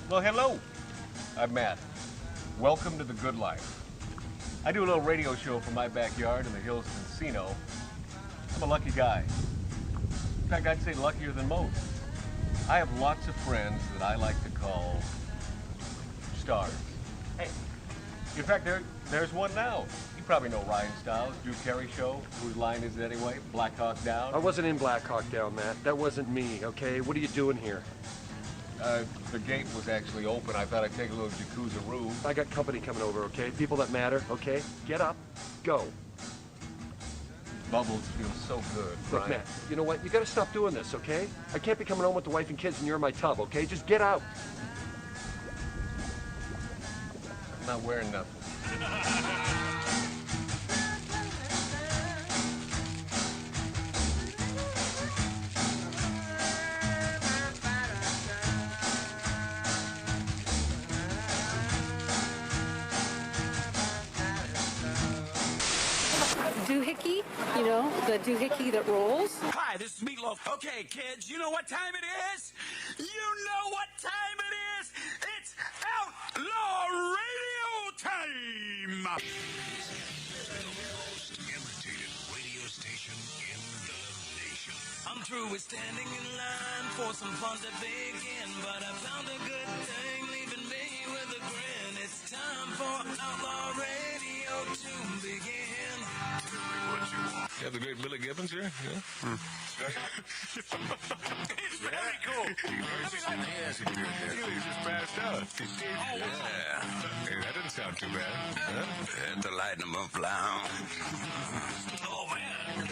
Well, hello. I'm Matt. Welcome to the good life. I do a little radio show from my backyard in the hills of Encino. I'm a lucky guy. In fact, I'd say luckier than most. I have lots of friends that I like to call stars. Hey, in fact, there's one now. You probably know Ryan Stiles, Drew Carey Show. Whose line is it anyway? Black Hawk Down? I wasn't in Black Hawk Down, Matt. That wasn't me, okay? What are you doing here? The gate was actually open. I thought I'd take a little jacuzzi-roo. I got company coming over, okay? People that matter, okay? Get up, go. Bubbles feel so good, Look, Ryan. Matt, you know what? You gotta stop doing this, okay? I can't be coming home with the wife and kids and you're in my tub, okay? Just get out. I'm not wearing nothing. Doohickey, you know, the doohickey that rolls. Hi, this is Meatloaf. Okay, kids, you know what time it is? You know what time it is? It's Outlaw Radio time! Most imitated radio station in the nation. I'm through with standing in line for some fun to begin, but I found a good thing leaving me with a grin. It's time for Outlaw Radio to begin. You have the great Billy Gibbons here? Yeah. It's very cool. He just passed out. Yeah. Hey, that didn't sound too bad. Huh? Had to lighten them up loud. Oh, man.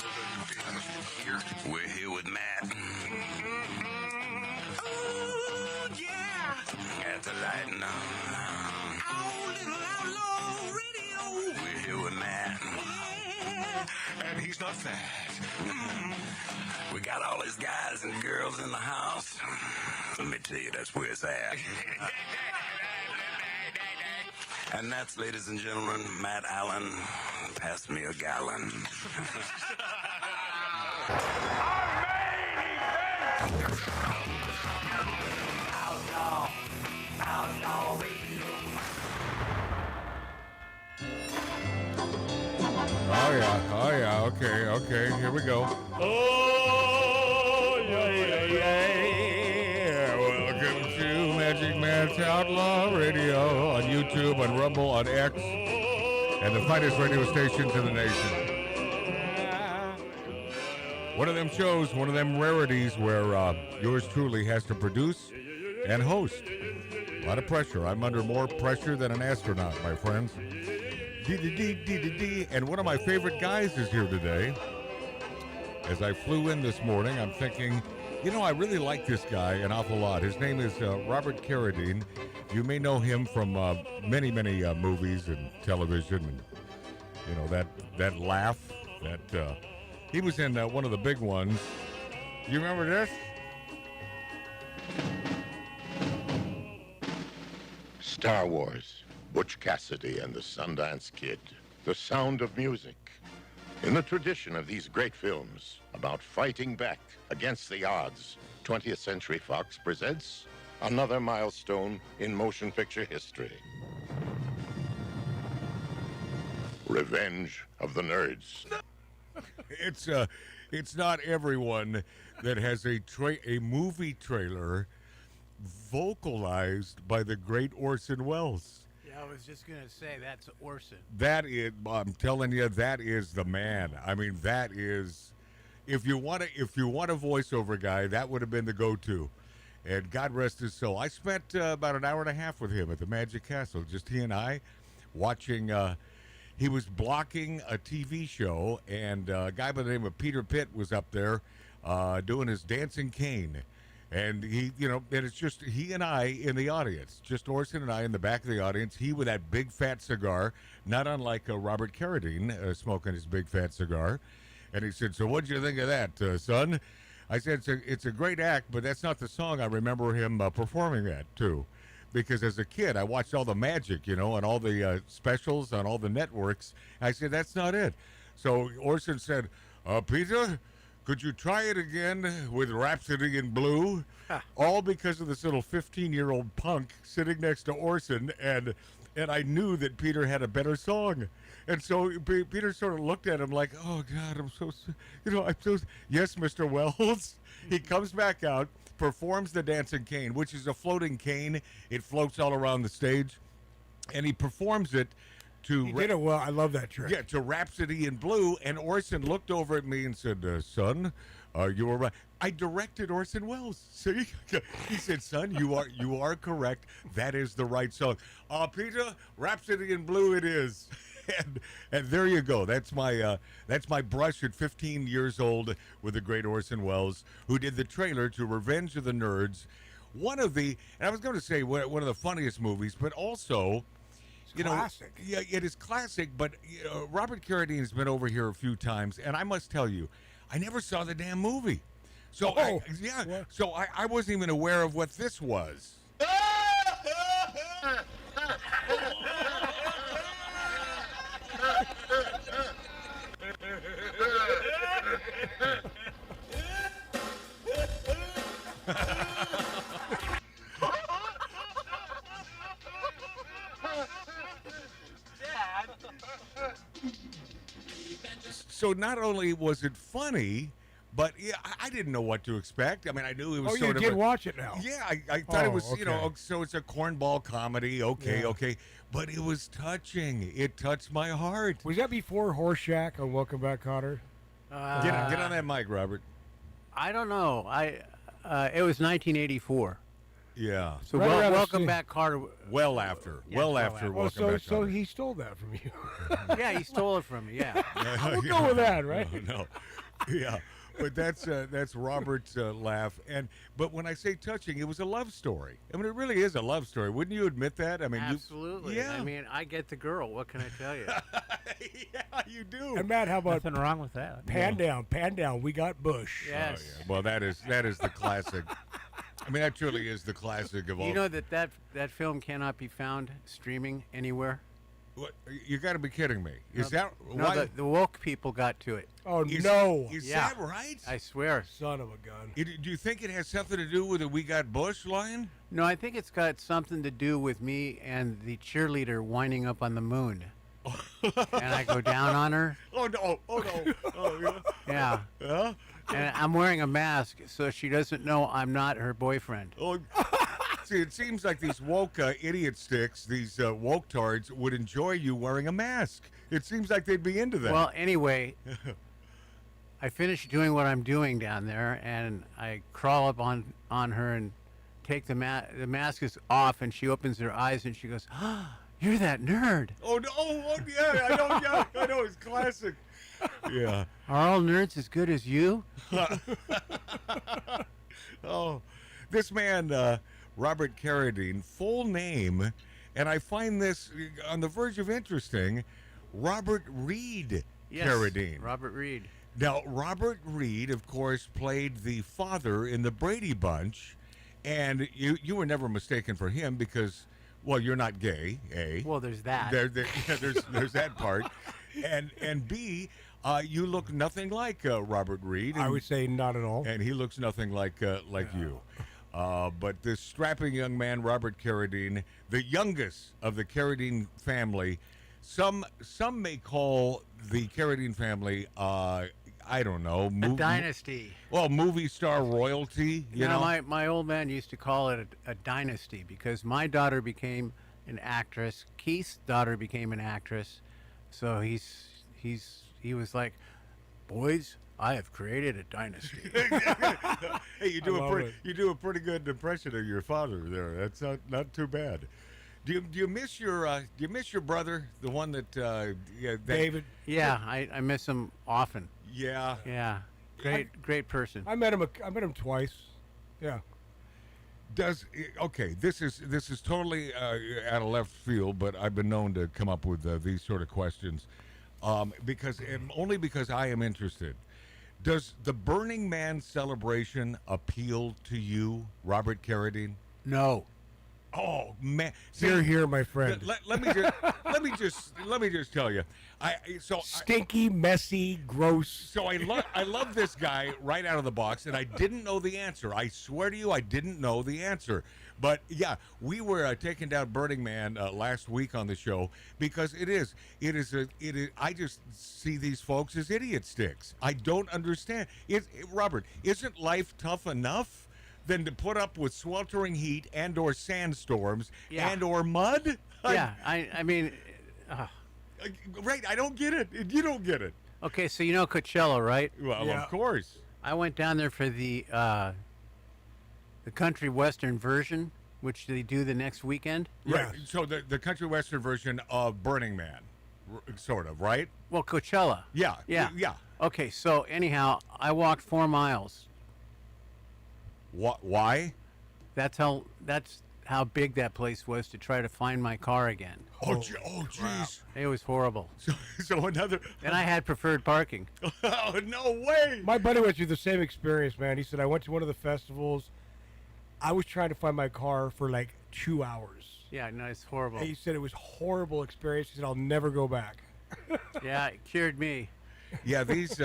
We're here with Matt. Oh, yeah. Had to lighten them. Oh, little Outlaw Radio. We're here with Matt. And he's not fat. We got all these guys and girls in the house. Let me tell you, that's where it's at. And that's, ladies and gentlemen, Matt Allen. Pass me a gallon. Outlaw. Outlaw Radio. Oh yeah, okay, here we go. Oh, yeah. Welcome to Magic Matt's Outlaw Radio on YouTube, on Rumble, on X, and the finest radio stations in the nation. One of them shows, one of them rarities where yours truly has to produce and host. A lot of pressure. I'm under more pressure than an astronaut, my friends. And one of my favorite guys is here today. As I flew in this morning, I'm thinking, you know, I really like this guy an awful lot. His name is Robert Carradine. You may know him from many movies and television. And, you know, that laugh. He was in one of the big ones. You remember this? Star Wars. Butch Cassidy and the Sundance Kid. The Sound of Music. In the tradition of these great films about fighting back against the odds, 20th Century Fox presents another milestone in motion picture history. Revenge of the Nerds. It's not everyone that has a movie trailer vocalized by the great Orson Welles. I was just going to say, that's Orson. That is, I'm telling you, that is the man. I mean, that is, if you want a voiceover guy, that would have been the go-to. And God rest his soul. I spent about an hour and a half with him at the Magic Castle, just he and I, watching, he was blocking a TV show, and a guy by the name of Peter Pitt was up there doing his Dancing Cane. And he, you know, and it's just he and I in the audience, just Orson and I in the back of the audience. He with that big fat cigar, not unlike Robert Carradine smoking his big fat cigar. And he said, "So what'd you think of that, son?" I said, "It's a great act, but that's not the song I remember him performing that to." Because as a kid, I watched all the magic, you know, and all the specials on all the networks. I said, "That's not it." So Orson said, "Peter, Could you try it again with Rhapsody in Blue? All because of this little 15-year-old punk sitting next to Orson, and I knew that Peter had a better song. And so Peter sort of looked at him like, oh, God, I'm so, yes, Mr. Wells. He comes back out, performs the dancing cane, which is a floating cane. It floats all around the stage, and he performs it to... He did it well. I love that trick. Yeah, to Rhapsody in Blue, and Orson looked over at me and said, son, you were right. I directed Orson Welles. See? He said, son, you are correct. That is the right song. Peter, Rhapsody in Blue it is. And there you go. That's my brush at 15 years old with the great Orson Welles, who did the trailer to Revenge of the Nerds. One of the, and I was going to say one of the funniest movies, but also... Classic. Yeah, it is classic, but Robert Carradine has been over here a few times, and I must tell you, I never saw the damn movie. So, I wasn't even aware of what this was. So not only was it funny, but yeah, I didn't know what to expect. I mean, I knew it was you did watch it now. Yeah, I thought it was, okay. So it's a cornball comedy. Okay. But it was touching. It touched my heart. Was that before Horseshack on Welcome Back, Cotter? Get on that mic, Robert. I don't know. It was 1984. Yeah. So Right around the welcome same- back, Carter. Well after. Yeah, well well after. after. Welcome back. So Cotter. he stole that from you. Yeah, he stole it from me. Yeah. We'll go with that, right? No. Yeah. But that's Robert's laugh, but when I say touching, it was a love story. I mean, it really is a love story. Wouldn't you admit that? I mean, Absolutely. Yeah. I mean, I get the girl. What can I tell you? Yeah, you do. And Matt, how about Nothing wrong with that. Pan Down? We got Bush. Yes. Oh, yeah. Well, that is the classic. I mean, that truly is the classic of all. You know that film cannot be found streaming anywhere. What, you got to be kidding me. Is that No, why? the woke people got to it. Oh, Is no. that right? I swear. Son of a gun. Do you think it has something to do with the "We Got Bush" line? No, I think it's got something to do with me and the cheerleader winding up on the moon. And I go down on her. Oh no! Oh no! Oh Yeah. yeah. And I'm wearing a mask so she doesn't know I'm not her boyfriend. Oh. See, it seems like these woke idiot sticks, these woke tards, would enjoy you wearing a mask. It seems like they'd be into that. Well, anyway, I finish doing what I'm doing down there, and I crawl up on her and take the mask is off, and she opens her eyes and she goes, "Ah, you're that nerd." Oh no! Oh yeah, I know. Yeah, I know. It's classic. Yeah. Are all nerds as good as you? Oh, this man, Robert Carradine, full name, and I find this on the verge of interesting, Robert Reed Yes, Carradine. Robert Reed. Now, Robert Reed, of course, played the father in the Brady Bunch, and you were never mistaken for him because, well, you're not gay, A. Well, there's that. There's that part, and B, you look nothing like Robert Reed. I would say not at all. And he looks nothing like you. But this strapping young man, Robert Carradine, the youngest of the Carradine family, some may call the Carradine family, I don't know, A dynasty. Well, movie star royalty. You know, my old man used to call it a dynasty because my daughter became an actress. Keith's daughter became an actress. So he was like, boys, I have created a dynasty. Hey, you do a pretty good impression of your father there. That's not too bad. Do you miss your brother, the one that David. Yeah, I miss him often. Yeah. Yeah, great person. I met him twice. Yeah. Okay, this is totally out of left field, but I've been known to come up with these sort of questions because I am interested. Does the Burning Man celebration appeal to you, Robert Carradine? No. Oh man, See, Here, here, my friend. let me just tell you, Stinky, messy, gross. So I love this guy right out of the box, and I didn't know the answer. I swear to you, I didn't know the answer. But yeah, we were taking down Burning Man last week on the show because it is. I just see these folks as idiot sticks. I don't understand. Robert, isn't life tough enough than to put up with sweltering heat and/or sandstorms and/or mud? Yeah, I mean. Right, I don't get it. You don't get it. Okay, so you know Coachella, right? Well, Yeah. of course. I went down there for the country western version, which they do the next weekend. Right. Yes. So the country western version of Burning Man, sort of, right? Well, Coachella. Yeah. Yeah. Yeah. Okay, so anyhow, I walked 4 miles. Why? That's how big that place was to try to find my car again. Oh, jeez. It was horrible. So another. And I had preferred parking. Oh, no way. My buddy went through the same experience, man. He said, I went to one of the festivals. I was trying to find my car for like 2 hours. Yeah, no, it's horrible. And he said it was a horrible experience. He said, I'll never go back. Yeah, it cured me. Yeah, these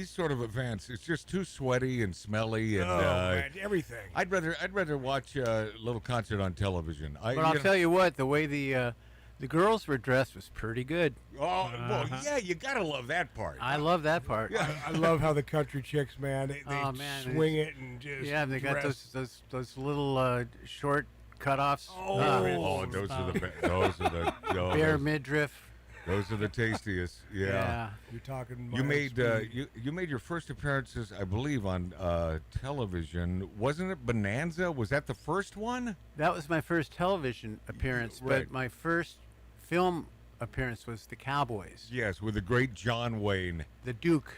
sort of events, it's just too sweaty and smelly, and Man, everything. I'd rather watch a little concert on television. But I'll tell you what, the way the girls were dressed was pretty good. Oh, well, yeah, you gotta love that part. I love that part. I love how the country chicks, man, they Oh, man, swing it and just Yeah, and they got dress. those little short cutoffs. Oh, those are the Bare midriff. those are the tastiest. Yeah. You're talking. You my made speed. you made your first appearances, I believe, on television. Wasn't it Bonanza? Was that the first one? That was my first television appearance, Right. but my first film appearance was The Cowboys. Yes, with the great John Wayne, The Duke.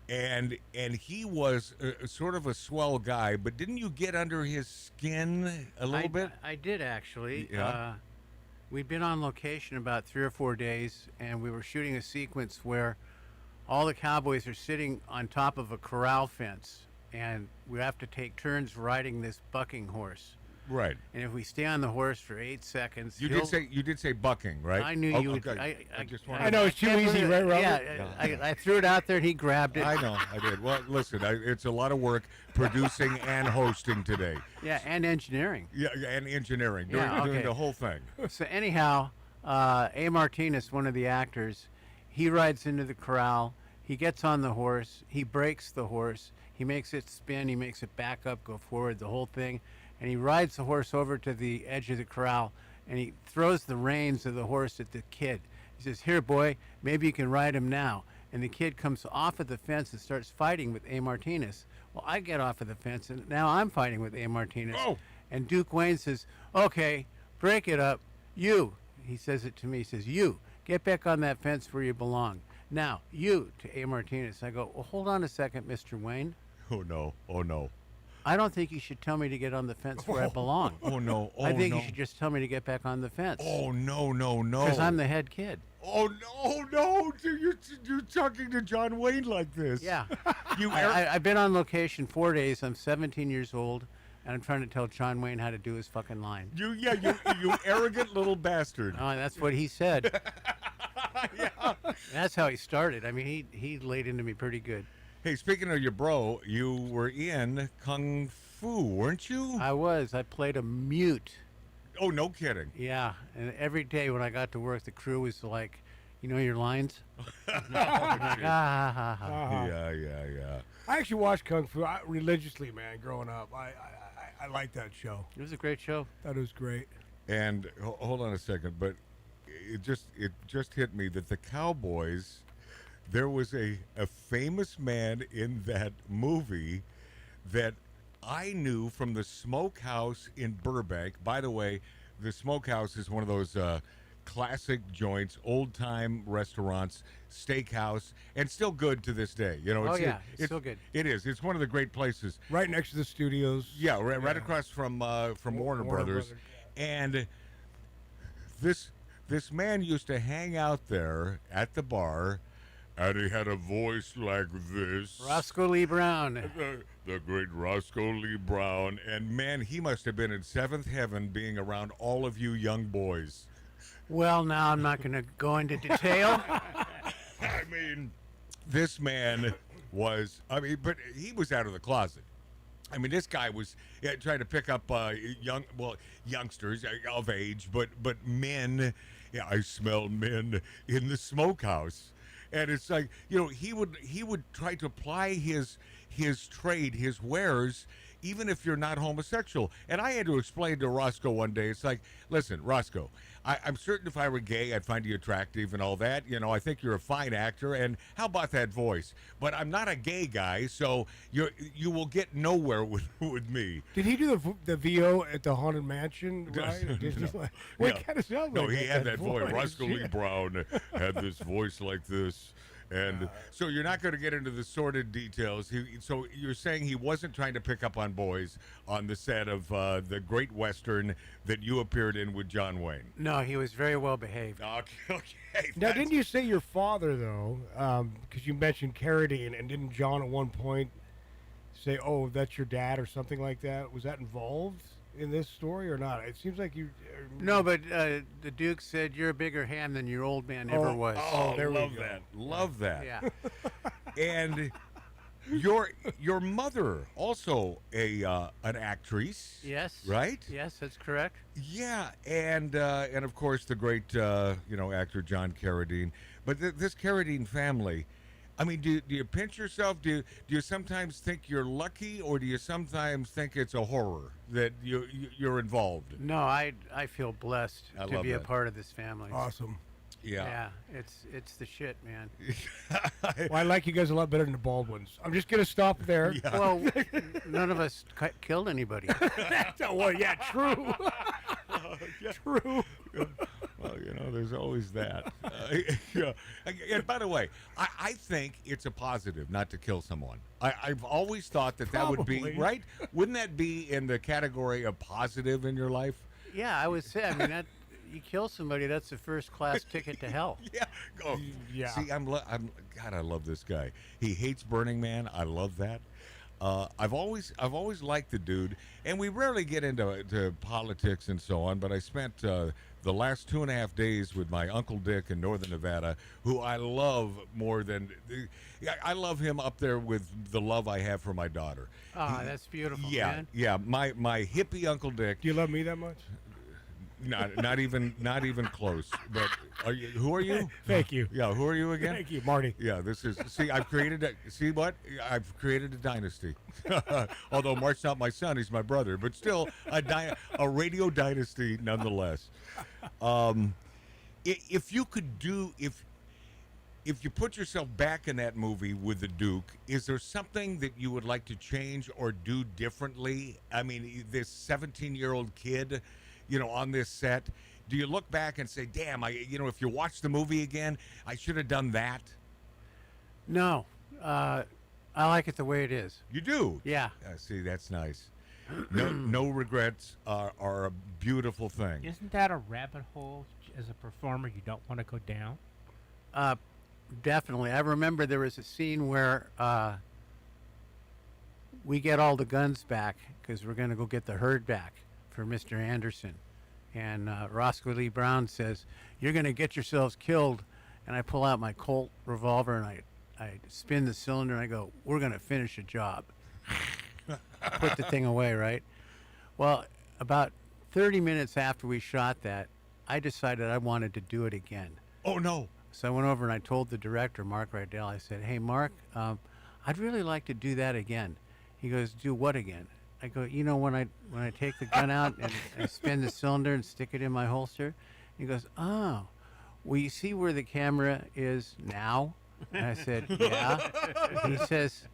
and he was sort of a swell guy. But didn't you get under his skin a little bit? I did actually. Yeah. We'd been on location about 3 or 4 days, and we were shooting a sequence where all the cowboys are sitting on top of a corral fence, and we have to take turns riding this bucking horse. Right. And if we stay on the horse for 8 seconds, You did say bucking, right? I knew Oh, you would. okay. I just I wanted. know it's too can't easy, believe- right, Robert? Yeah, I threw it out there, and he grabbed it. I know, I did. Well, listen, it's a lot of work producing and hosting today. Yeah, and engineering. Yeah, and engineering, doing, Yeah, doing okay. the whole thing. So anyhow, A. Martinez, one of the actors, he rides into the corral. He gets on the horse. He breaks the horse. He makes it spin. He makes it back up, go forward, the whole thing. And he rides the horse over to the edge of the corral, and he throws the reins of the horse at the kid. He says, "Here, boy, maybe you can ride him now." And the kid comes off of the fence and starts fighting with A. Martinez. Well, I get off of the fence, and now I'm fighting with A. Martinez. Oh. And Duke Wayne says, "Okay, break it up. You," he says it to me, he says, "You, get back on that fence where you belong. Now, you," to A. Martinez. I go, "Well, hold on a second, Mr. Wayne. Oh no! Oh no! I don't think you should tell me to get on the fence where I belong. Oh no! Oh I think no! you should just tell me to get back on the fence. Oh no! No! No! Because I'm the head kid." Oh no! No! You're talking to John Wayne like this? Yeah. You. I've been on location 4 days. I'm 17 years old, and I'm trying to tell John Wayne how to do his fucking line. you arrogant little bastard. Oh, that's what he said. That's how he started. I mean, he laid into me pretty good. Hey, speaking of your bro, you were in Kung Fu, weren't you? I was. I played a mute. Oh, no kidding. Yeah, and every day when I got to work, the crew was like, "You know your lines?" I'm like, "Ah, ha, ha." Yeah. I actually watched Kung Fu religiously, man, growing up. I liked that show. It was a great show. That was great. And hold on a second, but it just hit me that the Cowboys, there was a famous man in that movie that I knew from the Smokehouse in Burbank. By the way, the Smokehouse is one of those classic joints, old-time restaurants, steakhouse, and still good to this day. You know, It's still good. It is. It's one of the great places. Right next to the studios. Yeah, right across from Warner Brothers. And this man used to hang out there at the bar and he had a voice like this. Roscoe Lee Brown. The great Roscoe Lee Brown. And man, he must have been in seventh heaven being around all of you young boys. Well, now I'm not going to go into detail. I mean, this man was, but he was out of the closet. I mean, this guy was trying to pick up youngsters of age, but men. Yeah, I smell men in the smokehouse, and it's like, he would try to apply his trade, his wares, even if you're not homosexual. And I had to explain to Roscoe one day, it's like, listen, Roscoe, I'm certain if I were gay, I'd find you attractive and all that. I think you're a fine actor, and how about that voice? But I'm not a gay guy, so you will get nowhere with me. Did he do the VO at the Haunted Mansion? Right? No. Kind of sound No, like he had that voice. Roscoe Lee Brown had this voice like this. And so you're not going to get into the sordid details. So you're saying he wasn't trying to pick up on boys on the set of the Great Western that you appeared in with John Wayne? No, he was very well behaved. Okay. Now, didn't you say your father, though, because you mentioned Carradine, and didn't John at one point say, oh, that's your dad or something like that? Was that involved in this story or not? It seems like you... No, but the Duke said you're a bigger hand than your old man ever was. Oh, love that. Love that. Yeah. And your mother also an actress. Yes. Right? Yes, that's correct. Yeah, and of course the great actor John Carradine. But this Carradine family, I mean, do you pinch yourself? Do you sometimes think you're lucky, or do you sometimes think it's a horror that you're involved? No, I feel blessed to be a part of this family. Awesome. Yeah. Yeah, it's the shit, man. Well, I like you guys a lot better than the Baldwins. I'm just going to stop there. Yeah. Well, none of us killed anybody. Well, yeah, true. True. Well, there's always that. Yeah. And by the way, I think it's a positive not to kill someone. I've always thought that would be, right? Wouldn't that be in the category of positive in your life? Yeah, I would say. I mean, you kill somebody, that's a first-class ticket to hell. Yeah. Oh, Yeah. See, God, I love this guy. He hates Burning Man. I love that. I've always liked the dude, and we rarely get into politics and so on. But I spent the last 2.5 days with my Uncle Dick in Northern Nevada, who I love more than I love him up there with the love I have for my daughter. Oh, that's beautiful, Yeah, man. yeah. My hippie Uncle Dick. Do you love me that much? Not even close. But who are you? Thank you. Yeah, who are you again? Thank you, Marty. Yeah, I've created I've created a dynasty. Although Mark's not my son, he's my brother, but still a radio dynasty nonetheless. If you put yourself back in that movie with the Duke, is there something that you would like to change or do differently? I mean, this 17-year-old kid, on this set, do you look back and say, damn, if you watch the movie again, I should have done that? No, I like it the way it is. You do? Yeah. See, that's nice. No regrets are a beautiful thing. Isn't that a rabbit hole as a performer you don't want to go down? Definitely. I remember there was a scene where we get all the guns back because we're going to go get the herd back for Mr. Anderson. And Roscoe Lee Brown says, you're going to get yourselves killed. And I pull out my Colt revolver and I spin the cylinder and I go, we're going to finish a job. Put the thing away, right? Well, about 30 minutes after we shot that, I decided I wanted to do it again. Oh, no. So I went over and I told the director, Mark Rydell, I said, hey, Mark, I'd really like to do that again. He goes, do what again? I go, when I take the gun out and I spin the cylinder and stick it in my holster? He goes, oh, well, you see where the camera is now? And I said, yeah. He says,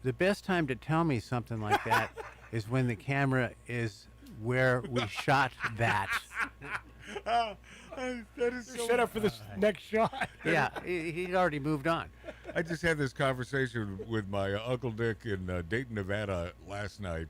the best time to tell me something like that is when the camera is where we shot that. That is so Set up for this next shot. Yeah, he'd already moved on. I just had this conversation with my Uncle Dick in Dayton, Nevada last night,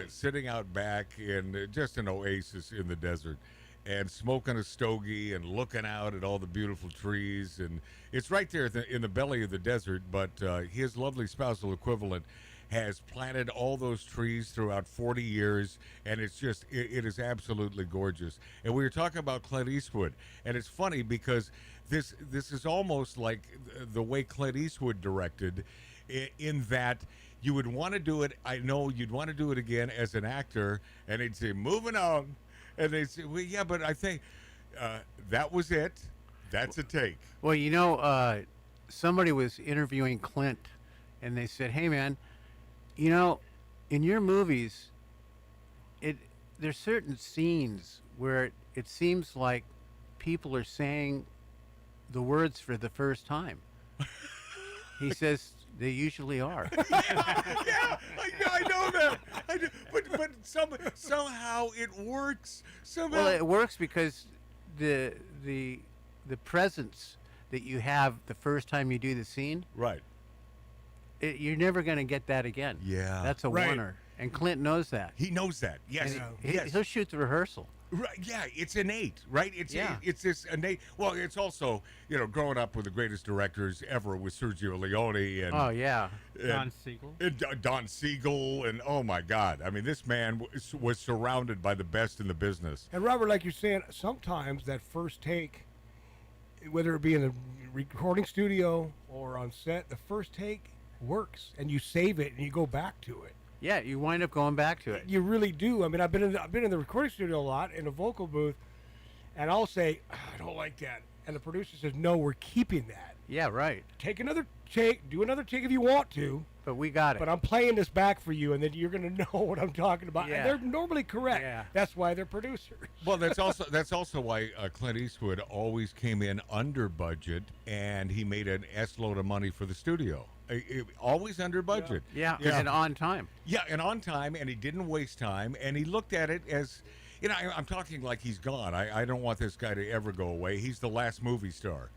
sitting out back in just an oasis in the desert. and smoking a stogie and looking out at all the beautiful trees. And it's right there in the belly of the desert, but his lovely spousal equivalent has planted all those trees throughout 40 years, and it's just, it is absolutely gorgeous. And we were talking about Clint Eastwood, and it's funny because this is almost like the way Clint Eastwood directed, in that you would want to do it, I know you'd want to do it again as an actor, and they'd say, moving on. And they'd say, well, yeah, but I think that was it. That's a take. Well, you know, somebody was interviewing Clint, and they said, hey, man, you know, in your movies, there's certain scenes where it seems like people are saying the words for the first time. He says they usually are. Yeah, I know that. But somehow it works. Somehow. Well, it works because the presence that you have the first time you do the scene, right? You're never going to get that again. Yeah, that's a oneer, and Clint knows that. He knows that. Yes, yes. He'll shoot the rehearsal. Right, yeah, it's innate, right? It's this innate. Well, it's also, you know, growing up with the greatest directors ever with Sergio Leone and Don Siegel, Don Siegel, and oh my God, I mean, this man was surrounded by the best in the business. And Robert, like you're saying, sometimes that first take, whether it be in the recording studio or on set, the first take works, and you save it and you go back to it. Yeah, you wind up going back to it. You really do. I mean, I've been in the recording studio a lot, in a vocal booth, and I'll say, I don't like that, and the producer says, no, we're keeping that. Yeah, right. Take another take, do another take if you want to. But we got it. But I'm playing this back for you, and then you're going to know what I'm talking about. Yeah. And they're normally correct. Yeah. That's why they're producers. Well, that's also why Clint Eastwood always came in under budget, and he made an S-load of money for the studio. Always under budget. Yeah, and on time. Yeah, and on time, and he didn't waste time, and he looked at it as, you know, I'm talking like he's gone. I don't want this guy to ever go away. He's the last movie star.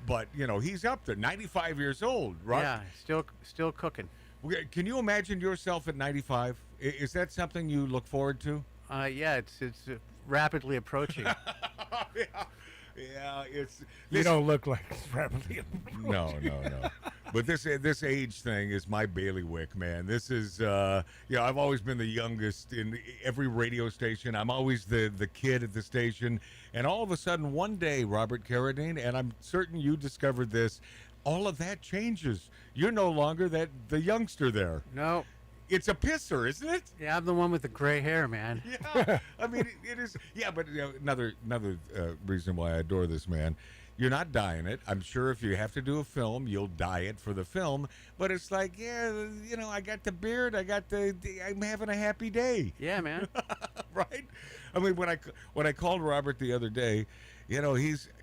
But, you know, he's up there, 95 years old, right? Yeah, still cooking. Can you imagine yourself at 95? Is that something you look forward to? Yeah, it's rapidly approaching. Yeah, you don't look like it's rapidly approaching. No. But this age thing is my bailiwick, man. This is, I've always been the youngest in every radio station. I'm always the kid at the station. And all of a sudden, one day, Robert Carradine, and I'm certain you discovered this, all of that changes. You're no longer the youngster there. No. It's a pisser, isn't it? Yeah, I'm the one with the gray hair, man. Yeah, I mean, it is. Yeah, but another reason why I adore this man. You're not dyeing it. I'm sure if you have to do a film, you'll dye it for the film. But it's like, yeah, you know, I got the beard. I'm having a happy day. Yeah, man. Right? I mean, when I called Robert the other day, you know,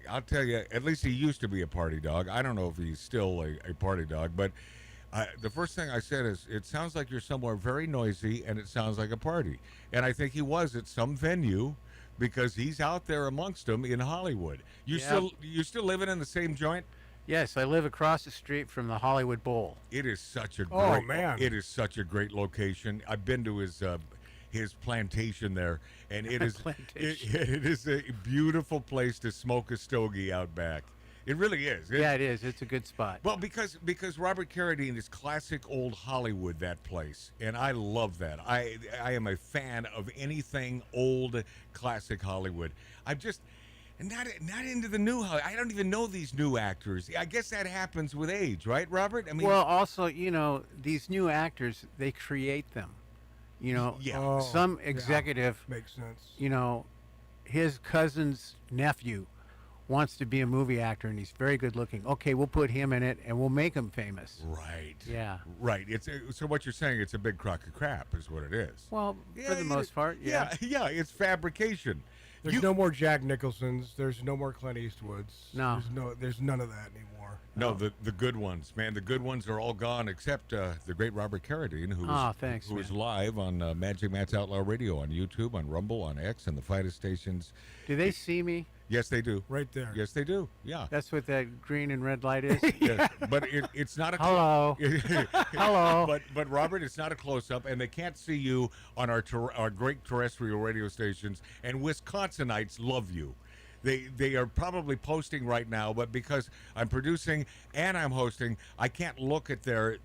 I'll tell you, at least he used to be a party dog. I don't know if he's still a party dog, but the first thing I said is, it sounds like you're somewhere very noisy, and it sounds like a party. And I think he was at some venue, because he's out there amongst them in Hollywood. You still living in the same joint? Yes, I live across the street from the Hollywood Bowl. It is such a it is such a great location. I've been to his plantation there, and it is it is a beautiful place to smoke a stogie out back. It really is. Yeah, it is. It's a good spot. Well, because Robert Carradine is classic old Hollywood, that place, and I love that. I am a fan of anything old classic Hollywood. I'm just not into the new Hollywood. I don't even know these new actors. I guess that happens with age, right, Robert? I mean, well, also, you know, these new actors, they create them. You know, some executive makes sense. You know, his cousin's nephew wants to be a movie actor, and he's very good looking. Okay, we'll put him in it, and we'll make him famous. Right. Yeah. Right. So what you're saying, it's a big crock of crap, is what it is. Well, for the most part, yeah. Yeah, it's fabrication. There's no more Jack Nicholsons. There's no more Clint Eastwoods. No. There's none of that anymore. No, the good ones, man. The good ones are all gone, except the great Robert Carradine, who is live on Magic Matt's Outlaw Radio on YouTube, on Rumble, on X, and the finest stations. Do they see me? Yes, they do. Right there. Yes, they do. Yeah. That's what that green and red light is. Yes. But it's not a Hello. Hello. But Robert, it's not a close up, and they can't see you on our great terrestrial radio stations. And Wisconsinites love you. They are probably posting right now, but because I'm producing and I'm hosting, I can't look at their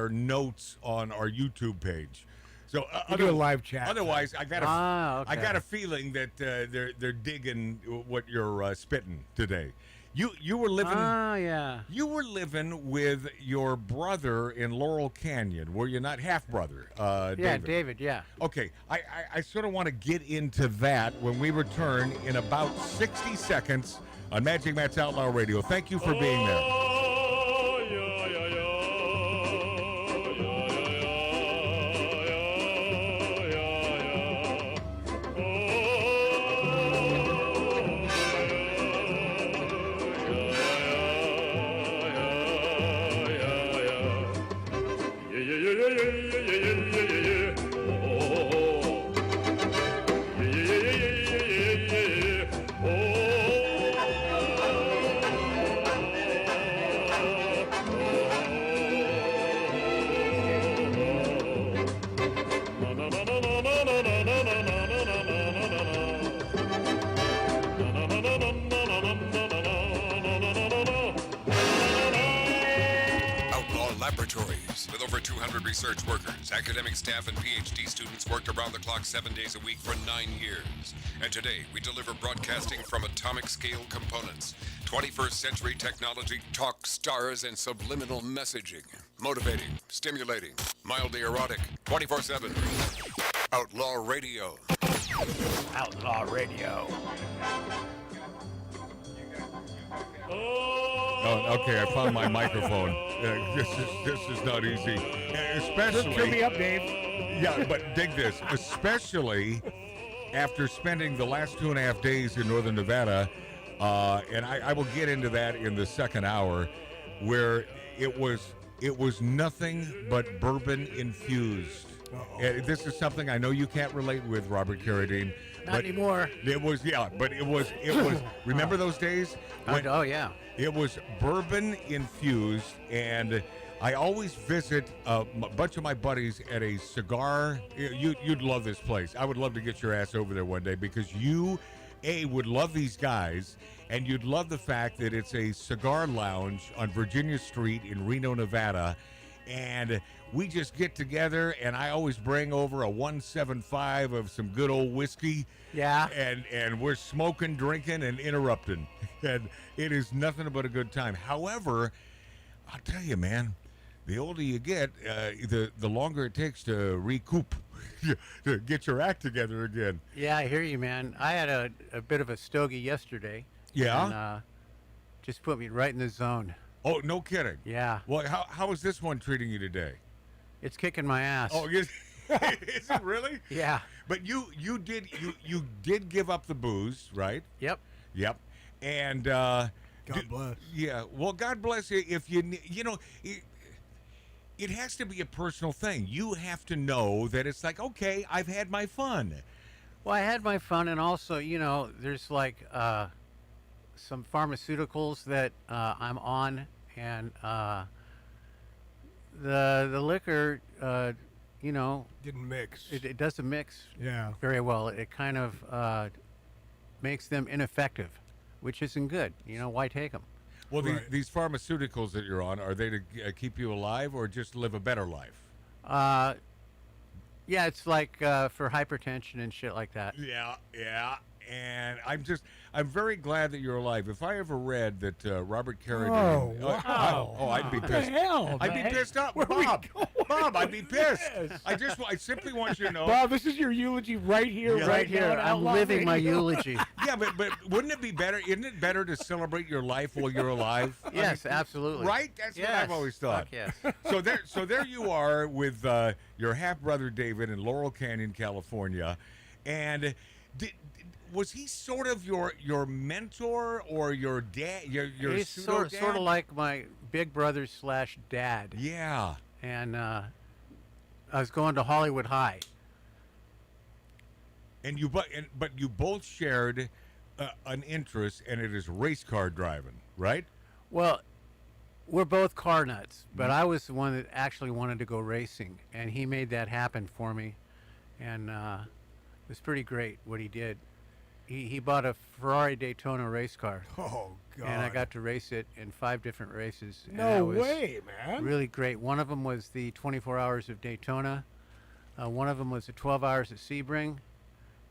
notes on our YouTube page. So You do a live chat. Otherwise, I got okay. I got a feeling that they're digging what you're spitting today. You were living. Yeah. You were living with your brother in Laurel Canyon, were you not? Half brother. Yeah, David. Yeah. Okay, I sort of want to get into that when we return in about 60 seconds on Magic Matt's Outlaw Radio. Thank you for being there. With over 200 research workers, academic staff, and PhD students worked around the clock 7 days a week for 9 years. And today, we deliver broadcasting from atomic scale components, 21st century technology, talk stars, and subliminal messaging. Motivating, stimulating, mildly erotic, 24/7. Outlaw Radio. Outlaw Radio. Oh, okay, I found my microphone. This is not easy, especially. Turn me up, Dave. Yeah, but dig this, especially after spending the last 2.5 days in Northern Nevada, and I will get into that in the second hour, where it was nothing but bourbon infused. This is something I know you can't relate with, Robert Carradine. Not anymore. It was, but it was. Remember those days? Oh yeah. It was bourbon infused, and I always visit a bunch of my buddies at a cigar. You'd love this place. I would love to get your ass over there one day because you, would love these guys, and you'd love the fact that it's a cigar lounge on Virginia Street in Reno, Nevada, and we just get together, and I always bring over a 175 of some good old whiskey. Yeah. And we're smoking, drinking, and interrupting. And it is nothing but a good time. However, I'll tell you, man, the older you get, the longer it takes to recoup, to get your act together again. Yeah, I hear you, man. I had a bit of a stogie yesterday. Yeah? And, just put me right in the zone. Oh, no kidding. Yeah. Well, how is this one treating you today? It's kicking my ass. Oh, is it really? Yeah. But you did give up the booze, right? Yep. And God bless. Yeah. Well, God bless you. If it has to be a personal thing. You have to know that it's like, okay, I've had my fun. Well, I had my fun, and also, there's like some pharmaceuticals that I'm on, and the liquor, Didn't mix. it doesn't mix Yeah. very well. It kind of makes them ineffective, which isn't good. Why take them? Well, Right. these pharmaceuticals that you're on, are they to keep you alive or just live a better life? Yeah, it's like for hypertension and shit like that. Yeah. And I'm very glad that you're alive. If I ever read that Robert Carradine, Oh, wow. I'd be What pissed. the hell, I'd man? be pissed off, Where are we Bob. going Bob, I'd be with pissed. this? I simply want you to know. Bob, this is your eulogy right here, Yeah. Right now here, on I'm Outlaw living my Radio. eulogy. Yeah, but wouldn't it be better? Isn't it better to celebrate your life while you're alive? I Yes, mean, absolutely. Right? That's what I've always thought. Fuck yes. So there you are with your half brother David in Laurel Canyon, California, and was he sort of your mentor or your dad? Your He's pseudo sort of like my big brother / dad. Yeah. And I was going to Hollywood High. And but you both shared an interest, and it is race car driving, right? Well, we're both car nuts, but I was the one that actually wanted to go racing, and he made that happen for me, and it was pretty great what he did. He bought a Ferrari Daytona race car, Oh God! and I got to race it in 5 different races. and No that was way, man. Really great. One of them was the 24 Hours of Daytona. One of them was the 12 Hours at Sebring.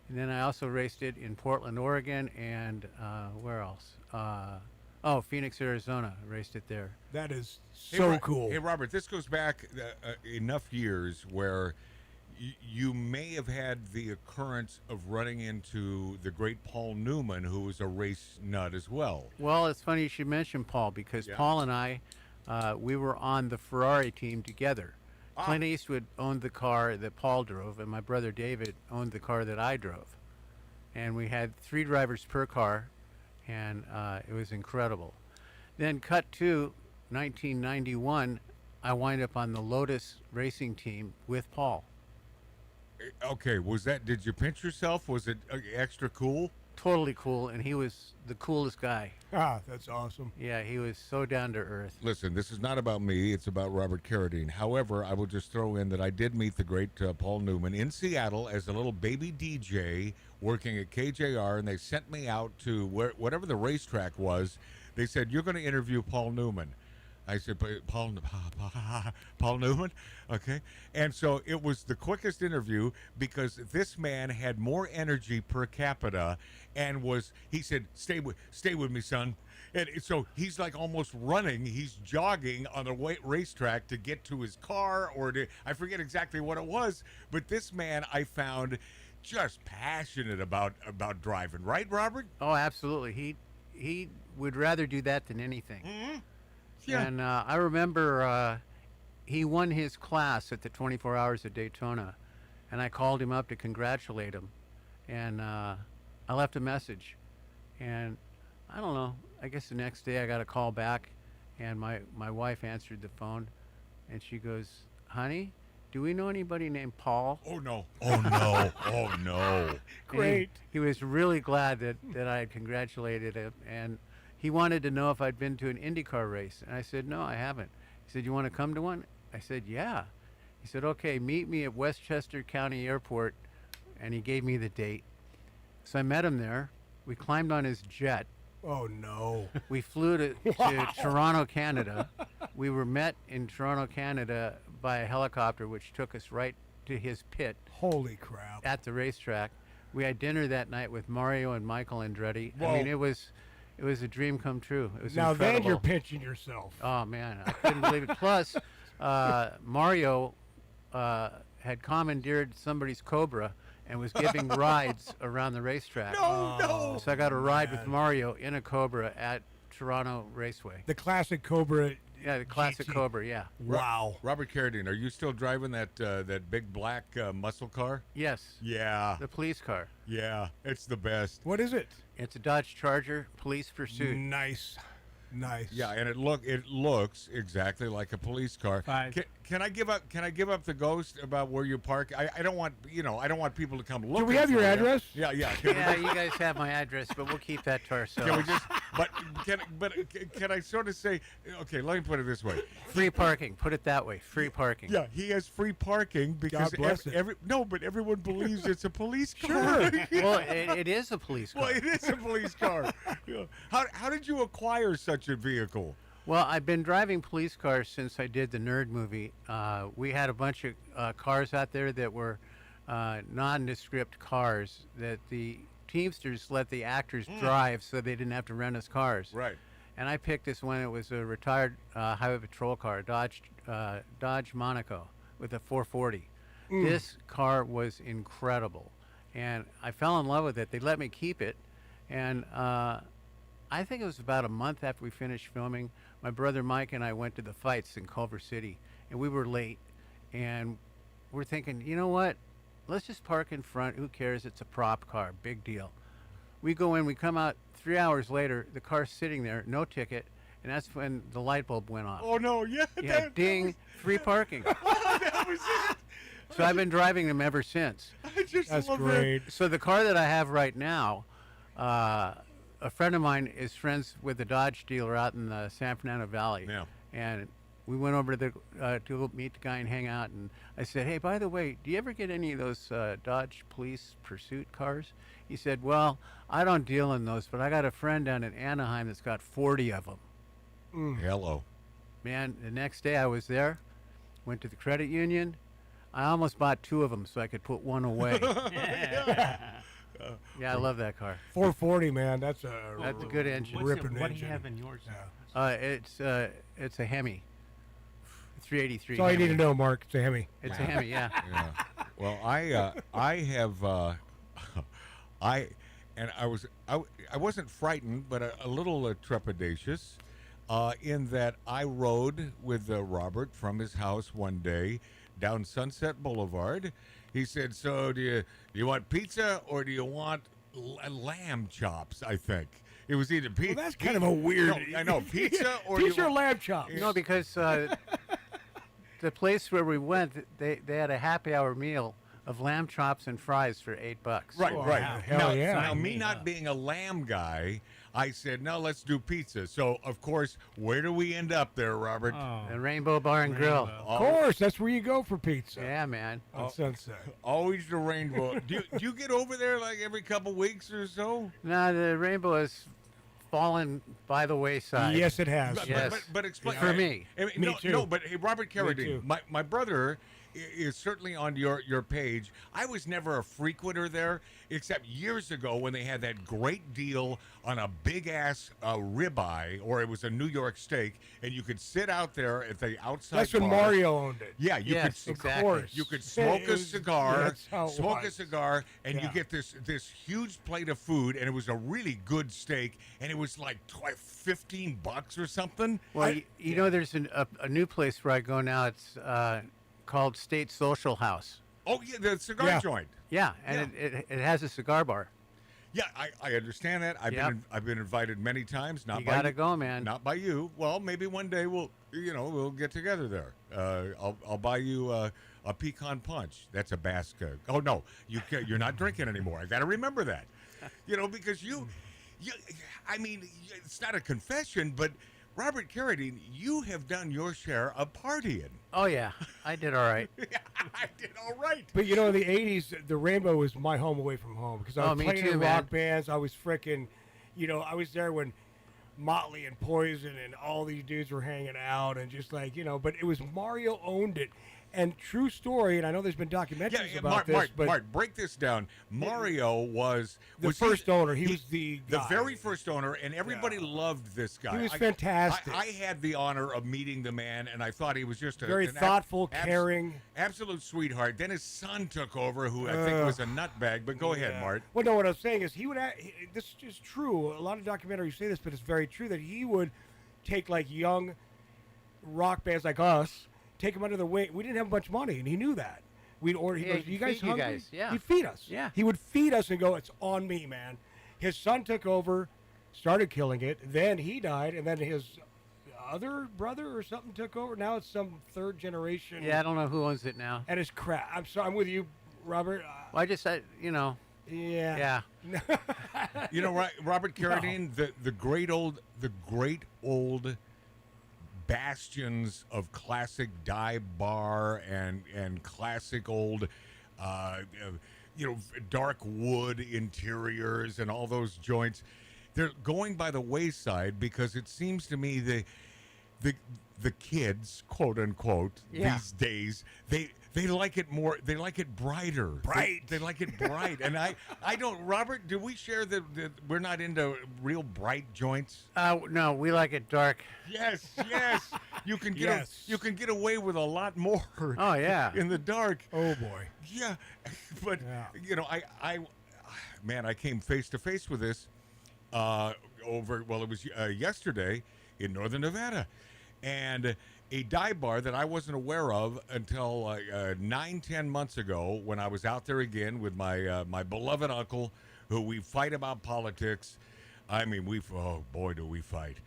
And then I also raced it in Portland, Oregon, and where else? Phoenix, Arizona. Raced it there. That is Hey, so cool. Hey, Robert, this goes back enough years where you may have had the occurrence of running into the great Paul Newman, who was a race nut as well. Well, it's funny you should mention Paul, because Yeah. Paul and I, we were on the Ferrari team together. Ah. Clint Eastwood owned the car that Paul drove, and my brother David owned the car that I drove. And we had 3 drivers per car, and it was incredible. Then cut to 1991, I wind up on the Lotus racing team with Paul. Okay, did you pinch yourself? Was it extra cool? Totally cool, and he was the coolest guy. That's awesome. Yeah, he was so down to earth. Listen, this is not about me. It's about Robert Carradine. However, I will just throw in that I did meet the great Paul Newman in Seattle as a little baby DJ working at KJR, and they sent me out to whatever the racetrack was. They said, "You're going to interview Paul Newman." I said, Paul Newman? Okay. And so it was the quickest interview because this man had more energy per capita and he said, stay with me, son. And so he's like almost running. He's jogging on the racetrack to get to his car I forget exactly what it was. But this man I found just passionate about driving. Right, Robert? Oh, absolutely. He would rather do that than anything. Mm-hmm. Yeah. And I remember he won his class at the 24 Hours of Daytona, and I called him up to congratulate him, and I left a message, and I don't know, I guess the next day I got a call back, and my wife answered the phone, and she goes, "Honey, do we know anybody named Paul?" Oh no. Oh no. Oh no. Great. He was really glad that I had congratulated him, and he wanted to know if I'd been to an IndyCar race. And I said, "No, I haven't." He said, "You want to come to one?" I said, "Yeah." He said, "Okay, meet me at Westchester County Airport." And he gave me the date. So I met him there. We climbed on his jet. Oh no. We flew to Toronto, Canada. We were met in Toronto, Canada by a helicopter, which took us right to his pit Holy crap. at the racetrack. We had dinner that night with Mario and Michael Andretti. Whoa. I mean, it was a dream come true. It was Now incredible. then you're pinching yourself. Oh man, I couldn't believe it. Plus, Mario had commandeered somebody's Cobra and was giving rides around the racetrack. No. So I got a ride with Mario in a Cobra at Toronto Raceway. The classic Cobra. Yeah, the classic GT. Cobra. Yeah. Wow. Robert Carradine, are you still driving that big black muscle car? Yes. Yeah. The police car. Yeah. It's the best. What is it? It's a Dodge Charger Police Pursuit. Nice. Yeah, and it looks exactly like a police car. Can I give up the ghost about where you park? I don't want people to come look. Do we have your address? Yeah. Yeah, you guys have my address, but we'll keep that to ourselves. Can we just? Can I sort of say? Okay, let me put it this way. Free parking. Put it that way. Free parking. Yeah, he has free parking because God bless it. but everyone believes it's a police car. Well, it is a police car. Well, it is a police car. Yeah. How did you acquire such a vehicle? Well, I've been driving police cars since I did the Nerd movie. We had a bunch of cars out there that were nondescript cars that the Teamsters let the actors drive so they didn't have to rent us cars. Right. And I picked this one. It was a retired highway patrol car, Dodge Monaco with a 440. This car was incredible. And I fell in love with it. They let me keep it. And I think it was about a month after we finished filming, my brother Mike and I went to the fights in Culver City. And we were late. And we're thinking, you know what? Let's just park in front. Who cares? It's a prop car. Big deal. We go in. We come out 3 hours later. The car's sitting there. No ticket. And that's when the light bulb went off. Oh, no. Yeah. Yeah, ding. Free parking. That was it. So I've been driving them ever since. I just That's love great. So the car that I have right now, A friend of mine is friends with a Dodge dealer out in the San Fernando Valley. Yeah. And we went over to go meet the guy and hang out. And I said, hey, by the way, do you ever get any of those Dodge Police Pursuit cars? He said, well, I don't deal in those, but I got a friend down in Anaheim that's got 40 of them. Hello. Man, the next day I was there, went to the credit union. I almost bought 2 of them so I could put one away. Yeah, I love that car. 440, man. That's a good engine. Ripping What do engine. you have in yours? It's a Hemi, 383. That's all you need to Hemi. know, Mark. It's a Hemi. It's a Hemi, yeah. Yeah. Well, I have I wasn't frightened, but a little trepidatious, in that I rode with Robert from his house one day down Sunset Boulevard. He said, "So do you want pizza or do you want lamb chops?" I think it was either pizza. Well, that's kind of a weird. No, I know pizza or pizza you or want, lamb chops. No, because the place where we went, they had a happy hour meal of lamb chops and fries for $8. Right, Oh, right. hell Now, yeah. now, Sign me me not up. being a lamb guy, I said, no, let's do pizza. So, of course, where do we end up there, Robert? Oh, The Rainbow Bar and Grill. Rainbow. Of course, that's where you go for pizza. Yeah, man. On Sunset. Always the rainbow. do you get over there like every couple weeks or so? No, the Rainbow has fallen by the wayside. Yes, it has. Yes. But explain For me. I mean, Me no, too. no, but hey, Robert too. Carradine, my brother is certainly on your page. I was never a frequenter there, except years ago when they had that great deal on a big ass ribeye, or it was a New York steak, and you could sit out there at the outside. That's when bar. Mario owned it. Yeah, you Yes, could. exactly. Of course. You could smoke It a was- cigar, that's how it was. and you Yeah. get this huge plate of food, and it was a really good steak, and it was like $15 or something. Well, you know, there's a new place where I go now. It's called State Social House. Oh yeah, the cigar Yeah. joint. Yeah, and it has a cigar bar. Yeah, I understand that. Yep. I've been invited many times. Not You by gotta go, man. Not by you. Well, maybe one day we'll get together there. I'll buy you a pecan punch. That's a Basque. Oh no, you're not drinking anymore. I got to remember that. Because you. I mean, it's not a confession, but Robert Carradine, you have done your share of partying. Oh yeah, I did all right. I did all right. But in the 80s, the Rainbow was my home away from home because I Oh, was me playing too, in man. rock bands. I was frickin', I was there when Motley and Poison and all these dudes were hanging out and just but it was Mario owned it. And true story, and I know there's been documentaries about Mark, break this down. Mario was the he- first owner. He was the guy. very first owner, and everybody loved this guy. He was fantastic. I had the honor of meeting the man, and I thought he was just Very an thoughtful, caring. absolute sweetheart. Then his son took over, who I think was a nutbag. But go ahead, Mart. Well, no, what I was saying is this is true. A lot of documentaries say this, but it's very true that he would take like young rock bands like us, take them under the wing. We didn't have much money, and he knew that. We'd order. He Yeah, goes, he'd "You guys feed you hungry?" guys, yeah. He'd feed us. Yeah. He would feed us and go, "It's on me, man." His son took over, started killing it. Then he died, and then his other brother or something took over. Now it's some third generation. Yeah, I don't know who owns it now. And it's crap. I'm sorry. I'm with you, Robert. Well, I just said, Yeah. yeah. Robert Carradine, the great old bastions of classic dive bar and classic old dark wood interiors and all those joints, they're going by the wayside because it seems to me the kids, quote unquote, Yeah. these days, they like it more. They like it brighter. Bright. They like it bright. And I don't. Robert, do we share that we're not into real bright joints? No, we like it dark. Yes. You can get Yes. you can get away with a lot more. Oh, yeah. In the dark. Oh boy. Yeah, but Yeah. I came face to face with this it was yesterday in Northern Nevada, and a dive bar that I wasn't aware of until 9-10 months ago when I was out there again with my beloved uncle, who we fight about politics. I mean, oh boy, do we fight.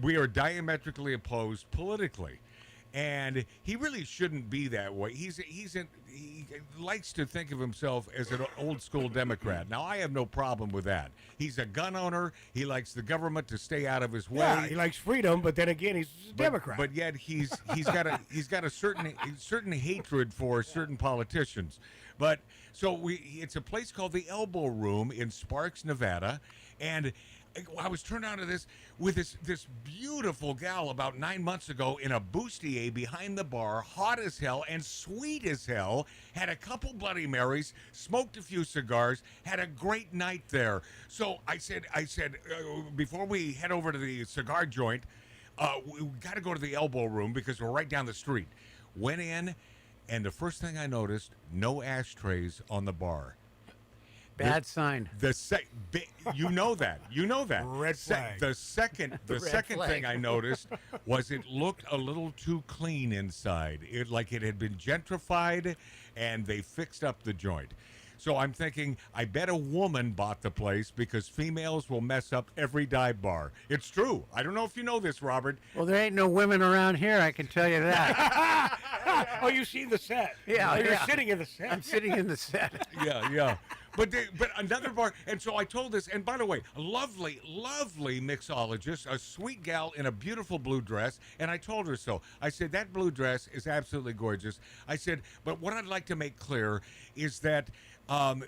We are diametrically opposed politically. And he really shouldn't be that way. He likes to think of himself as an old school Democrat. Now, I have no problem with that. He's a gun owner. He likes the government to stay out of his way. Yeah, he likes freedom, but then again, he's a Democrat. But yet he's got a certain hatred for certain politicians. But so it's a place called the Elbow Room in Sparks, Nevada, and I was turned on to this with this beautiful gal about 9 months ago in a bustier behind the bar, hot as hell and sweet as hell, had a couple Bloody Marys, smoked a few cigars, had a great night there. So I said, before we head over to the cigar joint, we got to go to the Elbow Room because we're right down the street. Went in, and the first thing I noticed, no ashtrays on the bar. Bad sign. You know that. Red flag. The second thing I noticed was it looked a little too clean inside. Like it had been gentrified, and they fixed up the joint. So I'm thinking, I bet a woman bought the place because females will mess up every dive bar. It's true. I don't know if you know this, Robert. Well, there ain't no women around here, I can tell you that. Oh, you've seen the set. Yeah, Oh, you're yeah. sitting in the set. I'm sitting in the set. Yeah. But another bar, and so I told this, and by the way, a lovely mixologist, a sweet gal in a beautiful blue dress, and I told her so. I said, that blue dress is absolutely gorgeous. I said, but what I'd like to make clear is that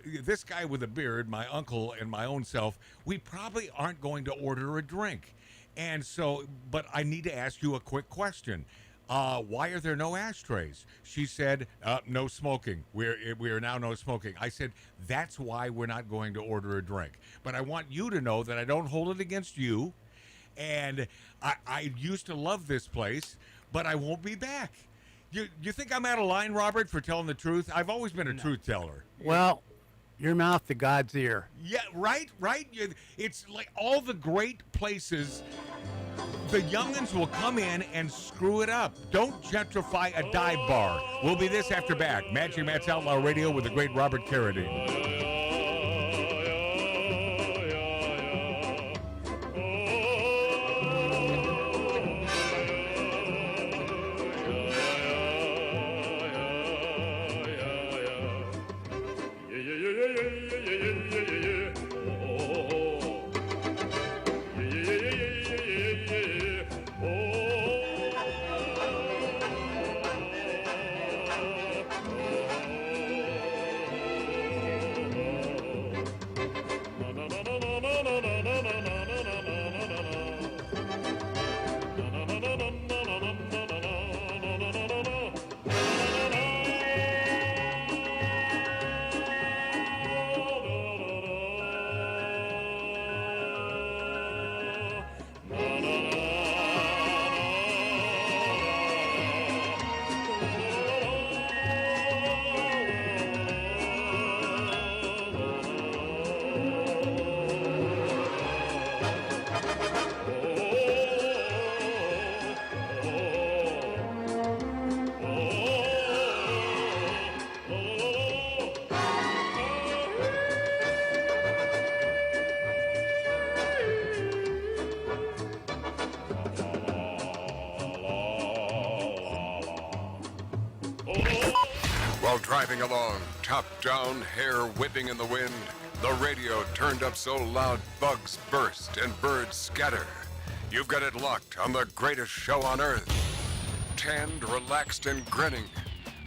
this guy with a beard, my uncle and my own self, we probably aren't going to order a drink. And so, but I need to ask you a quick question. Why are there no ashtrays? She said, no smoking. We are now no smoking. I said, that's why we're not going to order a drink. But I want you to know that I don't hold it against you. And I used to love this place, but I won't be back. You think I'm out of line, Robert, for telling the truth? I've always been a truth teller. Well, your mouth to God's ear. Yeah, right? It's like all the great places, the youngins will come in and screw it up. Don't gentrify a dive bar. We'll be this after back. Magic Matt's Outlaw Radio with the great Robert Carradine. While driving along, top down, hair whipping in the wind, the radio turned up so loud bugs burst and birds scatter. You've got it locked on the greatest show on earth. Tanned, relaxed, and grinning.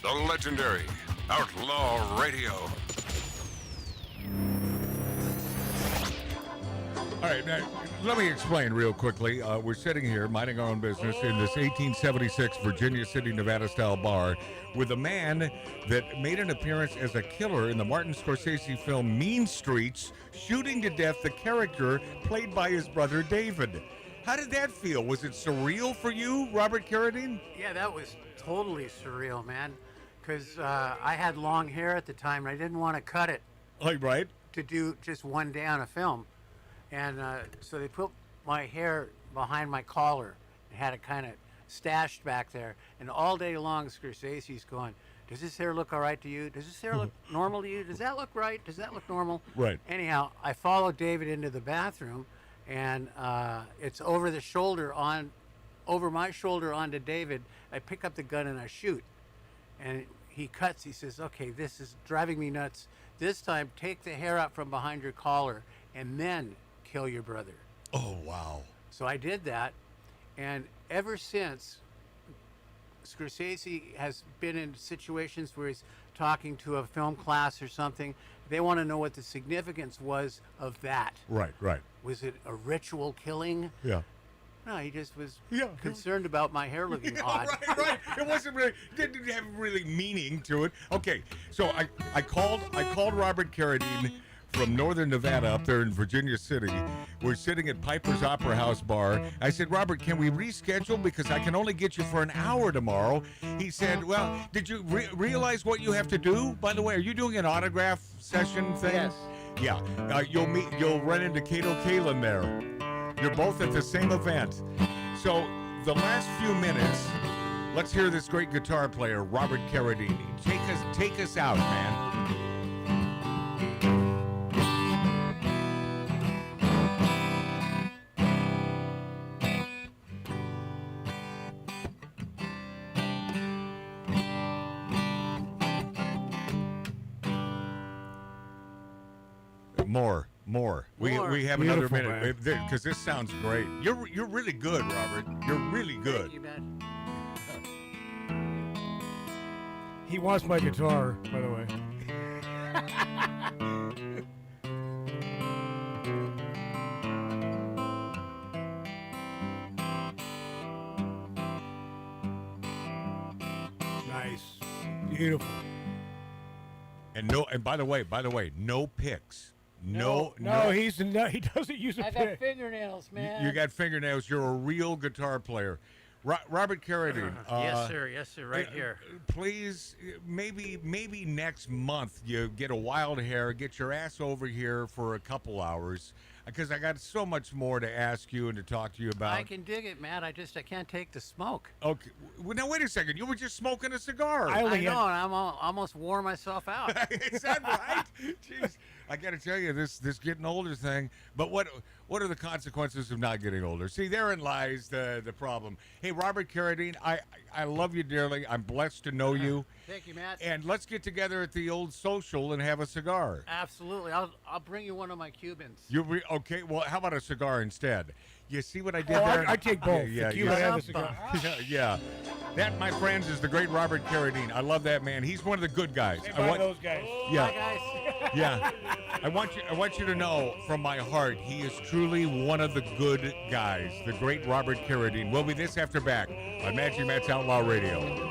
The legendary Outlaw Radio. All right, now, let me explain real quickly. We're sitting here minding our own business in this 1876 Virginia City, Nevada-style bar with a man that made an appearance as a killer in the Martin Scorsese film Mean Streets, shooting to death the character played by his brother David. How did that feel? Was it surreal for you, Robert Carradine? Yeah, that was totally surreal, man. Because I had long hair at the time, and I didn't want to cut it. Like, right? To do just one day on a film. And so they put my hair behind my collar and had it kind of stashed back there. And all day long, Scorsese's going, does this hair look all right to you? Does this hair look normal to you? Does that look right? Does that look normal? Right. Anyhow, I followed David into the bathroom, and it's over the shoulder on over my shoulder onto David. I pick up the gun and I shoot. And he cuts. He says, okay, this is driving me nuts. This time, take the hair out from behind your collar and then kill your brother. Oh, wow. So I did that. And ever since, Scorsese has been in situations where he's talking to a film class or something. They want to know what the significance was of that. Right, right. Was it a ritual killing? Yeah. No, he just was Yeah. concerned about my hair looking Yeah, odd. right. It wasn't really, didn't have really meaning to it. Okay, so I called Robert Carradine from Northern Nevada up there in Virginia City. We're sitting at Piper's Opera House Bar. I said, Robert, can we reschedule because I can only get you for an hour tomorrow? He said, well, did you realize what you have to do? By the way, are you doing an autograph session thing? Yes. Yeah, you'll run into Kato Kalin there. You're both at the same event. So the last few minutes, let's hear this great guitar player, Robert Carradine. Take us out, man. More. We have another Beautiful, minute because this sounds great. You're really good, Robert. You're really good. Thank you, man. He wants my guitar, by the way. Nice. Beautiful. And by the way, no picks. No, he doesn't use a I pick. got fingernails, man. You got fingernails. You're a real guitar player. Robert Carradine. Yes, sir, right here. Please, maybe next month you get a wild hair, get your ass over here for a couple hours, because I got so much more to ask you and to talk to you about. I can dig it, man. I can't take the smoke. Okay, well, now wait a second. You were just smoking a cigar. I know, and I'm almost wore myself out. Is that right? Jeez, I got to tell you, this getting older thing. But what are the consequences of not getting older? See, therein lies the problem. Hey, Robert Carradine, I love you dearly. I'm blessed to know you. Thank you, Matt. And let's get together at the old social and have a cigar. Absolutely. I'll bring you one of my Cubans. Okay? Well, how about a cigar instead? You see what I did Oh, there? I take both. Yeah, The Cuban and the cigar. yeah. That, my friends, is the great Robert Carradine. I love that man. He's one of the good guys. Say bye to those guys. Yeah. Bye, guys. Yeah. I want you to know from my heart, he is truly one of the good guys. The great Robert Carradine. We'll be this after back on Magic Matt's Outlaw Radio.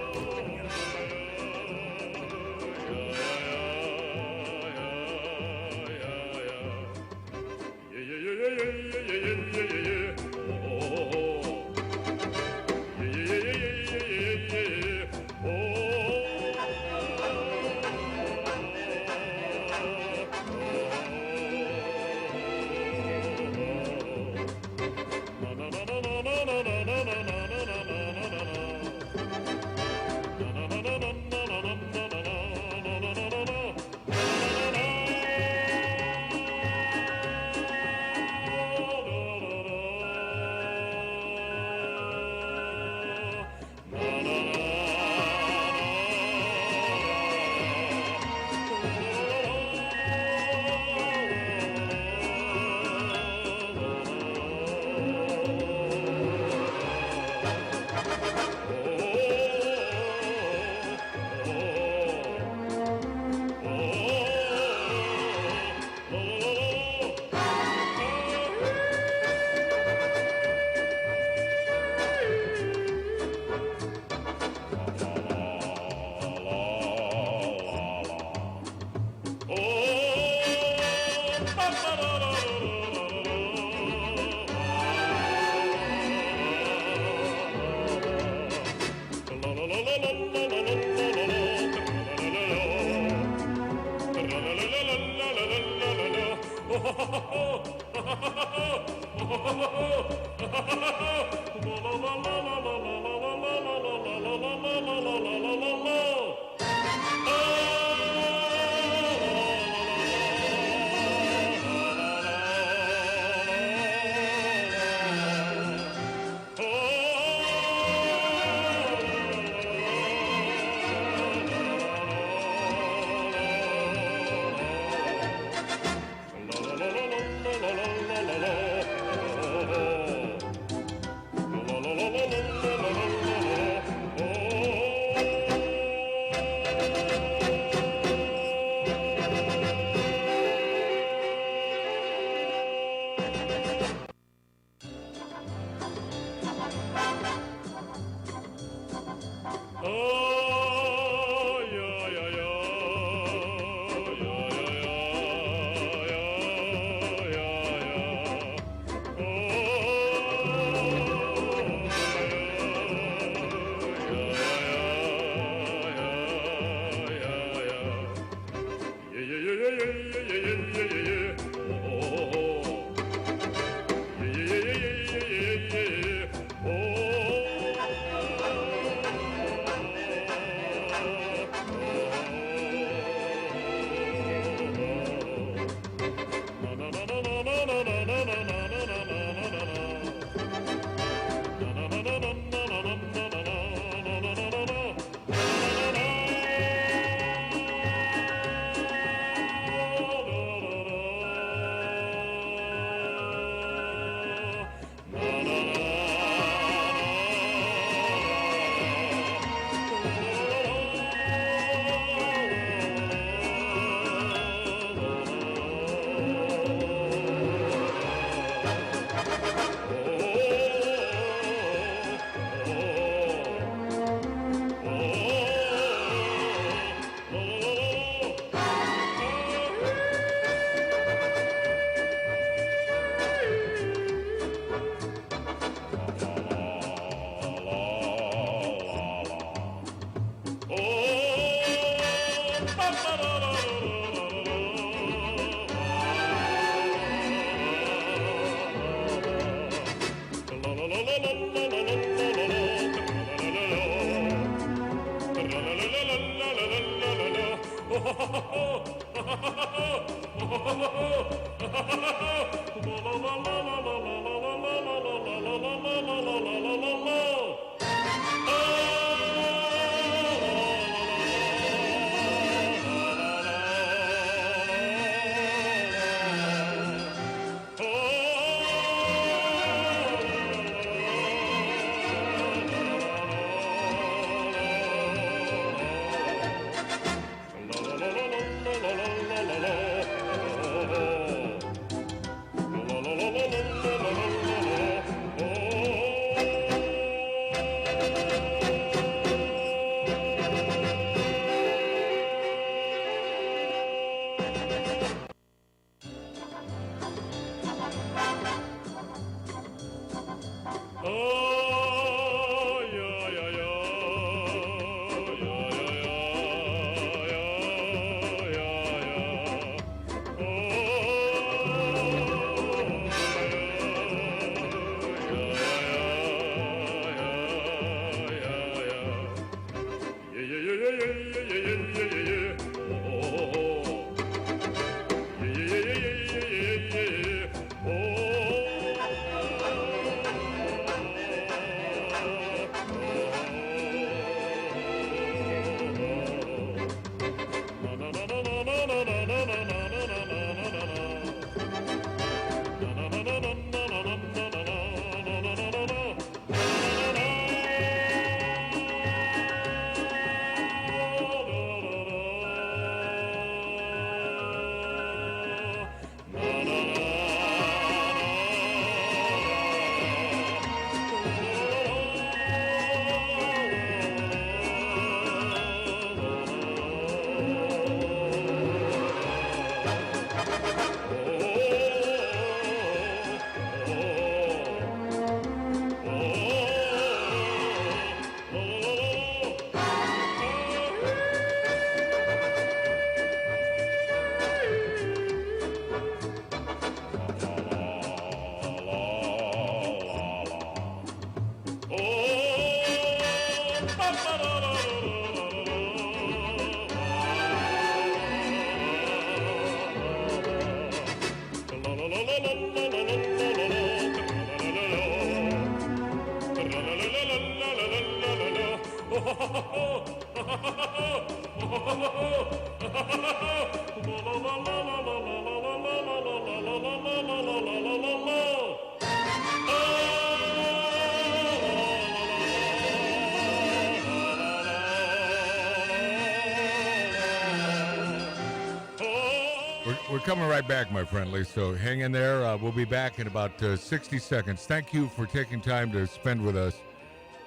We're coming right back, my friendly, so hang in there. We'll be back in about 60 seconds. Thank you for taking time to spend with us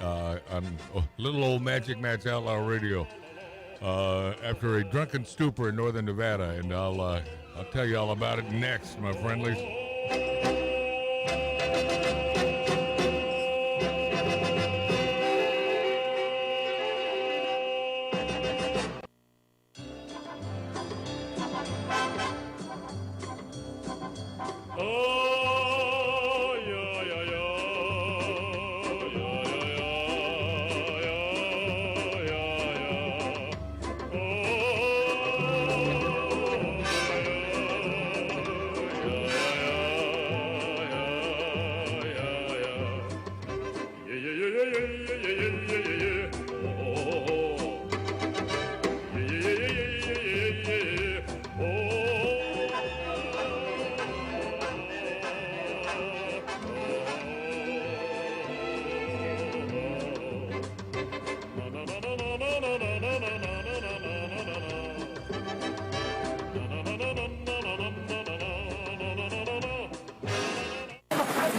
on little old Magic Matt's Outlaw Radio after a drunken stupor in northern Nevada, and I'll tell you all about it next, my friendlies.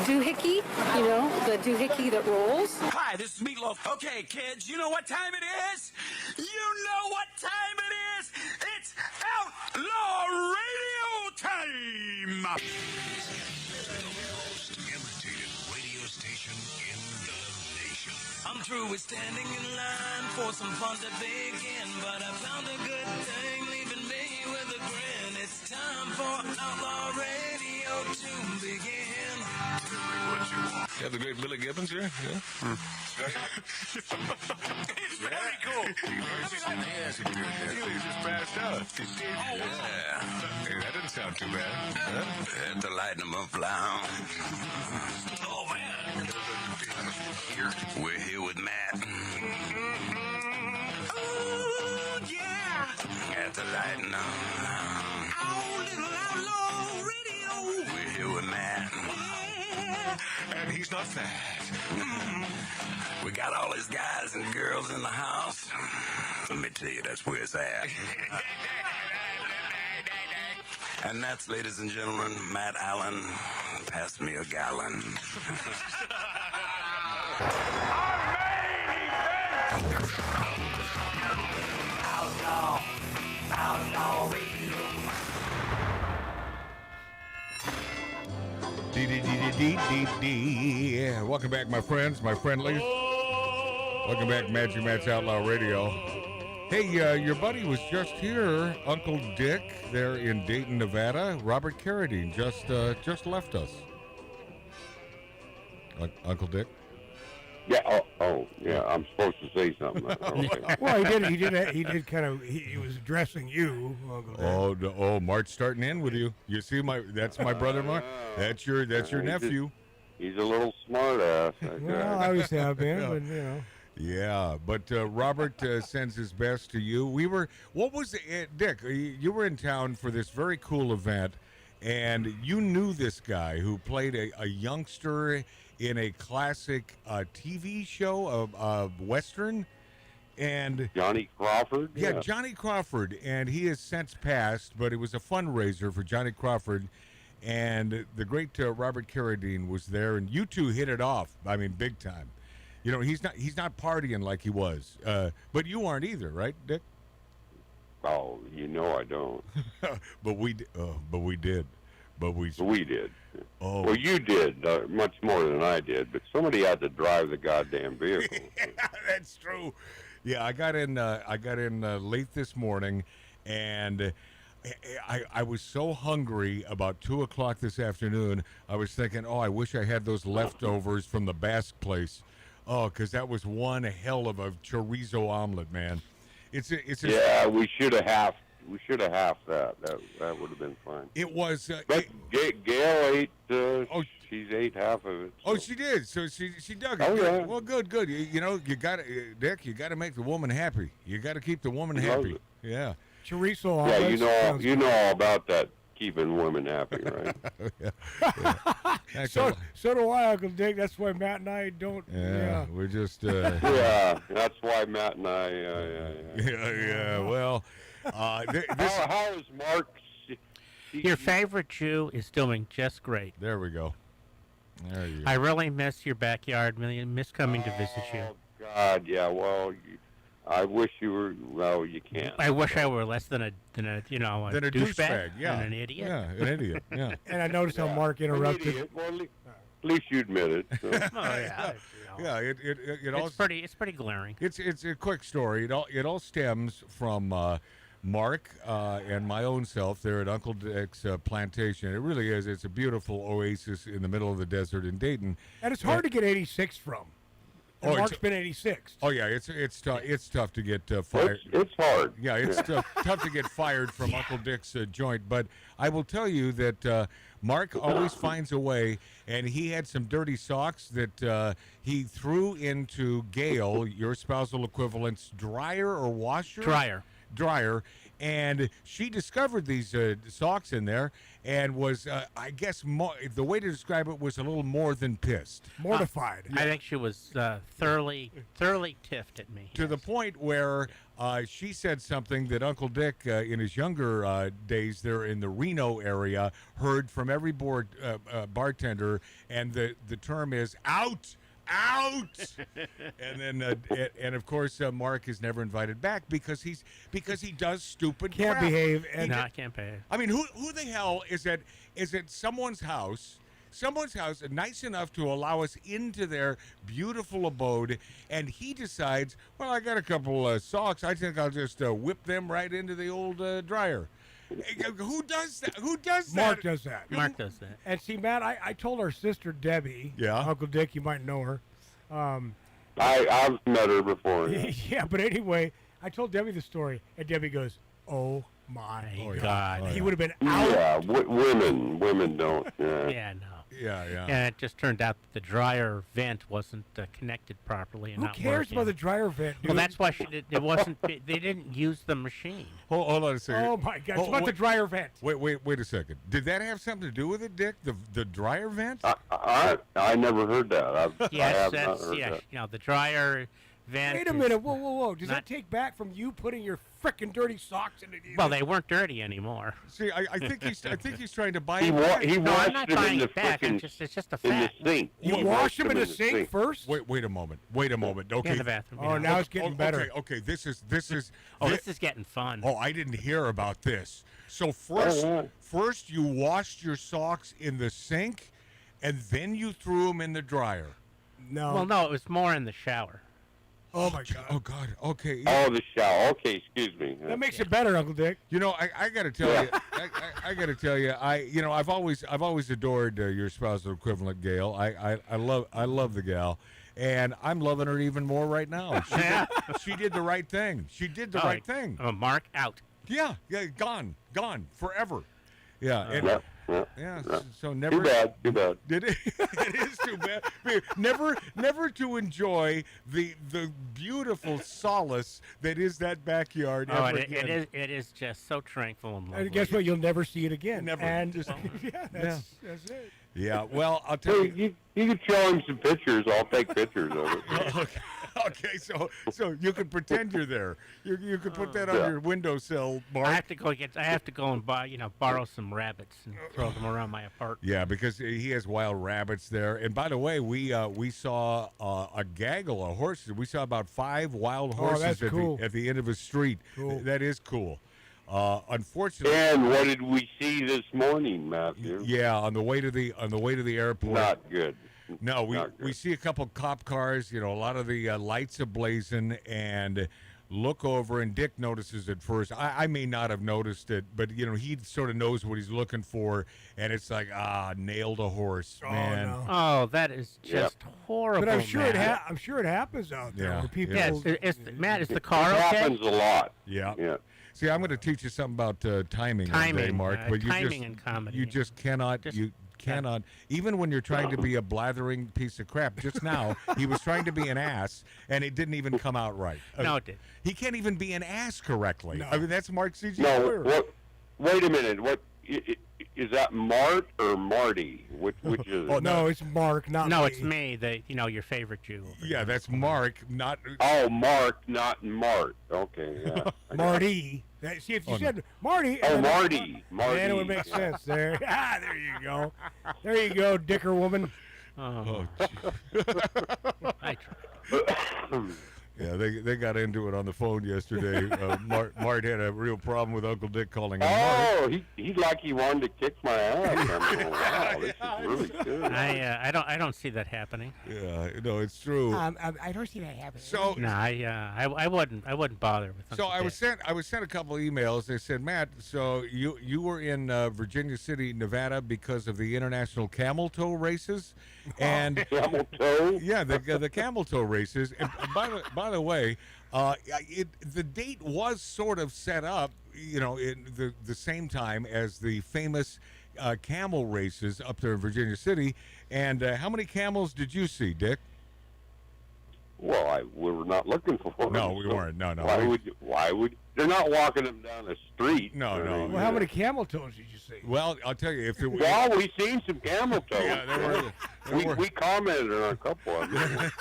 Doohickey, you know, the doohickey that rolls. Hi, this is Meatloaf. Okay, kids, you know what time it is? You know what time it is? It's Outlaw Radio time! Most imitated radio station in the nation. I'm through with standing in line for some fun to begin, but I found a good thing leaving me with a grin. It's time for Outlaw Radio to begin. Tell me what you want. You have the great Billy Gibbons here? Yeah. It's very cool. He's just passed out. Yeah. Hey, that didn't sound too bad. Had to lighten them up loud. Oh, man. We're here with Matt. Oh, yeah. Had to lighten up. Oh, little outlaw radio. We're here with Matt. And he's not fat. We got all these guys and girls in the house. Let me tell you, that's where it's at. And that's, ladies and gentlemen, Matt Allen. Pass me a gallon. Outlaw radio. Yeah. Welcome back, my friends, my friendlies. Welcome back, Magic Matt's Outlaw Radio. Hey, your buddy was just here, Uncle Dick, there in Dayton, Nevada. Robert Carradine just left us. Uncle Dick. Yeah. Yeah. I'm supposed to say something. Okay. Well, he did kind of. He was addressing you, Uncle Dick. Oh, Mark's starting in with you. You see, that's my brother, Mark. That's your nephew. He's a little smart ass. Well, I always have been, but you know. Yeah, but Robert sends his best to you. What was it, Dick? You were in town for this very cool event, and you knew this guy who played a youngster in a classic TV show, of Western, and Johnny Crawford. Yeah, Johnny Crawford, and he has since passed, but it was a fundraiser for Johnny Crawford, and the great Robert Carradine was there, and you two hit it off. I mean, big time. You know, he's not partying like he was, but you aren't either, right, Dick? Oh, you know I don't. But we did. We did. Oh, well, you did much more than I did, but somebody had to drive the goddamn vehicle. Yeah, that's true. Yeah, I got in late this morning, and I was so hungry about 2 o'clock this afternoon. I was thinking, I wish I had those leftovers from the Basque place. Oh, because that was one hell of a chorizo omelet, man. Yeah, we should have halved that. That would have been fine. It was. But Gail ate. She's ate half of it. So. Oh, she did. So she dug it. Oh, yeah. Well, good. You know, you got to, Dick. You got to make the woman happy. You got to keep the woman happy. Yeah. Chorizo. Yeah, you know all about that. Keeping women happy, right? Yeah. So do I, Uncle Dick. That's why Matt and I don't. Yeah. We're just. Yeah, that's why Matt and I. Yeah. Well, how is Mark? Your favorite Jew is doing just great. There we go. There you go. I really miss your backyard. Really miss coming to visit you. Oh God, yeah. Well, I wish you were. Well, you can't. I wish I were less than a douchebag. Yeah, and an idiot. Yeah, an idiot. Yeah. And I noticed how Mark interrupted. Well, at least you admit it. So. Yeah. It's pretty glaring. It's a quick story. It all stems from Mark and my own self there at Uncle Dick's plantation. It really is. It's a beautiful oasis in the middle of the desert in Dayton. And it's hard to get 86 from. And Mark's been 86. Oh yeah, it's tough. It's tough to get fired. It's hard. Yeah, it's tough to get fired from Uncle Dick's joint. But I will tell you that Mark always finds a way, and he had some dirty socks that he threw into Gail, your spousal equivalent's dryer or washer. Dryer, and she discovered these socks in there and was, I guess, the way to describe it was a little more than pissed. Mortified. I think she was thoroughly tiffed at me. To the point where she said something that Uncle Dick, in his younger days there in the Reno area, heard from every bartender, and the term is out. And then and of course Mark is never invited back because he does stupid can't crap. behave and can't behave. I mean, who the hell is at someone's house nice enough to allow us into their beautiful abode, and he decides, well, I got a couple socks, I think I'll just whip them right into the old dryer. Who does that? Who does Mark that? does that. Mark does that. And see, Matt, I told our sister Debbie, Yeah. Uncle Dick, you might know her. I've met her before. Yeah. Yeah, but anyway, I told Debbie the story, and Debbie goes, "Oh my God, he would have been out." Yeah, women don't. Yeah. Yeah, no. Yeah. Yeah, it just turned out that the dryer vent wasn't connected properly and Who not cares working. about the dryer vent, dude? Well, that's why it wasn't. They didn't use the machine. Hold on a second. Oh my God, it's about the dryer vent. Wait a second. Did that have something to do with it, Dick? The dryer vent? I never heard that. I Yes, have not that's heard that. You know, the dryer vent. Wait a is minute, whoa! Does that not- take back from you putting your frickin' dirty socks into these? Well, they weren't dirty anymore. See, I think he's trying to buy He it back. No, I'm not buying it back. It's just a in the fact. sink. You He wash washed them in the sink first? Wait a moment. Okay. In the bathroom. Oh, yeah. now it's getting better. Okay. This is. Oh, this is getting fun. Oh, I didn't hear about this. So first you washed your socks in the sink, and then you threw them in the dryer. No. Well, no, it was more in the shower. Oh my God. Oh God. Okay. Oh, the shower. Okay, excuse me. That makes it better, Uncle Dick. You know, I got to tell you, I got to tell you, I've always adored your spousal equivalent, Gail. I love the gal, and I'm loving her even more right now. She did the right thing. She did the right thing. Mark out. Yeah, gone forever. Yeah, and, Yeah. So never. Too bad. Did it? It is too bad. Never to enjoy the beautiful solace that is that backyard. Oh, ever it again. is just so tranquil and lovely. And guess what? You'll never see it again. Never. And Just- that's it. Yeah. Well, I'll tell Hey, you can show him some pictures. I'll take pictures of it. Okay, so you can pretend you're there. You can put that on Yeah. your windowsill, Mark. I have to go and borrow some rabbits and throw them around my apartment. Yeah, because he has wild rabbits there. And by the way, we saw a gaggle of horses. We saw about 5 wild horses that's cool. at the end of a street. Cool. That is cool. Unfortunately, And what did we see this morning, Matthew? yeah, on the way to the airport. Not good. No, Not good. we see a couple cop cars. You know, a lot of the lights ablazing, and look over, and Dick notices it first. I may not have noticed it, but you know, he sort of knows what he's looking for, and it's like, nailed a horse, man. No. Oh, that is just horrible. But I'm sure Matt. I'm sure it happens out there. Yeah, Where people. Yeah, Matt, is the car It okay? happens a lot. Yeah. Yeah. See, I'm going to teach you something about timing, one day, Timing, Mark. But you timing just, and comedy. You just cannot. You cannot. Even when you're trying to be a blathering piece of crap. Just now, he was trying to be an ass, and it didn't even come out right. No, it did. He can't even be an ass correctly. No. I mean, that's Mark C.G. No, Square. what? Wait a minute. What is that? Mart or Marty? Which is Oh it? no, it's Mark, not No, me. it's me. Your favorite Jew. Yeah, that's Mark, not. Oh, Mark, not Mart. Okay, yeah. Marty. See, if you Oh, no. said Marty. Oh, and then- Marty. Marty. Then it would make sense. There. There you go. There you go, dicker woman. Oh, Oh, I tried. yeah, they got into it on the phone yesterday. Mart had a real problem with Uncle Dick calling him Mark. Oh, he's like he wanted to kick my ass. I'm going, wow, this is really good. I don't see that happening. Yeah, no, it's true. I don't see that happening. So No, I wouldn't bother with. So Uncle I was Dick. sent a couple of emails. They said, Matt, so you were in Virginia City, Nevada, because of the international camel toe races, and Camel toe? yeah, the camel toe races. And by the way, the date was sort of set up, you know, in the same time as the famous camel races up there in Virginia City. And how many camels did you see, Dick? Well, we were not looking for them. No, we weren't. No. Why would they're not walking them down the street? No. Well, how many camel toes did you see? Well, I'll tell you, if it was. Well, we seen some camel toes. Yeah, we commented on a couple of them.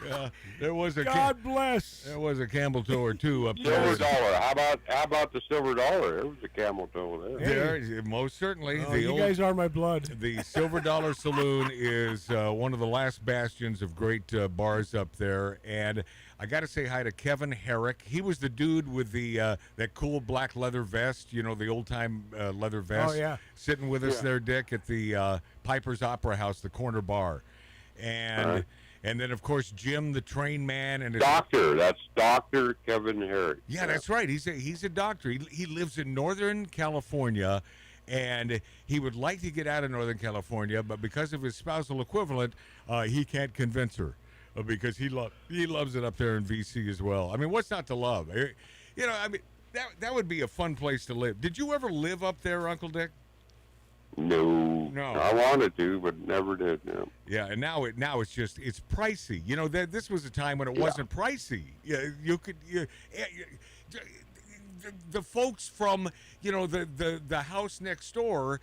Yeah, there was a God bless. there was a camel toe or two up there. Silver dollar. How about the silver dollar? There was a camel toe there. There, most certainly. Oh, you guys are my blood. The Silver Dollar Saloon is one of the last bastions of great bars up there, and I got to say hi to Kevin Herrick. He was the dude with the that cool black leather vest, you know, the old time leather vest. Oh, yeah. Sitting with us Yeah. there, Dick, at the Piper's Opera House, the corner bar, and. And then, of course, Jim, the train man, and his Doctor. That's Dr. Kevin Harris. Yeah, that's right. He's a doctor. He lives in Northern California, and he would like to get out of Northern California, but because of his spousal equivalent, he can't convince her because he loves it up there in VC as well. I mean, what's not to love? You know, I mean, that would be a fun place to live. Did you ever live up there, Uncle Dick? No. I wanted to, but never did. No. Yeah, and now it's pricey. You know, this was a time when it wasn't pricey. You could the folks from the house next door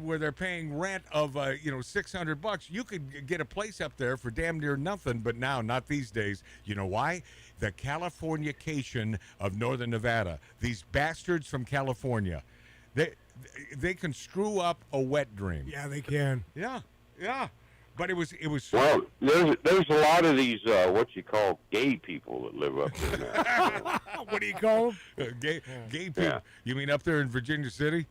where they're paying rent of $600, you could get a place up there for damn near nothing. But now, not these days. You know why? The Californication of Northern Nevada. These bastards from California, they can screw up a wet dream. Yeah, they can. Yeah. But it was. Well, there's a lot of these what you call gay people that live up there now. What do you call them? Gay people. Yeah. You mean up there in Virginia City?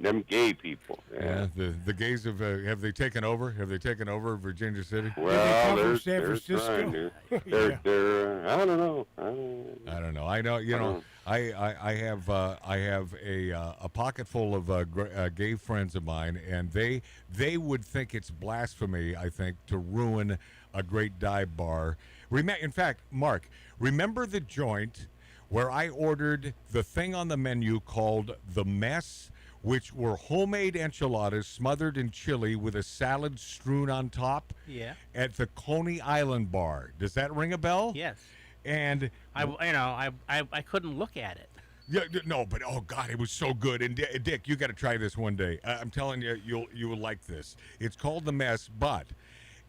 Them gay people. Yeah. The gays have they taken over? Have they taken over Virginia City? Well, they're trying to. They're I don't know. I don't know. I know. You know. I have a pocket full of gay friends of mine, and they would think it's blasphemy, I think, to ruin a great dive bar. In fact, Mark, remember the joint where I ordered the thing on the menu called the Mess, which were homemade enchiladas smothered in chili with a salad strewn on top? Yeah. At the Coney Island bar. Does that ring a bell? Yes. And I couldn't look at it. Yeah, no, but oh God, it was so good. And Dick, you got to try this one day. I'm telling you, you will like this. It's called the Mess, but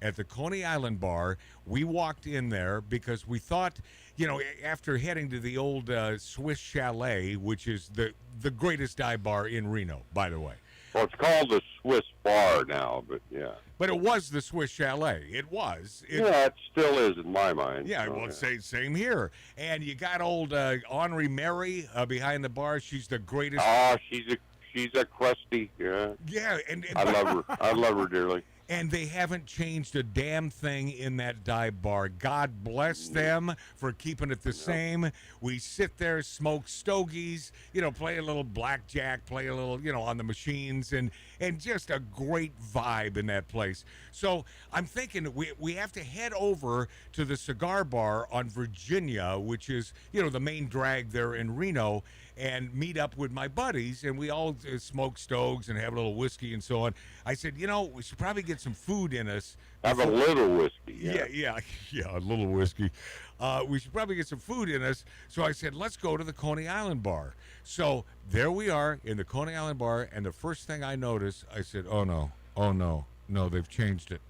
at the Coney Island bar, we walked in there because we thought, after heading to the old Swiss Chalet, which is the greatest dive bar in Reno, by the way. Well, it's called the Swiss Bar now, but yeah. But it was the Swiss Chalet. It was. It still is in my mind. Yeah, so, well, same here. And you got old Henri Mary behind the bar. She's the greatest. Oh, she's a crusty. Yeah. Yeah, and I love her. I love her dearly. And they haven't changed a damn thing in that dive bar. God bless them for keeping it the same. We sit there, smoke stogies, play a little blackjack, play a little, on the machines, and just a great vibe in that place. So I'm thinking we have to head over to the cigar bar on Virginia, which is, the main drag there in Reno, and meet up with my buddies, and we all smoke stogies and have a little whiskey and so on. I said, we should probably get some food in us. Have a little whiskey. Yeah, a little whiskey. We should probably get some food in us. So I said, let's go to the Coney Island bar. So there we are in the Coney Island bar, and the first thing I noticed, I said, oh no, they've changed it.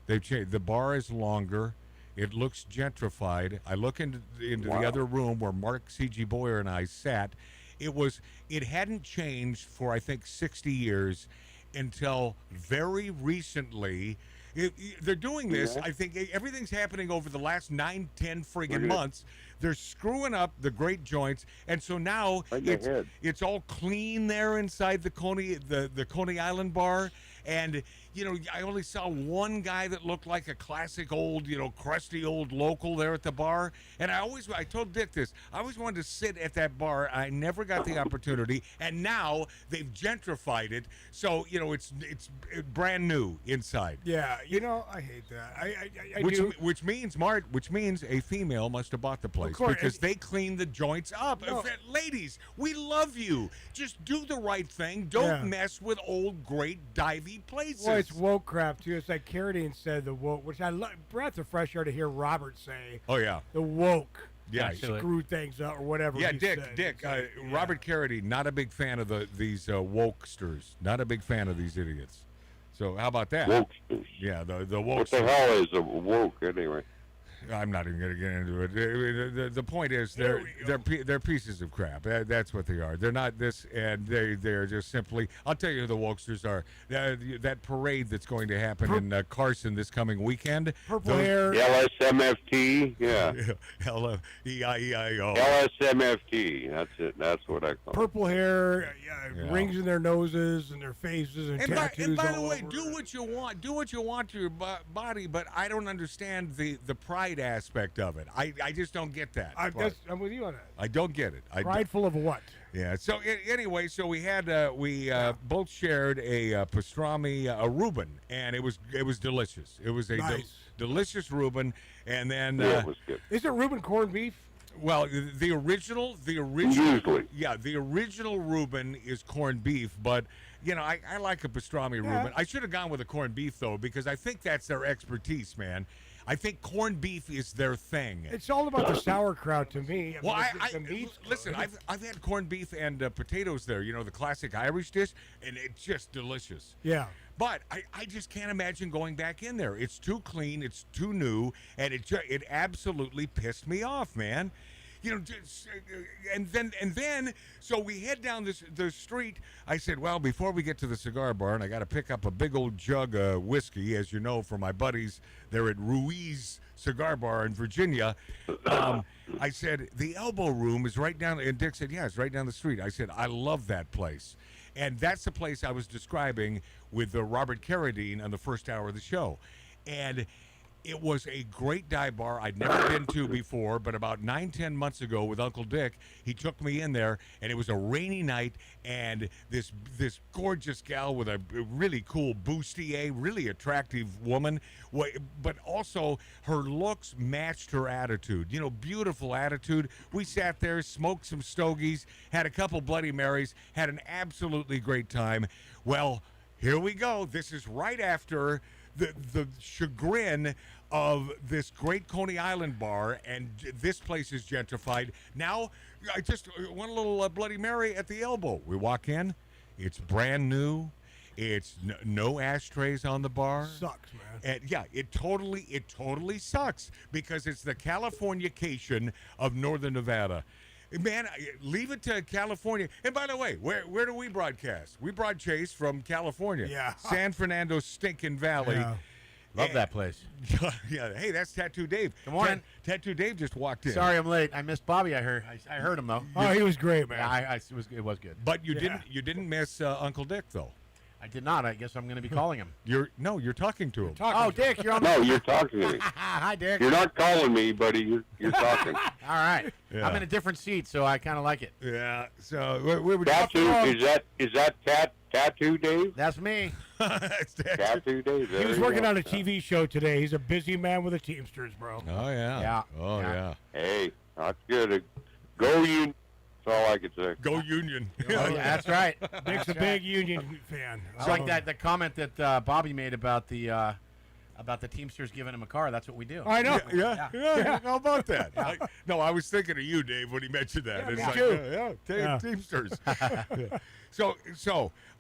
They've changed. The bar is longer. It looks gentrified. I look into the other room where Mark C.G. Boyer and I sat. It hadn't changed for, I think, 60 years until very recently. They're doing this. I think everything's happening over the last 9, 10 friggin' months. They're screwing up the great joints, and so now it's all clean there inside the Coney Island bar. And I only saw one guy that looked like a classic old, crusty old local there at the bar. And I told Dick this. I always wanted to sit at that bar. I never got the opportunity. And now they've gentrified it, so it's brand new inside. Yeah, I hate that. Which means, Mark, a female must have bought the place because they clean the joints up. No. Ladies, we love you. Just do the right thing. Don't mess with old great divey places. Well, it's woke crap too. It's like Carradine said, the woke, which I love. Breath of fresh air to hear Robert say. Oh yeah, the woke. Yeah, screw things up or whatever. Yeah, he Dick. said. Robert Carradine, not a big fan of these wokesters. Not a big fan of these idiots. So how about that? Wokesters. Yeah, the wokesters. What the hell is a woke anyway? I'm not even going to get into it. The point is they're pieces of crap. That's what they are. They're not this, and they're just simply. I'll tell you who the wokesters are. That parade that's going to happen in Carson this coming weekend. Purple hair. LSMFT, yeah. L-E-I-E-I-O. LSMFT, that's it. That's what I call it. Purple hair, rings in their noses and their faces, and tattoos. And by the all way, over. do what you want. Do what you want to your body, but I don't understand the pride aspect of it. I just don't get that. I'm with you on that. I don't get it. Prideful of what? Yeah. So anyway, so we had both shared a pastrami, a Reuben, and it was delicious. It was a delicious Reuben, and then it was good. Is it Reuben corned beef? Well, the original, usually. Yeah, the original Reuben is corned beef, but I like a pastrami Reuben. I should have gone with a corned beef though, because I think that's their expertise, man. I think corned beef is their thing. It's all about the sauerkraut to me. Well, listen, I've had corned beef and potatoes there. The classic Irish dish, and it's just delicious. Yeah. But I just can't imagine going back in there. It's too clean, it's too new, and it absolutely pissed me off, man. And then, so we head down the street. I said, well, before we get to the cigar bar, and I got to pick up a big old jug of whiskey, as you know, for my buddies there at Ruiz Cigar Bar in Virginia. I said, the Elbow Room is right down, and Dick said, yeah, it's right down the street. I said, I love that place. And that's the place I was describing with Robert Carradine on the first hour of the show. And it was a great dive bar I'd never been to before, but about 9-10 months ago with Uncle Dick, he took me in there, and it was a rainy night, and this gorgeous gal with a really cool bustier, really attractive woman, but also her looks matched her attitude. Beautiful attitude. We sat there, smoked some stogies, had a couple Bloody Marys, had an absolutely great time. Well, here we go. This is right after the chagrin of this great Coney Island bar, and this place is gentrified. Now, I just want a little Bloody Mary at the Elbow. We walk in, it's brand new. It's no ashtrays on the bar. Sucks, man. And yeah, it totally sucks, because it's the Californication of Northern Nevada. Man, leave it to California. And by the way, where do we broadcast? We broadcast from California. Yeah. San Fernando Stinking Valley. Yeah. Love that place. Yeah. Hey, that's Tattoo Dave. Good morning. Tattoo Dave just walked in. Sorry I'm late. I missed Bobby. I heard him though. Oh, he was great, man. Yeah, it was good. But you didn't miss Uncle Dick though. I did not. I guess I'm going to be calling him. You're talking to him. Oh, Dick, you're on. No, you're talking to me. Hi, Dick. You're not calling me, buddy. You're talking. All right. Yeah. I'm in a different seat, so I kind of like it. Yeah. So we were Tattoo is that Tattoo Dave? That's me. Tattoo Dave. He was working on a TV show today. He's a busy man with the Teamsters, bro. Oh yeah. Yeah. Oh yeah. Hey, that's good. Go you. That's all I could say. Go Union. Oh, yeah, that's right. Dick's a big Union fan. I like that. The comment that Bobby made about the Teamsters giving him a car. That's what we do. I know. Yeah. How about that? I was thinking of you, Dave, when he mentioned that. Yeah, me too. Teamsters. So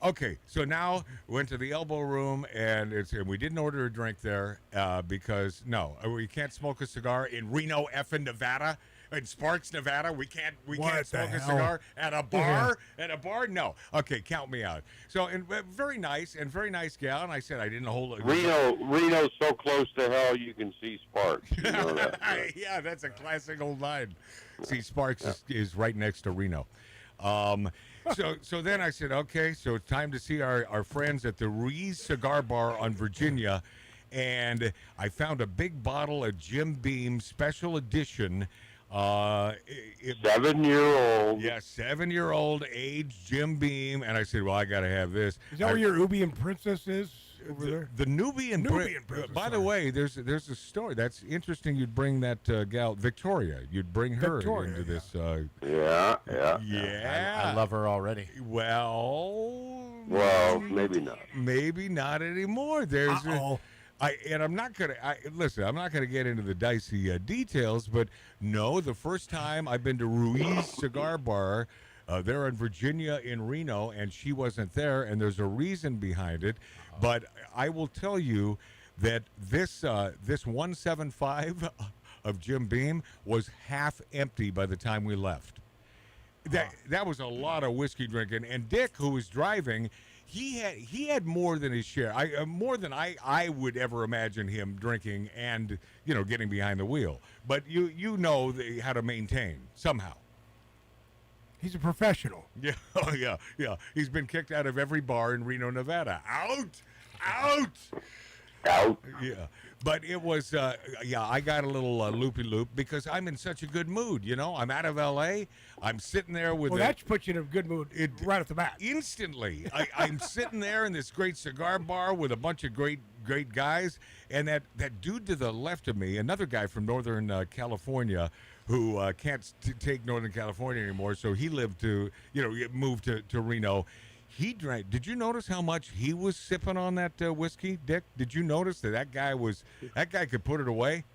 okay. So now we went to the Elbow Room, and we didn't order a drink there because we can't smoke a cigar in Reno, effing Nevada. In Sparks, Nevada, we can't smoke a cigar at a bar. At a bar, no. Okay, count me out. So, and very nice gal. And I said I didn't hold it. Reno's so close to hell you can see Sparks. You know that, right? Yeah, that's a classic old line. See, Sparks is right next to Reno. So then I said, okay, so it's time to see our friends at the Ruiz Cigar Bar on Virginia. And I found a big bottle of Jim Beam Special Edition. 7-year-old. Yeah, 7-year-old age Jim Beam. And I said, well, I got to have this. Is that where your Nubian princess is over there? The Nubian princess. By the way, there's a story. That's interesting. You'd bring that gal, Victoria. You'd bring her into this. Yeah. Yeah. I love her already. Well, maybe not. Maybe not anymore. I'm not gonna get into the dicey details, but no, the first time I've been to Ruiz Cigar Bar, there in Virginia in Reno, and she wasn't there, and there's a reason behind it. But I will tell you that this 175 of Jim Beam was half empty by the time we left. That was a lot of whiskey drinking. And Dick, who was driving, he had more than his share. More than I would ever imagine him drinking and getting behind the wheel. But you know how to maintain somehow. He's a professional. Yeah, oh yeah. He's been kicked out of every bar in Reno, Nevada. Out. Yeah, but it was, I got a little loopy-loop because I'm in such a good mood, I'm out of L.A., I'm sitting there with... Well, that puts you in a good mood right off the bat. Instantly. I'm sitting there in this great cigar bar with a bunch of great guys, and that dude to the left of me, another guy from Northern California, who can't take Northern California anymore, so he moved to Reno. He drank. Did you notice how much he was sipping on that whiskey, Dick? Did you notice that guy could put it away?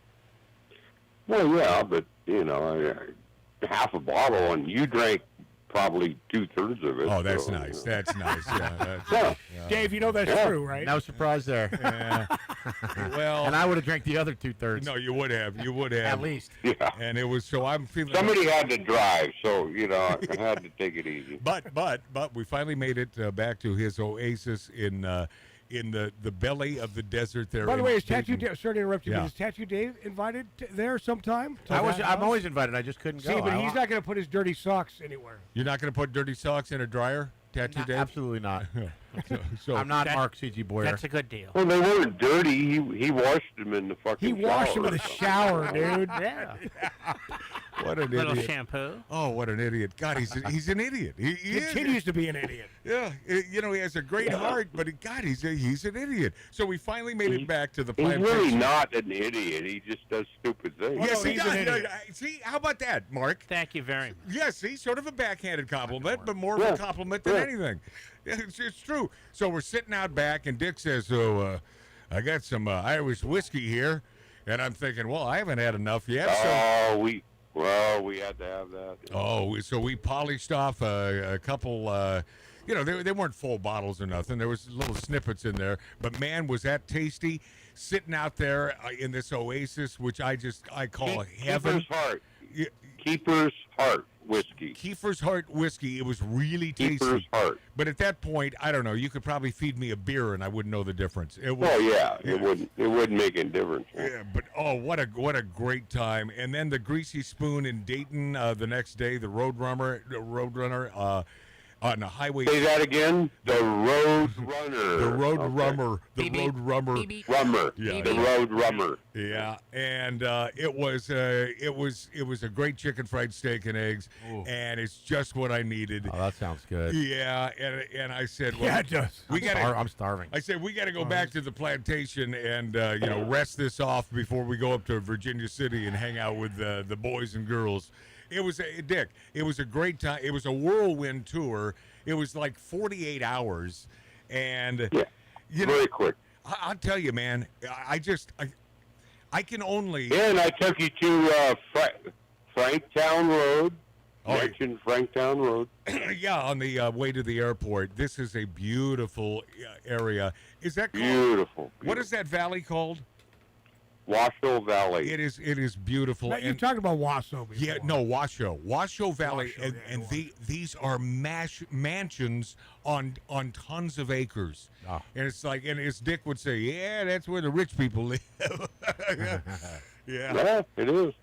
Well, yeah, but half a bottle, and you drank probably 2/3 of it. Oh, that's nice. That's nice. Yeah. Dave, that's true, right? No surprise there. Yeah. Well, and I would have drank the other 2/3. No, you would have. At least. Yeah. And it was so I'm feeling. Somebody had to drive, so I had to take it easy. But we finally made it back to his oasis in the belly of the desert there. By the way, is Tattoo Dayton. Dave, sorry to interrupt you, Yeah. but is Tattoo Dave invited there sometime? I'm always invited. I just couldn't go. See, but he's not going to put his dirty socks anywhere. You're not going to put dirty socks in a dryer, Tattoo Dave? Absolutely not. So I'm not Mark C.G. Boyer. That's a good deal. Well, they weren't dirty. He washed them in the fucking He washed them in the shower, dude. Yeah. What an Little idiot. shampoo. Oh, what an idiot. God, he's an idiot. He Continues to be an idiot. Yeah, he has a great heart, but he's an idiot. So we finally made it back to the He's plantation. really not an idiot. He just does stupid things. Yes, he he's does. an idiot. See, how about that, Mark? Thank you very much. Yes, see, sort of a backhanded compliment, but more of a compliment than anything. It's true. So we're sitting out back, and Dick says, I got some Irish whiskey here. And I'm thinking, well, I haven't had enough yet. We had to have that. So we polished off a couple, they weren't full bottles or nothing. There was little snippets in there. But, man, was that tasty. Sitting out there in this oasis, which I call heaven. Keeper's Heart. Keeper's Heart whiskey. Keeper's Heart whiskey. It was really tasty. Keeper's Heart. But at that point, I don't know. You could probably feed me a beer, and I wouldn't know the difference. It wouldn't make a difference. Yeah, but what a great time! And then the Greasy Spoon in Dayton the next day. The Roadrunner on the highway. Say that again. The Roadrunner. The Roadrunner. The Roadrunner. Rummer. Yeah. The Roadrunner. Yeah, and it was a great chicken fried steak and eggs, and it's just what I needed. Oh, that sounds good. Yeah, and I said, well, Yeah, it does. I'm starving. I said we got to go back to the plantation and rest this off before we go up to Virginia City and hang out with the boys and girls. It was Dick. It was a great time. It was a whirlwind tour. It was like 48 hours, and very quick. I'll tell you, man. I can only. And I took you to Franktown Road. Mentioned Franktown Road. Yeah, on the way to the airport. This is a beautiful area. Is that called, beautiful? What is that valley called? Washoe Valley. It is beautiful. Now, you're talking about Washoe before. Yeah, no, Washoe Valley, Washoe, and these are mansions on tons of acres. Oh. And it's like, and as Dick would say, yeah, that's where the rich people live. Yeah, it is.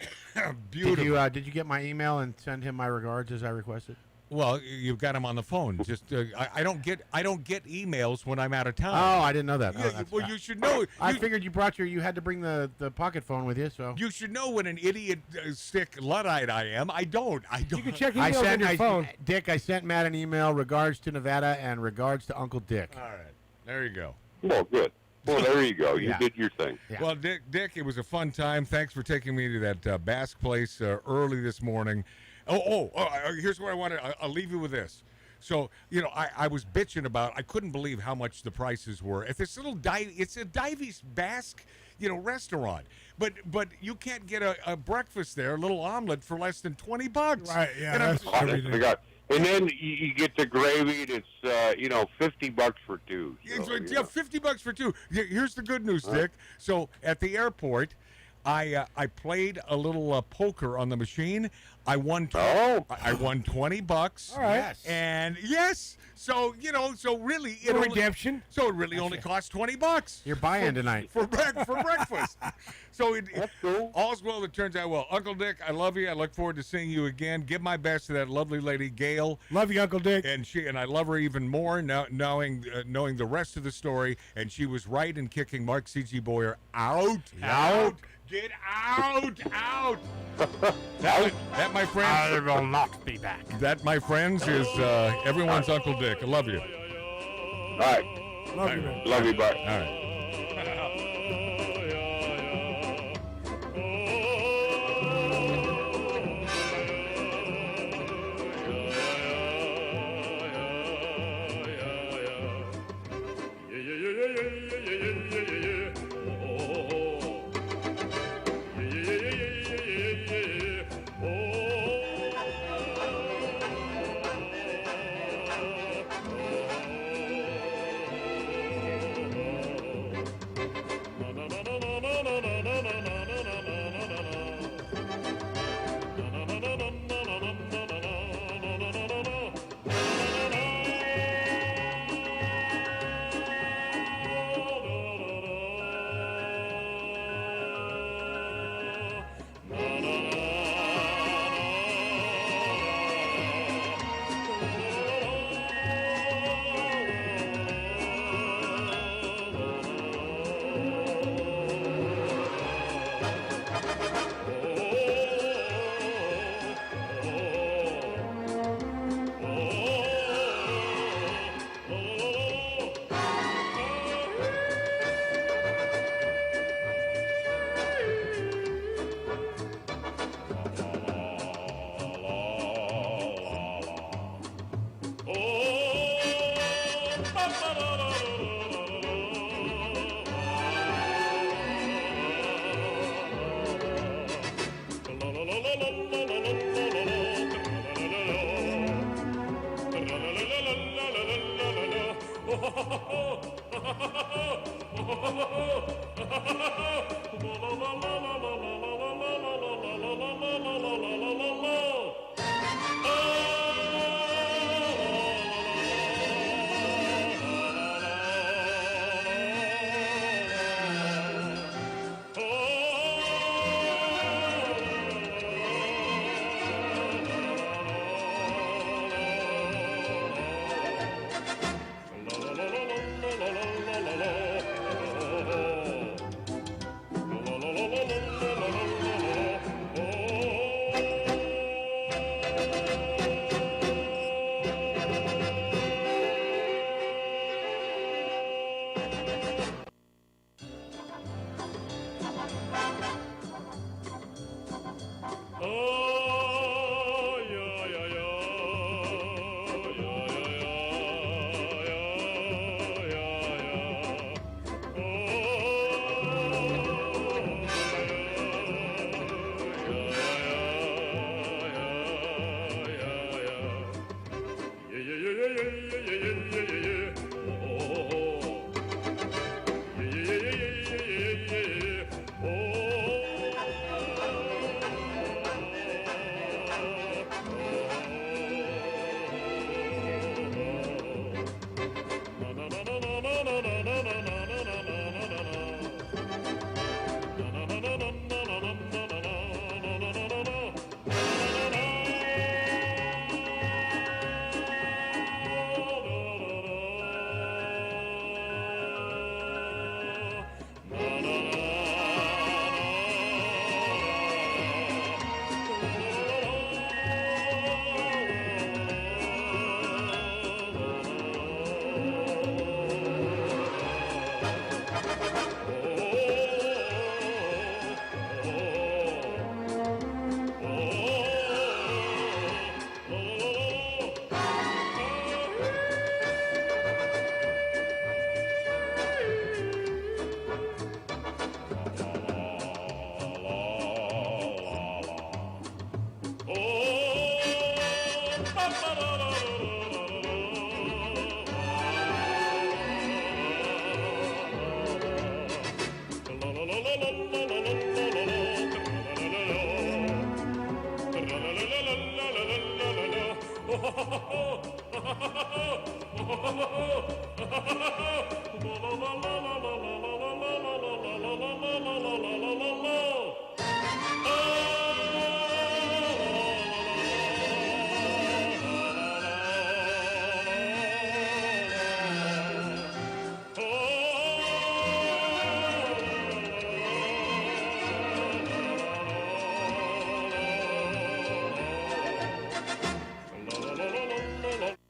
Beautiful. Did you get my email and send him my regards as I requested? Well, you've got him on the phone. Just I don't get emails when I'm out of town. Oh, I didn't know that. Yeah, well, you should know. I figured you had to bring the pocket phone with you, so. You should know when an idiot, sick Luddite I am. I don't. You can check emails on your phone. Dick, I sent Matt an email, regards to Nevada and regards to Uncle Dick. All right. There you go. Well, good. Well, there you go. You did your thing. Yeah. Well, Dick, it was a fun time. Thanks for taking me to that Basque place early this morning. Here's what I wanted. I'll leave you with this. So, I was bitching about, I couldn't believe how much the prices were. At this little it's a Dives Basque, restaurant. But you can't get a breakfast there, a little omelet for less than $20. Right, yeah. And That's everything. And then you get the gravy, and it's $50 for two. So, $50 for two. Here's the good news, Dick. So at the airport, I played a little poker on the machine. I won. I won $20. All right. Yes. And yes, so so really, it redemption. So it really only cost $20. You're buying tonight for breakfast. So that's cool. All's well that turns out well. Uncle Dick, I love you. I look forward to seeing you again. Give my best to that lovely lady Gail. Love you, Uncle Dick. And I love her even more now, knowing the rest of the story. And she was right in kicking Mark C.G. Boyer out. Get out! That, my friends. I will not be back. That, my friends, is everyone's Uncle Dick. I love you. All right. Love you, man. Love you, bud. All right.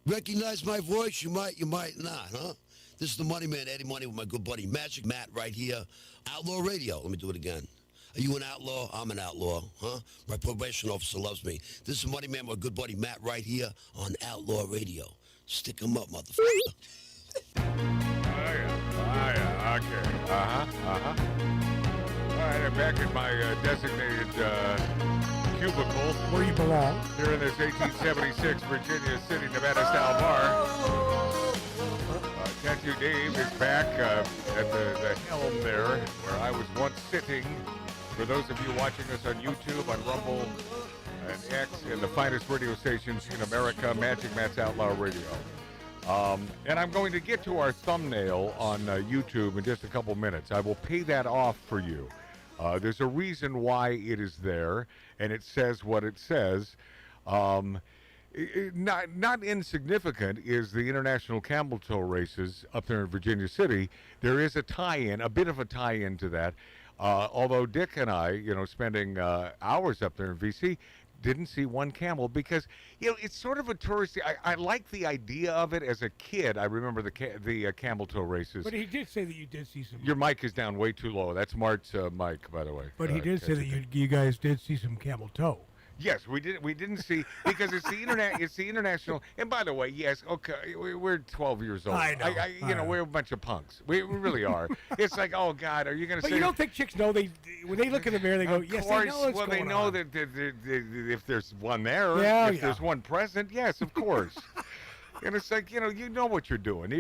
Recognize my voice? You might not, huh? This is the Money Man, Eddie Money, with my good buddy Magic Matt right here. Outlaw Radio. Let me do it again. Are you an outlaw? I'm an outlaw, huh? My probation officer loves me. This is Money Man, my good buddy Matt right here on Outlaw Radio. Stick 'em up, motherfucker. Oh, yeah. Okay. All right, I'm back in my designated cubicle. Where you belong. Here in this 1876 Virginia City, Nevada-style bar. Tattoo Dave is back at the helm there, where I was once sitting. For those of you watching us on YouTube, on Rumble, and X, and the finest radio stations in America, Magic Matt's Outlaw Radio. And I'm going to get to our thumbnail on YouTube in just a couple minutes. I will pay that off for you. There's a reason why it is there, and it says what it says. Not insignificant is the International Camel Toe races up there in Virginia City. There is a tie-in, a bit of a tie-in to that. Although Dick and I, spending hours up there in VC, didn't see one camel because, it's sort of a touristy. I like the idea of it as a kid. I remember the camel toe races. But he did say that you did see some. Your mic is down way too low. That's Mart's mic, by the way. But he did say that you guys did see some camel toe. Yes, we did. We didn't see because it's the internet. It's the international. And by the way, yes, okay, we're 12 years old. I know. We're a bunch of punks. We really are. It's like, oh God, are you going to say? But you don't think chicks know? When they look in the mirror, they go, yes, they know what's well, going they know on. that if there's one there, if there's one present, yes, of course. And it's like, you know what you're doing.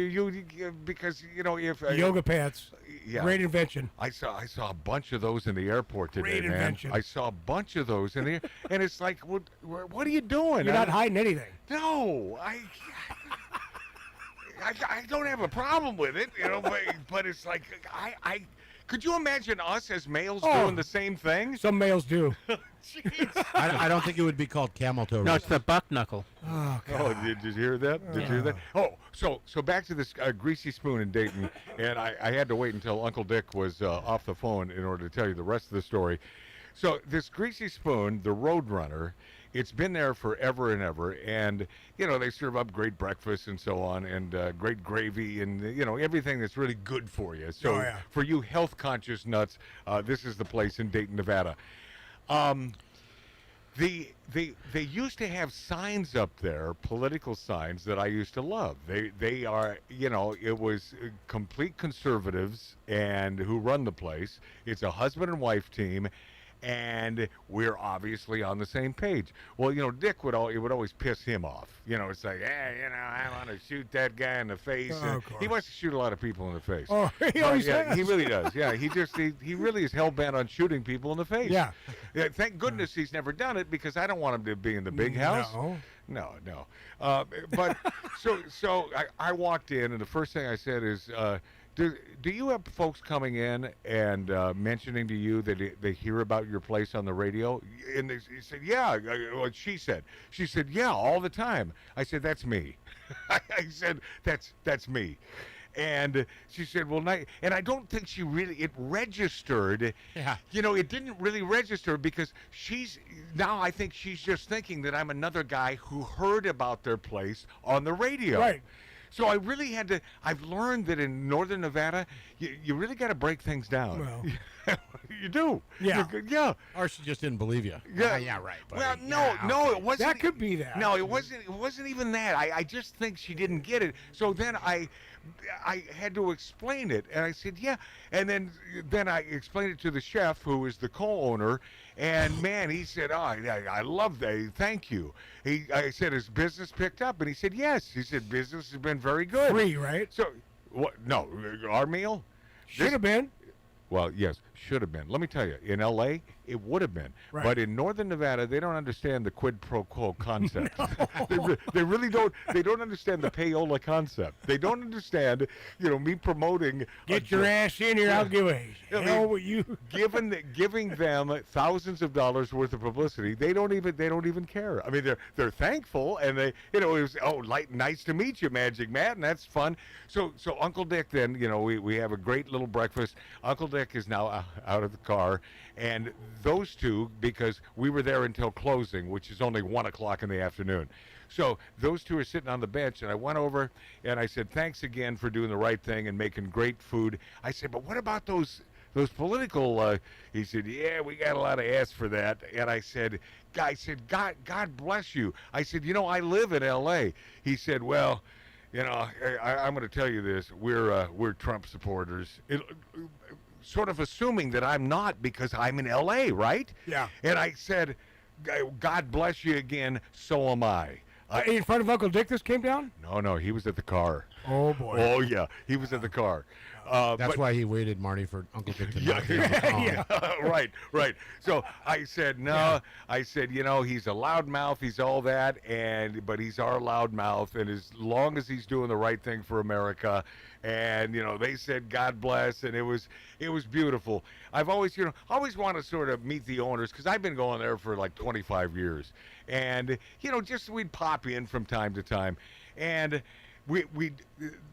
Because if yoga pants. Yeah. Great invention. I saw a bunch of those in the airport today, Great man. invention. I saw a bunch of those in the and it's like, what are you doing? You're not hiding anything. No, I don't have a problem with it, but it's like I could you imagine us as males doing the same thing? Some males do. I don't think it would be called camel toe. No, it's the buck knuckle. Oh, God. Oh, did you hear that? Did you hear that? Oh, so back to this greasy spoon in Dayton, and I had to wait until Uncle Dick was off the phone in order to tell you the rest of the story. So this greasy spoon, the Roadrunner, it's been there forever and ever, and they serve up great breakfast and so on, and great gravy, and everything that's really good for you. So for you health conscious nuts, this is the place in Dayton, Nevada. They used to have signs up there, political signs that I used to love. They are, it was complete conservatives and who run the place. It's a husband and wife team, and we're obviously on the same page. Well, Dick would always piss him off. It's like, I want to shoot that guy in the face. Oh, he wants to shoot a lot of people in the face. Oh, he always has. He really does. Yeah, he really is hell bent on shooting people in the face. Yeah. Thank goodness he's never done it because I don't want him to be in the big house. No. But so I walked in, and the first thing I said is, do you have folks coming in and mentioning to you that they hear about your place on the radio? And they said, yeah. She said, yeah, all the time. I said, that's me. I said, that's me. And she said, well, and I don't think it registered. Yeah. It didn't really register because I think she's just thinking that I'm another guy who heard about their place on the radio. Right. So I really I've learned that in Northern Nevada, you really got to break things down. Well. You do. Yeah. Yeah. Or she just didn't believe you. Yeah, right. Well, no, it wasn't. That could be that. No, it wasn't even that. I just think she didn't get it. So then I had to explain it, and I said, yeah. And then I explained it to the chef, who is the co-owner, and man, he said, oh, I love that. Thank you. I said, has business picked up? And he said, yes. He said, business has been very good. Free, right? So, what? No, our meal? Should have been. Well, yes, should have been. Let me tell you, in L.A., it would have been. Right. But in Northern Nevada, they don't understand the quid pro quo concept. No. They really don't. They don't understand the payola concept. They don't understand, me promoting. Get your ass in here. I'll give a hell with you. Giving them thousands of dollars worth of publicity. They don't even care. I mean, they're thankful, and they, it was nice to meet you, Magic Matt, and that's fun. So Uncle Dick, then we have a great little breakfast. Uncle Dick Dick is now out of the car, and those two, because we were there until closing, which is only 1 o'clock in the afternoon. So those two are sitting on the bench, and I went over and I said, thanks again for doing the right thing and making great food. I said, but what about those political, he said, yeah, we got a lot of ass for that. And I said, God bless you. I said, I live in L.A. He said, well, I'm going to tell you this. We're Trump supporters. Sort of assuming that I'm not because I'm in L.A., right? Yeah. And I said, God bless you again, so am I. In front of Uncle Dick this came down? No, he was at the car. Oh, boy. Oh, yeah, he was at the car. That's why he waited, Marty, for Uncle Dick to knock him right. So I said, no. Yeah. I said, he's a loudmouth. He's all that, but he's our loudmouth. And as long as he's doing the right thing for America, and they said, God bless, and it was beautiful. I've always, always want to sort of meet the owners because I've been going there for like 25 years, and just we'd pop in from time to time, and.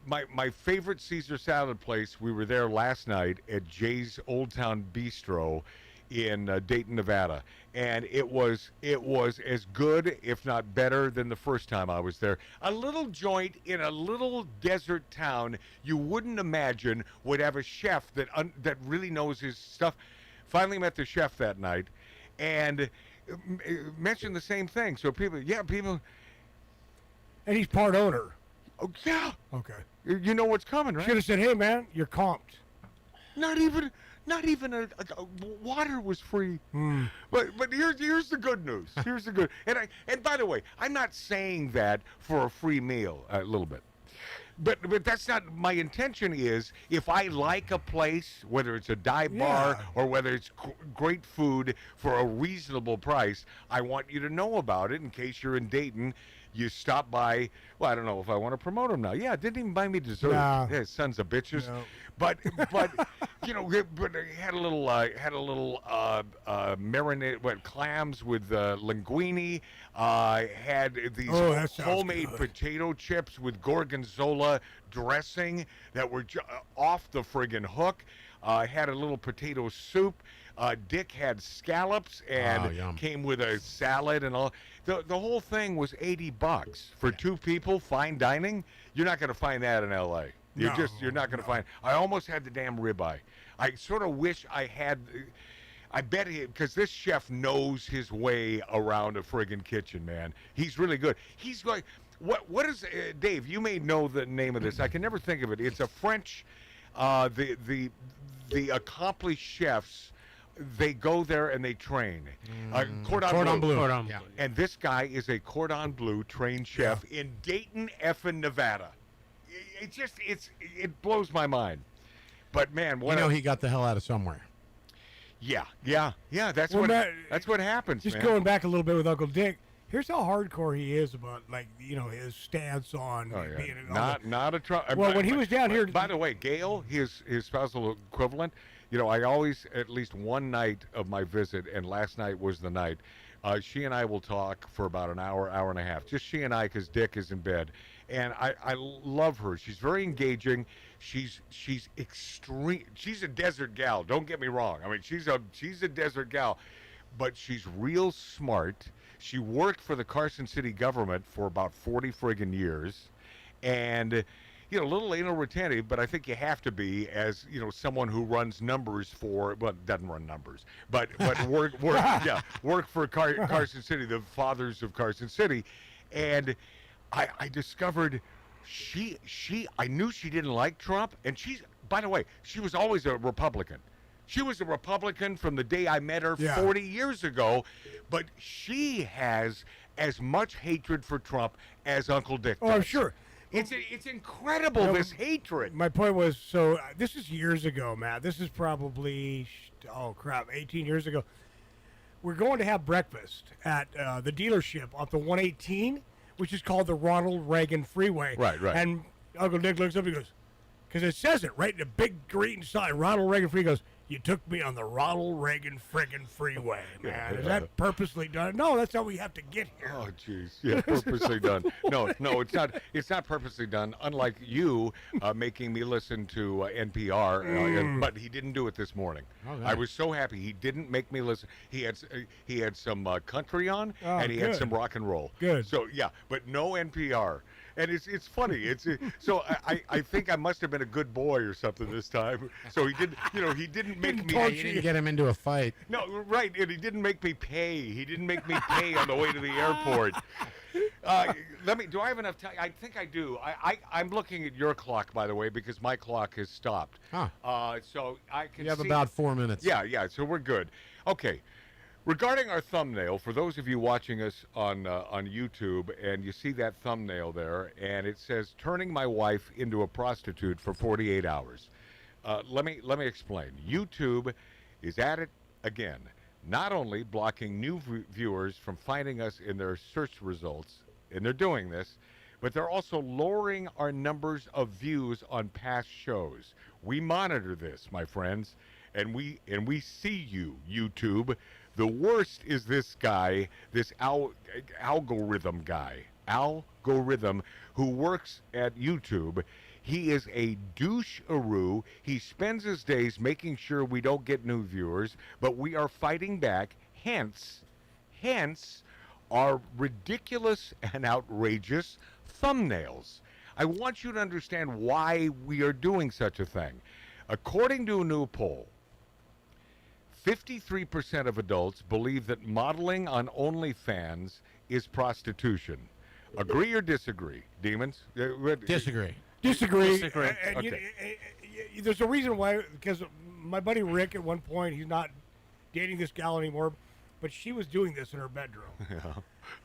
My favorite Caesar salad place, we were there last night at Jay's Old Town Bistro in Dayton, Nevada, and it was as good, if not better, than the first time I was there. A little joint in a little desert town you wouldn't imagine would have a chef that really knows his stuff. Finally met the chef that night, and mentioned the same thing. So people, and he's part owner. Oh, yeah. Okay. You know what's coming, right? Should have said, hey, man, you're comped. Not even a water was free. But here's the good news. Here's the good. And by the way, I'm not saying that for a free meal, a little bit. But that's not my intention. Is if I like a place, whether it's a dive bar or whether it's great food for a reasonable price, I want you to know about it in case you're in Dayton. You stop by. Well, I don't know if I want to promote them now. Yeah, didn't even buy me dessert. No. Yeah, sons of bitches. No. But but had a little marinade clams with linguine. Had these homemade potato chips with gorgonzola dressing that were off the friggin' hook. Had a little potato soup. Dick had scallops and came with a salad and all. The whole thing was $80 for two people, fine dining. You're not going to find that in L.A. You're not going to find. I almost had the damn ribeye. I sort of wish I had. I bet because this chef knows his way around a friggin' kitchen, man. He's really good. He's like, what is Dave? You may know the name of this. I can never think of it. It's a French. The accomplished chefs. They go there and they train. Cordon Bleu. Yeah. And this guy is a Cordon Bleu trained chef in Dayton, effing Nevada. It blows my mind. But man, he got the hell out of somewhere. Yeah. That's what happens. Just man. Going back a little bit with Uncle Dick. Here's how hardcore he is about, his stance on being not a Trump. Well, when he was down here. By the way, Gail, his spousal equivalent. I always, at least one night of my visit, and last night was the night, she and I will talk for about an hour, hour and a half. Just she and I, because Dick is in bed. And I love her. She's very engaging. She's extreme. She's a desert gal. Don't get me wrong. I mean, she's a desert gal. But she's real smart. She worked for the Carson City government for about 40 friggin' years. And... a little anal retentive, but I think you have to be as someone who runs numbers doesn't run numbers, but work for Carson City, the fathers of Carson City, and I discovered I knew she didn't like Trump, and by the way, she was always a Republican. She was a Republican from the day I met her 40 years ago, but she has as much hatred for Trump as Uncle Dick does. Oh, I'm sure. It's incredible, this hatred. My point was, this is years ago, Matt. This is probably, 18 years ago. We're going to have breakfast at the dealership off the 118, which is called the Ronald Reagan Freeway. Right. And Uncle Dick looks up and goes, because it says it right in the big green sign, Ronald Reagan Freeway, goes, You took me on the Ronald Reagan friggin' freeway, man. Is that purposely done? No, that's how we have to get here. Oh, jeez. Yeah, purposely done. No, it's not. It's not purposely done. Unlike you making me listen to NPR, but he didn't do it this morning. Okay. I was so happy he didn't make me listen. He had some country on, and he had good. some rock and roll. Good. So yeah, but no NPR. And it's funny. So I think I must have been a good boy or something this time. So he didn't make me. You didn't get him into a fight. No, right, and he didn't make me pay. He didn't make me pay on the way to the airport. Do I have enough time? I think I do. I'm looking at your clock, by the way, because my clock has stopped. Huh. So I can You have see- about 4 minutes. Yeah, so we're good. Okay. Regarding our thumbnail, for those of you watching us on YouTube, and you see that thumbnail there, and it says "turning my wife into a prostitute for 48 hours." Let me explain. YouTube is at it again, not only blocking new viewers from finding us in their search results, and they're doing this, but they're also lowering our numbers of views on past shows. We monitor this, my friends, and we see you, YouTube. The worst is this guy, this algorithm guy, who works at YouTube. He is a douche-aroo. He spends his days making sure we don't get new viewers, but we are fighting back, hence our ridiculous and outrageous thumbnails. I want you to understand why we are doing such a thing. According to a new poll, 53% of adults believe that modeling on OnlyFans is prostitution. Agree or disagree, Demons? Disagree. Disagree. And Okay. There's a reason why, because my buddy Rick, at one point, he's not dating this gal anymore, but she was doing this in her bedroom. Yeah.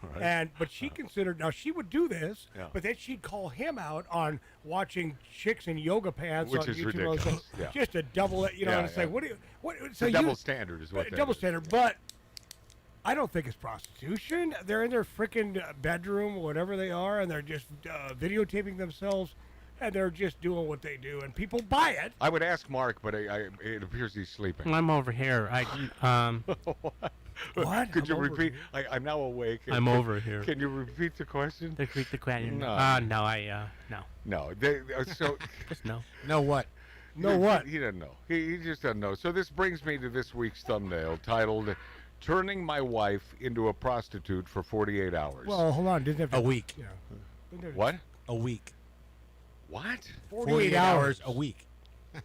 Right. But she considered, now she would do this, Yeah. but then she'd call him out on watching chicks in yoga pants Which on is YouTube. ridiculous, yeah. Just a double, and it's Yeah. like, what do you, what? It's a double standard is what that double is. standard, but I don't think it's prostitution. They're in their freaking bedroom, whatever they are, and they're just videotaping themselves, and they're just doing what they do, and people buy it. I would ask Mark, but it appears he's sleeping. I'm over here. What? Could you I'm over repeat? I'm now awake. I'm over here. Can you repeat the question? Repeat the question. No. No. No. So Just no. No what? No what? He doesn't know. He just doesn't know. So this brings me to this week's thumbnail titled "Turning My Wife into a Prostitute for 48 Hours." Well, hold on. Didn't have to, A week. Yeah. What? A week. What? 48 hours a week. What?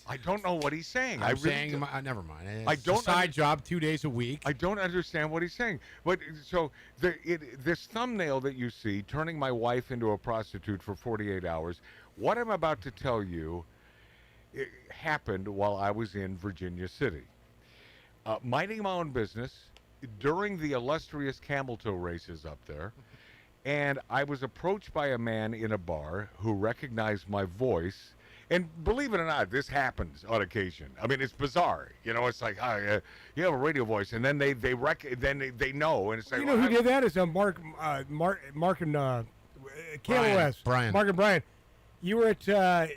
I don't know what he's saying. I'm saying, never mind. It's I don't a side job 2 days a week. I don't understand what he's saying. But so this thumbnail that you see, "Turning My Wife into a Prostitute for 48 Hours," what I'm about to tell you it happened while I was in Virginia City. Minding my own business during the illustrious camel toe races up there. And I was approached by a man in a bar who recognized my voice. And believe it or not, this happens on occasion. I mean, it's bizarre. It's like, you have a radio voice, and then they know, and it's like, You know who did that? Is Mark and KLOS. Brian. Mark and Brian. You were at Spago.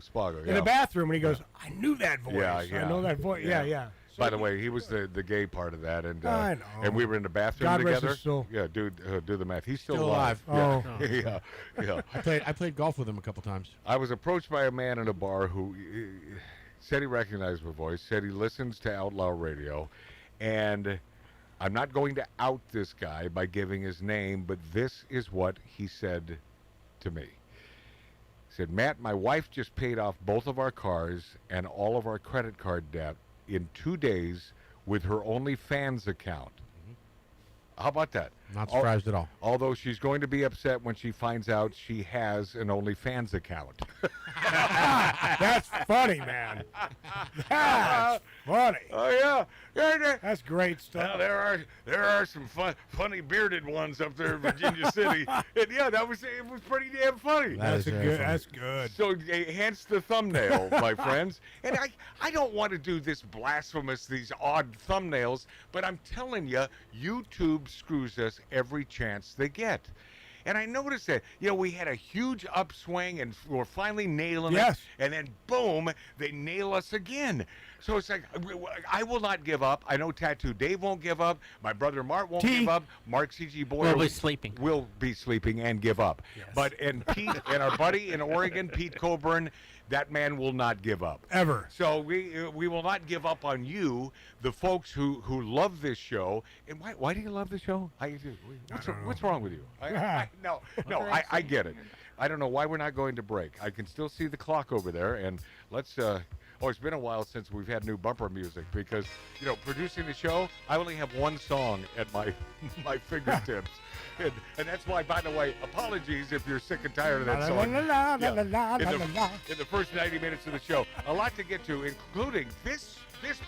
Spago, In yeah. the bathroom, and he goes, "I knew that voice. Yeah, I know that voice." Yeah. So By the way, he was the gay part of that, and I know. and we were in the bathroom God rest together. his soul. Yeah, do the math. He's still Still alive. alive. Yeah. yeah. I played golf with him a couple times. I was approached by a man in a bar who said he recognized my voice, said he listens to Outlaw Radio, and I'm not going to out this guy by giving his name, but this is what he said to me. He said, "Matt, my wife just paid off both of our cars and all of our credit card debt in 2 days with her OnlyFans account." How about that? Not surprised at all. Although she's going to be upset when she finds out she has an OnlyFans account. That's funny, man. That's funny. Oh yeah, That's great stuff. Well, there are some funny bearded ones up there in Virginia City, and yeah, it was pretty damn funny. That is very funny. That's good. So hence the thumbnail, my friends. And I don't want to do this blasphemous, these odd thumbnails, but I'm telling you, YouTube screws us every chance they get. And I noticed that, we had a huge upswing and we're finally nailing Yes. it. And then, boom, they nail us again. So it's like, I will not give up. I know Tattoo Dave won't give up. My brother Mart won't give up. Mark C.G. Boyle Will be sleeping. Will be sleeping and give up. Yes. And Pete and our buddy in Oregon, Pete Coburn, that man will not give up. Ever. So we will not give up on you, the folks who love this show. And why do you love the show? What's wrong with you? No, I get it. I don't know why we're not going to break. I can still see the clock over there, and let's. It's been a while since we've had new bumper music because, producing the show, I only have one song at my fingertips. And that's why, by the way, apologies if you're sick and tired of that song. In the first 90 minutes of the show. A lot to get to, including this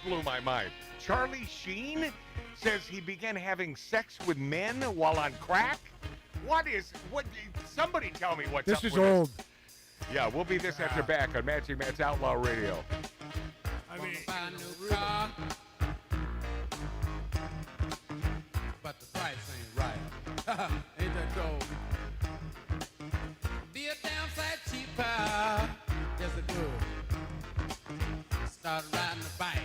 blew my mind. Charlie Sheen says he began having sex with men while on crack. What? Somebody tell me what's up This with is old. this. Yeah, we'll be this after back on Matching Matt's Outlaw Radio. I mean, buy a new car, but the price ain't right. Ain't that cold? Be a downside cheaper. Yes, it would. Start riding a bike.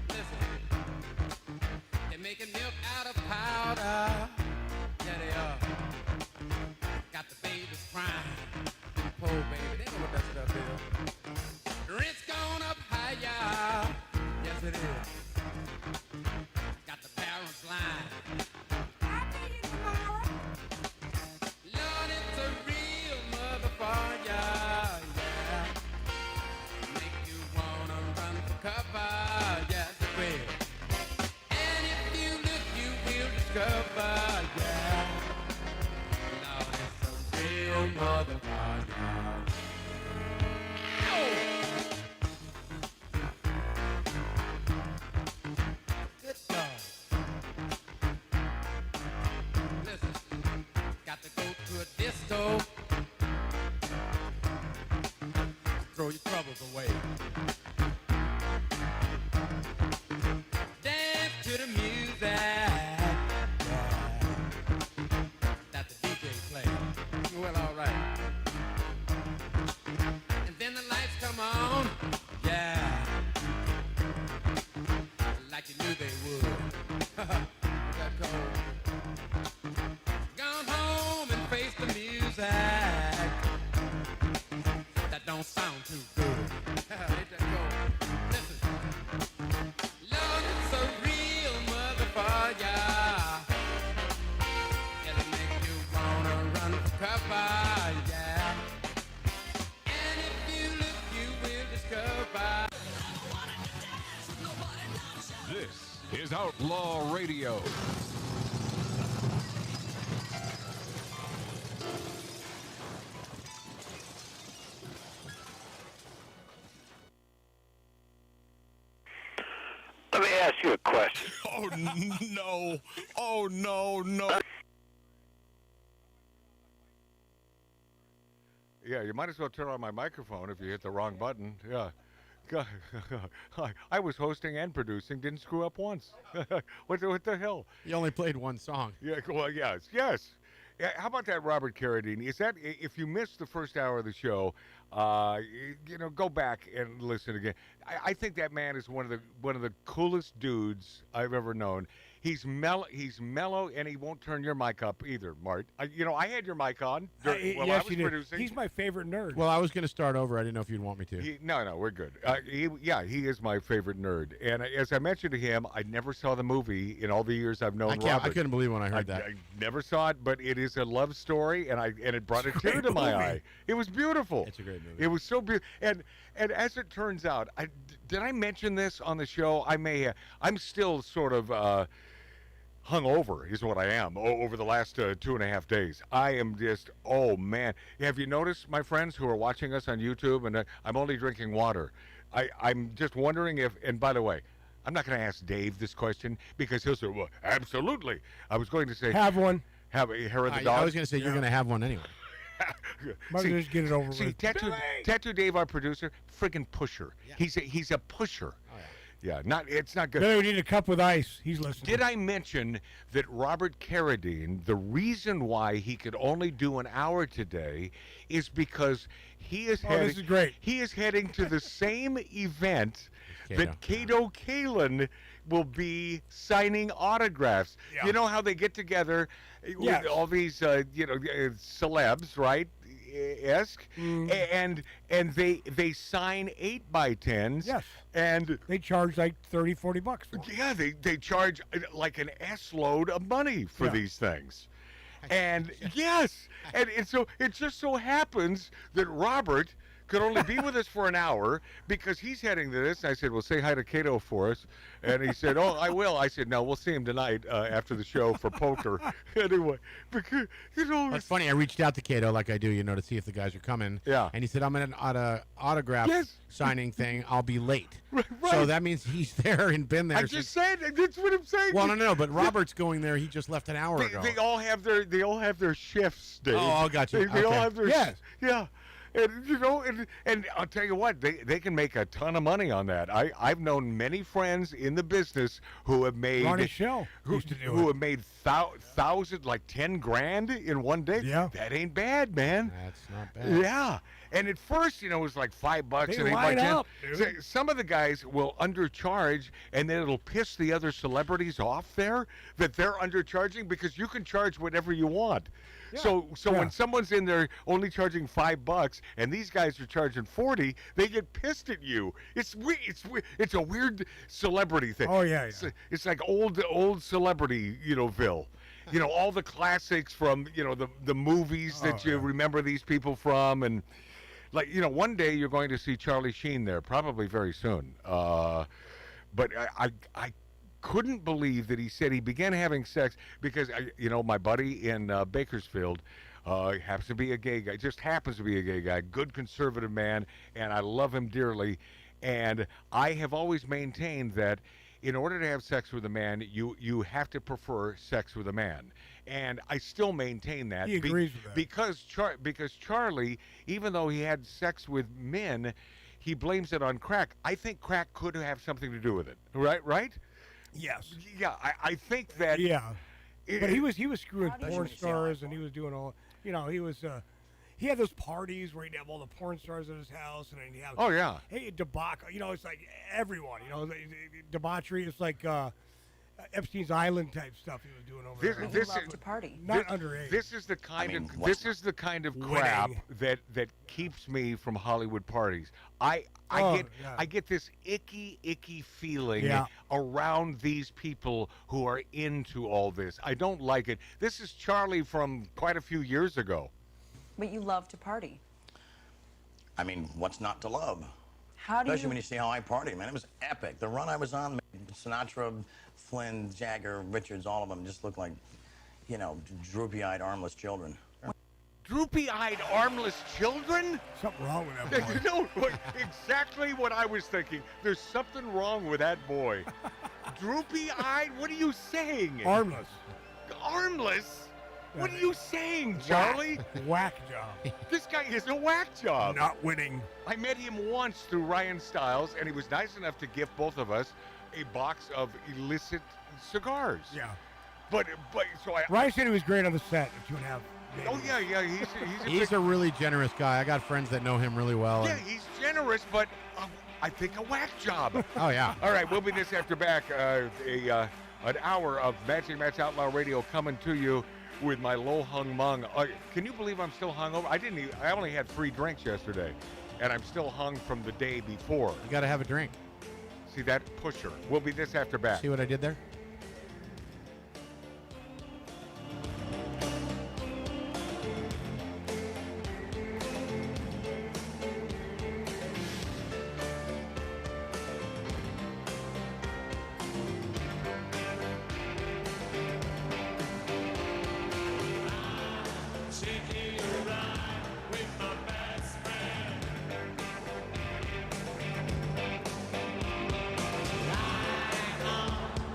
Listen, they're making milk out of powder. Yeah, they are. Got the babies crying. Poor baby, they know what that stuff is. Rent's gone up higher. Yes, it is. Got the parents lying. I'll pay you tomorrow. Lord, it's a real motherfucker. Yeah. Make you wanna run for cover. Yes, it will. And if you look, you will discover. Yeah. Lord, it's a real motherfucker. Good God. Listen, got to go to a disco. Throw your troubles away. Dance to the music that the DJ plays. Well, all right. And then the lights come on. Yeah. Like you knew they would. That cold. Gone home and face the music. That don't sound too good. Ain't that cold? Listen. Lord, it's a real motherfucker. It'll make you wanna run for cover. Yeah. And if you look, you will discover. This is Outlaw Radio. Let me ask you a question. Oh, no. Oh, no. Yeah, you might as well turn on my microphone if you hit the wrong button. Yeah. God, I was hosting and producing, didn't screw up once. What the hell? You only played one song. Yeah, well, yes. Yeah, how about that, Robert Carradine? Is that, if you missed the first hour of the show, go back and listen again. I think that man is one of the coolest dudes I've ever known. He's mellow, and he won't turn your mic up either, Mart. I had your mic on while I was producing. He's my favorite nerd. Well, I was going to start over. I didn't know if you'd want me to. No, we're good. He is my favorite nerd. And as I mentioned to him, I never saw the movie in all the years I've known Robert. I couldn't believe when I heard that. I never saw it, but it is a love story, and it brought a tear to my eye. It was beautiful. It's a great movie. It was so beautiful. And as it turns out, did I mention this on the show? I may have. I'm still sort of hungover is what I am over the last 2.5 days. I am just, oh man. Have you noticed, my friends who are watching us on YouTube, and I'm only drinking water. I'm just wondering if, and by the way, I'm not going to ask Dave this question because he'll say, well, absolutely. I was going to say, have one. Have a hair of the dog. I was going to say, you're going to have one anyway. Might just get it over with. Tattoo Dave, our producer, friggin' pusher. Yeah. He's a pusher. Oh, yeah. Yeah, it's not good. Billy, we need a cup with ice. He's listening. Did I mention that Robert Carradine, the reason why he could only do an hour today is because he is heading. This is great. He is heading to the same event Cato. that Cato Kalin will be signing autographs. Yeah. You know how they get together Yes. with all these celebs, right? Esque, and they sign 8x10s. Yes. And they charge like $30-40 for it. Yeah, they charge like an S load of money for these things. And yes, and so it just so happens that Robert could only be with us for an hour because he's heading to this. I said, well, say hi to Cato for us. And he said, oh, I will. I said, no, we'll see him tonight after the show for poker. Anyway, because, It's funny. I reached out to Cato like I do, to see if the guys are coming. Yeah. And he said, I'm at an autograph signing thing. I'll be late. Right. So that means he's there and been there. I just said, that's what I'm saying. Well, no, but Robert's going there. He just left an hour ago. They all have their shifts, Dave. Oh, got you. They all Okay. have their yeah. And and I'll tell you what, they can make a ton of money on that. I've known many friends in the business who have made Ronnie Shell used to do who it. have made thousands, like 10 grand in one day. Yeah, that ain't bad, man. That's not bad. Yeah. And at first, it was like $5 They and 8 line by 10. up, dude. Some of the guys will undercharge, and then it'll piss the other celebrities off there that they're undercharging because you can charge whatever you want. So when someone's in there only charging $5 and these guys are charging 40, they get pissed at you. It's weird. It's a weird celebrity thing. Oh yeah. It's like old celebrity, Ville. All the classics from the movies that you remember these people from, and like one day you're going to see Charlie Sheen there, probably very soon. But I couldn't believe that he said he began having sex because my buddy in Bakersfield happens to be a gay guy, just happens to be a gay guy, good conservative man, and I love him dearly. And I have always maintained that in order to have sex with a man, you have to prefer sex with a man. And I still maintain that. He agrees with that. Because Charlie, even though he had sex with men, he blames it on crack. I think crack could have something to do with it. Right? Yes. Yeah, I think that. Yeah. But he was screwing porn stars, and he was doing all. He was. He had those parties where he'd have all the porn stars at his house, and then he'd have. Oh yeah. Hey, debacle. It's like everyone. Debauchery. It's like Epstein's Island type stuff he was doing over there. He loved to party. Not underage. This is the kind of crap that keeps me from Hollywood parties. I get this icky feeling around these people who are into all this. I don't like it. This is Charlie from quite a few years ago. But you love to party. I mean, what's not to love? How do Especially you? when you see how I party, man. It was epic. The run I was on, Sinatra, Flynn, Jagger, Richards, all of them just looked like, droopy-eyed, armless children. Droopy-eyed, armless children? Something wrong with that boy. Exactly what I was thinking. There's something wrong with that boy. Droopy-eyed? What are you saying? Armless. Armless? What are you saying, Charlie? Whack job. This guy is a whack job. Not winning. I met him once through Ryan Stiles, and he was nice enough to gift both of us a box of illicit cigars. Yeah. But so I. Ryan said he was great on the set at 2.5. Oh yeah. He's a really generous guy. I got friends that know him really well. Yeah, he's generous, but I think a whack job. Oh yeah. All right, we'll be this after back. An hour of Magic Matt's Outlaw Radio coming to you with my low hung mung. Can you believe I'm still hungover? I only had 3 drinks yesterday, and I'm still hung from the day before. You got to have a drink. See that pusher? We'll be this after back. See what I did there?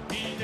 He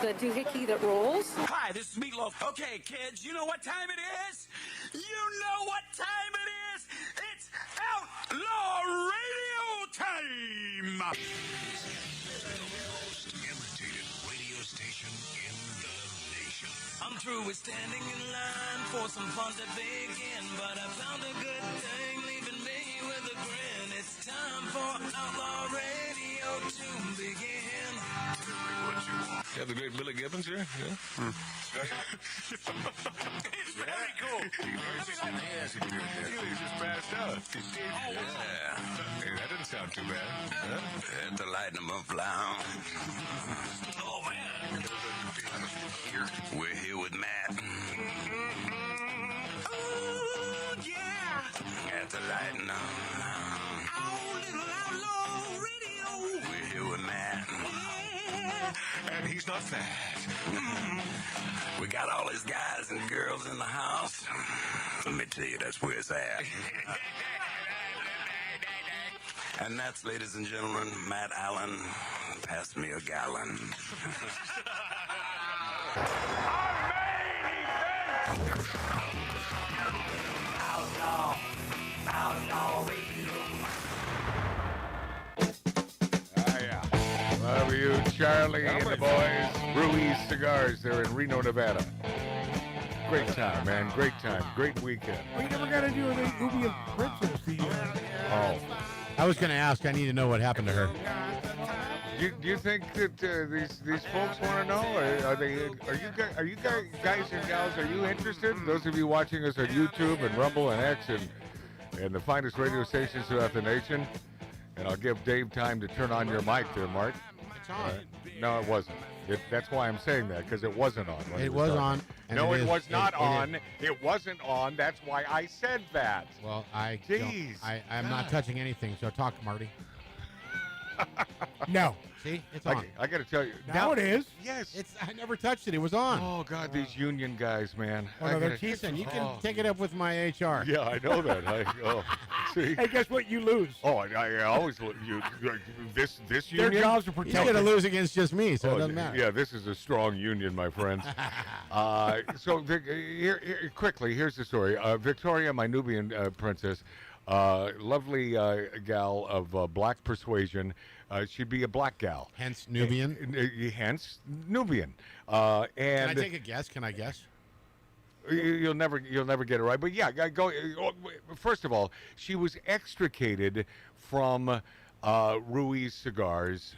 the doohickey that rolls. Hi, this is Meatloaf. Okay, kids, you know what time it is? You know what time it is? It's Outlaw Radio time! Most imitated radio station in the nation. I'm through with standing in line for some fun to begin, but I found a good thing leaving me with a grin. It's time for Outlaw Radio to begin. You have the great Billy Gibbons here? Yeah. It's very cool. He's just passed out. Yeah. Hey, that didn't sound too bad. Huh? Had to lighten them up, Lounge. Oh, man. We're here with Matt. Oh, yeah. Had to lighten up. Oh, little Outlaw Radio. We're here with Matt. And he's not fat. We got all these guys and girls in the house. Let me tell you, that's where it's at. And that's, ladies and gentlemen, Matt Allen. Pass me a gallon. Outlaw Radio. Ah, yeah. Love you, Charlie and the boys. Ruiz Cigars. They're in Reno, Nevada. Great time, man. Great time. Great weekend. Well, you never got to do the Nubian Princess. Oh. I was going to ask. I need to know what happened to her. Do you think that these folks want to know? Are you guys and gals? Are you interested? Those of you watching us on YouTube and Rumble and X and the finest radio stations throughout the nation. And I'll give Dave time to turn on your mic there, Mark. It's on. No, it wasn't. That's why I'm saying that, because it wasn't on. It was on. No, it was not on. It wasn't on. That's why I said that. Well, I'm God. not touching anything, so talk, Marty. No. See? It's on. I got to tell you. Now it is. Yes. I never touched it. It was on. Oh, God, these union guys, man. Oh, no, they're Listen, you can take it up with my HR. Yeah, I know that. See? Hey, guess what? You lose. Oh, I always this Their union. jobs are He's protected. going to lose against just me, so it doesn't matter. Yeah, this is a strong union, my friends. So here, quickly, here's the story. Victoria, my Nubian princess, lovely gal of black persuasion. She'd be a black gal. Hence Nubian. Hence Nubian. Can And I take a guess? Can I guess? You'll never get it right. But yeah, go. First of all, she was extricated from Ruiz Cigars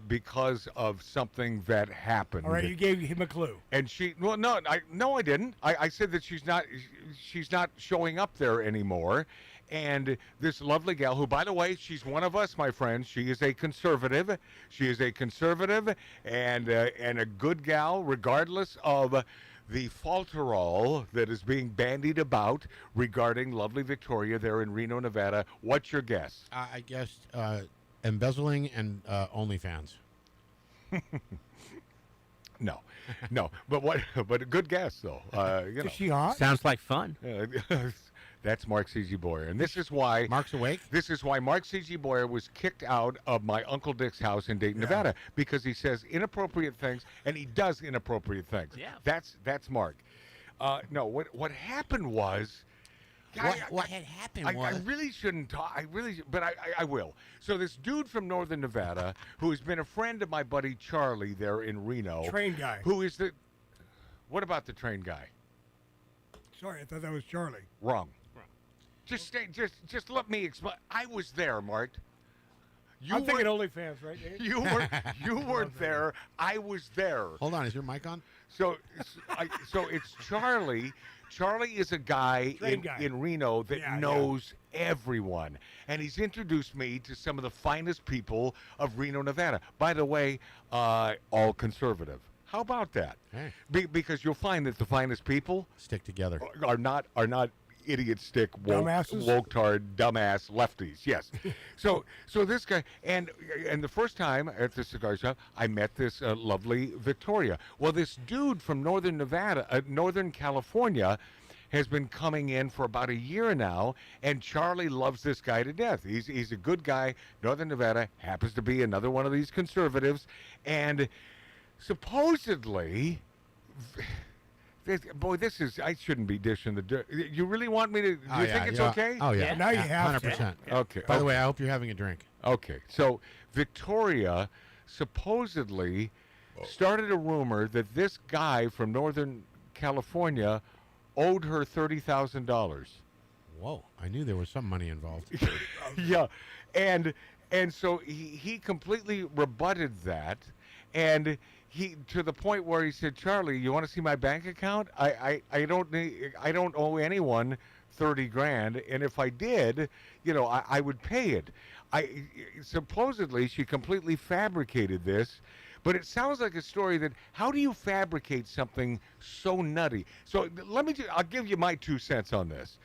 because of something that happened. All right, you gave him a clue. And she, well, no, I didn't. I said that she's not showing up there anymore. And this lovely gal, who, by the way, she's one of us, my friends. She is a conservative. She is a conservative and a good gal, regardless of the falterall that is being bandied about regarding lovely Victoria there in Reno, Nevada. What's your guess? I guessed embezzling and OnlyFans. No, but a good guess though. Is she hot? Sounds like fun. That's Mark C.G. Boyer, and this is why Mark's awake. This is why Mark C.G. Boyer was kicked out of my Uncle Dick's house in Dayton, Nevada, because he says inappropriate things, and he does inappropriate things. Yeah. That's Mark. No, what happened was. What had happened was... I really shouldn't talk. But I will. So this dude from Northern Nevada, who has been a friend of my buddy Charlie there in Reno, Train guy. who is the. What about the train guy? Sorry, I thought that was Charlie. Wrong. Just let me explain. I was there, Mark. I'm thinking OnlyFans, right, Dave? You weren't there. I was there. Hold on, is your mic on? So it's Charlie. Charlie is a guy in Reno that knows everyone, and he's introduced me to some of the finest people of Reno, Nevada. By the way, all conservative. How about that? Hey. Because you'll find that the finest people stick together. Are not idiot stick Dumbasses? woke-tard dumbass lefties. Yes. so this guy and the first time at the cigar shop I met this lovely Victoria. Well, this dude from Northern Nevada, Northern California, has been coming in for about a year now, and Charlie loves this guy to death. He's a good guy. Northern Nevada happens to be another one of these conservatives, and supposedly, boy, this is, I shouldn't be dishing the dirt. You really want me to, do you think it's okay? Oh, yeah. Now you have 100%. to. Okay. By the way, I hope you're having a drink. Okay, so Victoria supposedly started a rumor that this guy from Northern California owed her $30,000. Whoa, I knew there was some money involved. Yeah, and so he completely rebutted that, and he, to the point where he said, "Charlie, you want to see my bank account? I don't owe anyone 30 grand, and if I did, I would pay it." Supposedly she completely fabricated this, but it sounds like a story that, how do you fabricate something so nutty? So I'll give you my 2 cents on this.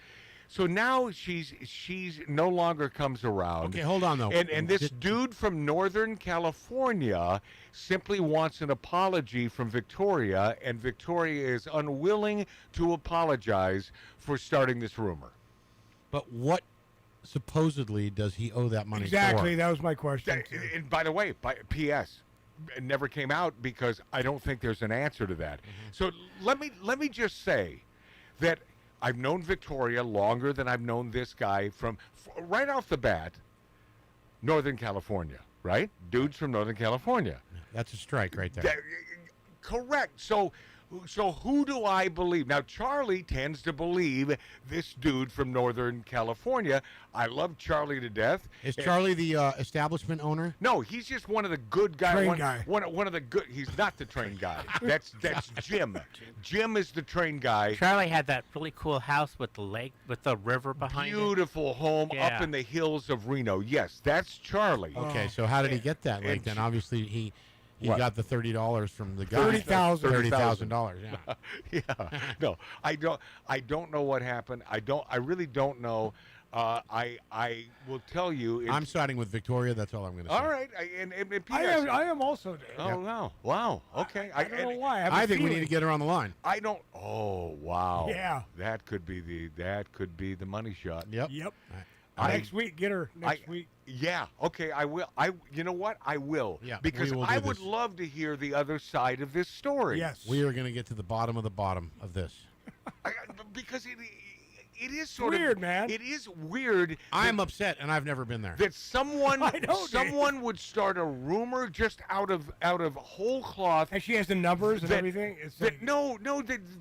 So now she's no longer comes around. Okay, hold on, though. And this dude from Northern California simply wants an apology from Victoria, and Victoria is unwilling to apologize for starting this rumor. But what supposedly does he owe that money Exactly, for? that was my question. And by the way, P.S., it never came out because I don't think there's an answer to that. So let me just say that I've known Victoria longer than I've known this guy from right off the bat, Northern California, right? Dudes from Northern California. That's a strike right there. Correct. So who do I believe? Now, Charlie tends to believe this dude from Northern California. I love Charlie to death. Is Charlie the establishment owner? No, he's just one of the good guys. Train guy. One of the good. He's not the train guy. That's Jim. Jim is the train guy. Charlie had that really cool house with the lake, with the river behind it. Beautiful home up in the hills of Reno. Yes, that's Charlie. Okay, so how did he get that lake then? Obviously, he What? got the $30 from the guy. $30,000. Yeah. Yeah. No, I don't know what happened. I really don't know. I will tell you. I'm siding with Victoria. That's all I'm going to say. All right. And I am also, Dave. Oh, no. Wow. Okay. I don't know why. I think we need to get her on the line. I don't. Oh, wow. Yeah. That could be the money shot. Yep. Next week, get her next week. Yeah. Okay. I will. You know what? I will. Yeah. Because we will I do would this. love to hear the other side of this story. Yes. We are going to get to the bottom of this. Because it is sort weird, of man. It is weird. I'm upset, and I've never been there. That someone I know, someone would start a rumor just out of whole cloth. And she has the numbers and everything. It's that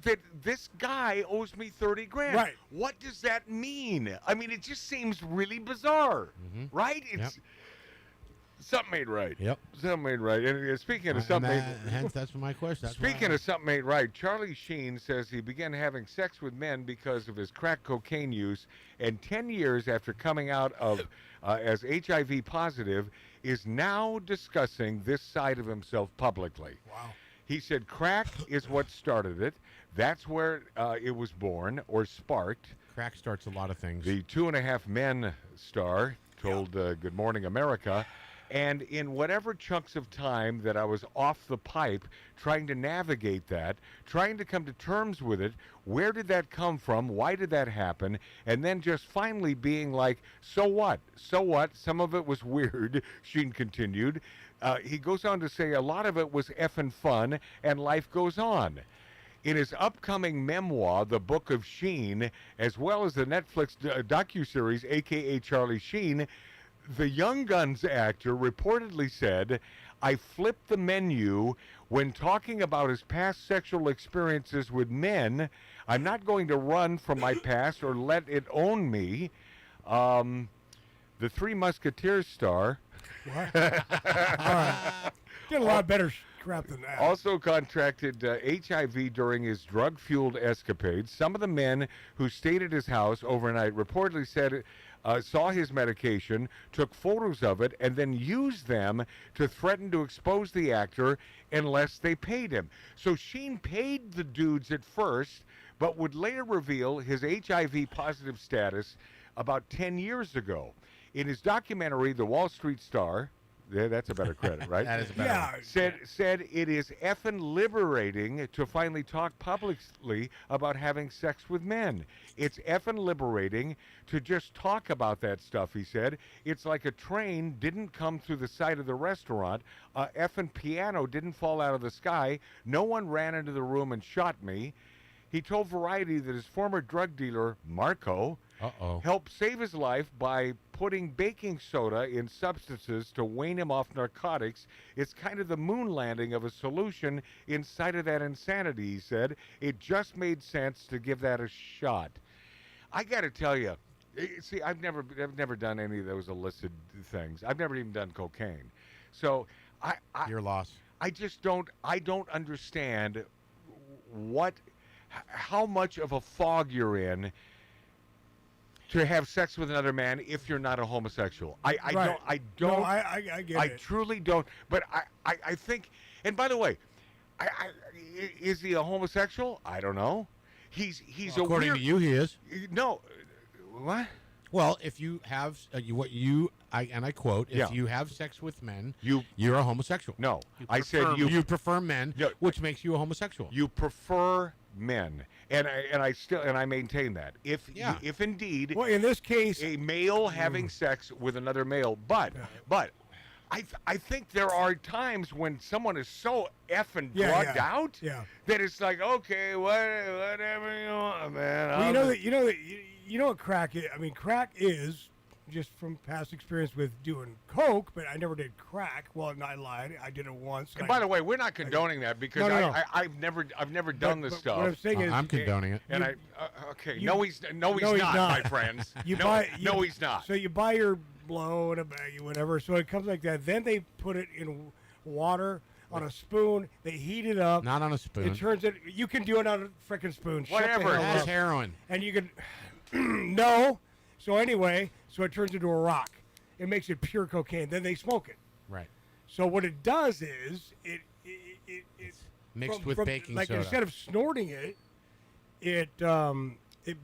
that this guy owes me 30 grand. Right. What does that mean? I mean, it just seems really bizarre, right? It's something ain't right. Yep. Something ain't right. And speaking of something, hence that's my question. speaking of something ain't right, Charlie Sheen says he began having sex with men because of his crack cocaine use, and 10 years after coming out of as HIV positive, is now discussing this side of himself publicly. Wow. He said crack is what started it. That's where it was born or sparked. Crack starts a lot of things. The 2.5 Men star told Good Morning America, and in whatever chunks of time that I was off the pipe, trying to navigate that, trying to come to terms with it, where did that come from? Why did that happen? And then just finally being like, so what? So what? Some of it was weird, Sheen continued. He goes on to say a lot of it was effing fun, and life goes on. In his upcoming memoir, The Book of Sheen, as well as the Netflix docuseries, a.k.a. Charlie Sheen, the Young Guns actor reportedly said, I flipped the menu when talking about his past sexual experiences with men. I'm not going to run from my past or let it own me. The Three Musketeers star. What? All right. Did a lot better crap than that. Also contracted HIV during his drug-fueled escapades. Some of the men who stayed at his house overnight reportedly said saw his medication, took photos of it, and then used them to threaten to expose the actor unless they paid him. So Sheen paid the dudes at first, but would later reveal his HIV positive status about 10 years ago. In his documentary, The Wall Street Star, That's a better credit, right? That is a better one. Said it is effing liberating to finally talk publicly about having sex with men. It's effing liberating to just talk about that stuff, he said. It's like a train didn't come through the side of the restaurant. A effing piano didn't fall out of the sky. No one ran into the room and shot me. He told Variety that his former drug dealer, Marco, helped save his life by putting baking soda in substances to wane him off narcotics. It's kind of the moon landing of a solution inside of that insanity, he said. It just made sense to give that a shot. I got to tell you, see, I've never done any of those illicit things. I've never even done cocaine. So your loss. I don't understand how much of a fog you're in to have sex with another man if you're not a homosexual. I get it. I truly don't. But I think, and by the way, is he a homosexual? I don't know. He's according to you, he is. No, what? Well, if you have I quote, if you have sex with men, you're a homosexual. No, I said you prefer men, which makes you a homosexual. You prefer men, and I maintain that. If indeed, well, in this case, a male having sex with another male, but I think there are times when someone is so effing drugged out that it's like, okay, whatever you want, man. Well, you know what crack is. I mean, crack is, just from past experience with doing coke, but I never did crack. Well, I lied. I did it once. And by the way, we're not condoning that because no. I've never done this stuff. What I'm saying is, I'm condoning it. And no, he's not, my friends. He's not. So you buy your blow in a bag, whatever. So it comes like that. Then they put it in water on a spoon. They heat it up. Not on a spoon. It turns it. You can do it on a freaking spoon. Whatever. That's heroin. And you can. No. So anyway, so it turns into a rock. It makes it pure cocaine. Then they smoke it. Right. So what it does is it's mixed with baking like soda. Instead of snorting it, it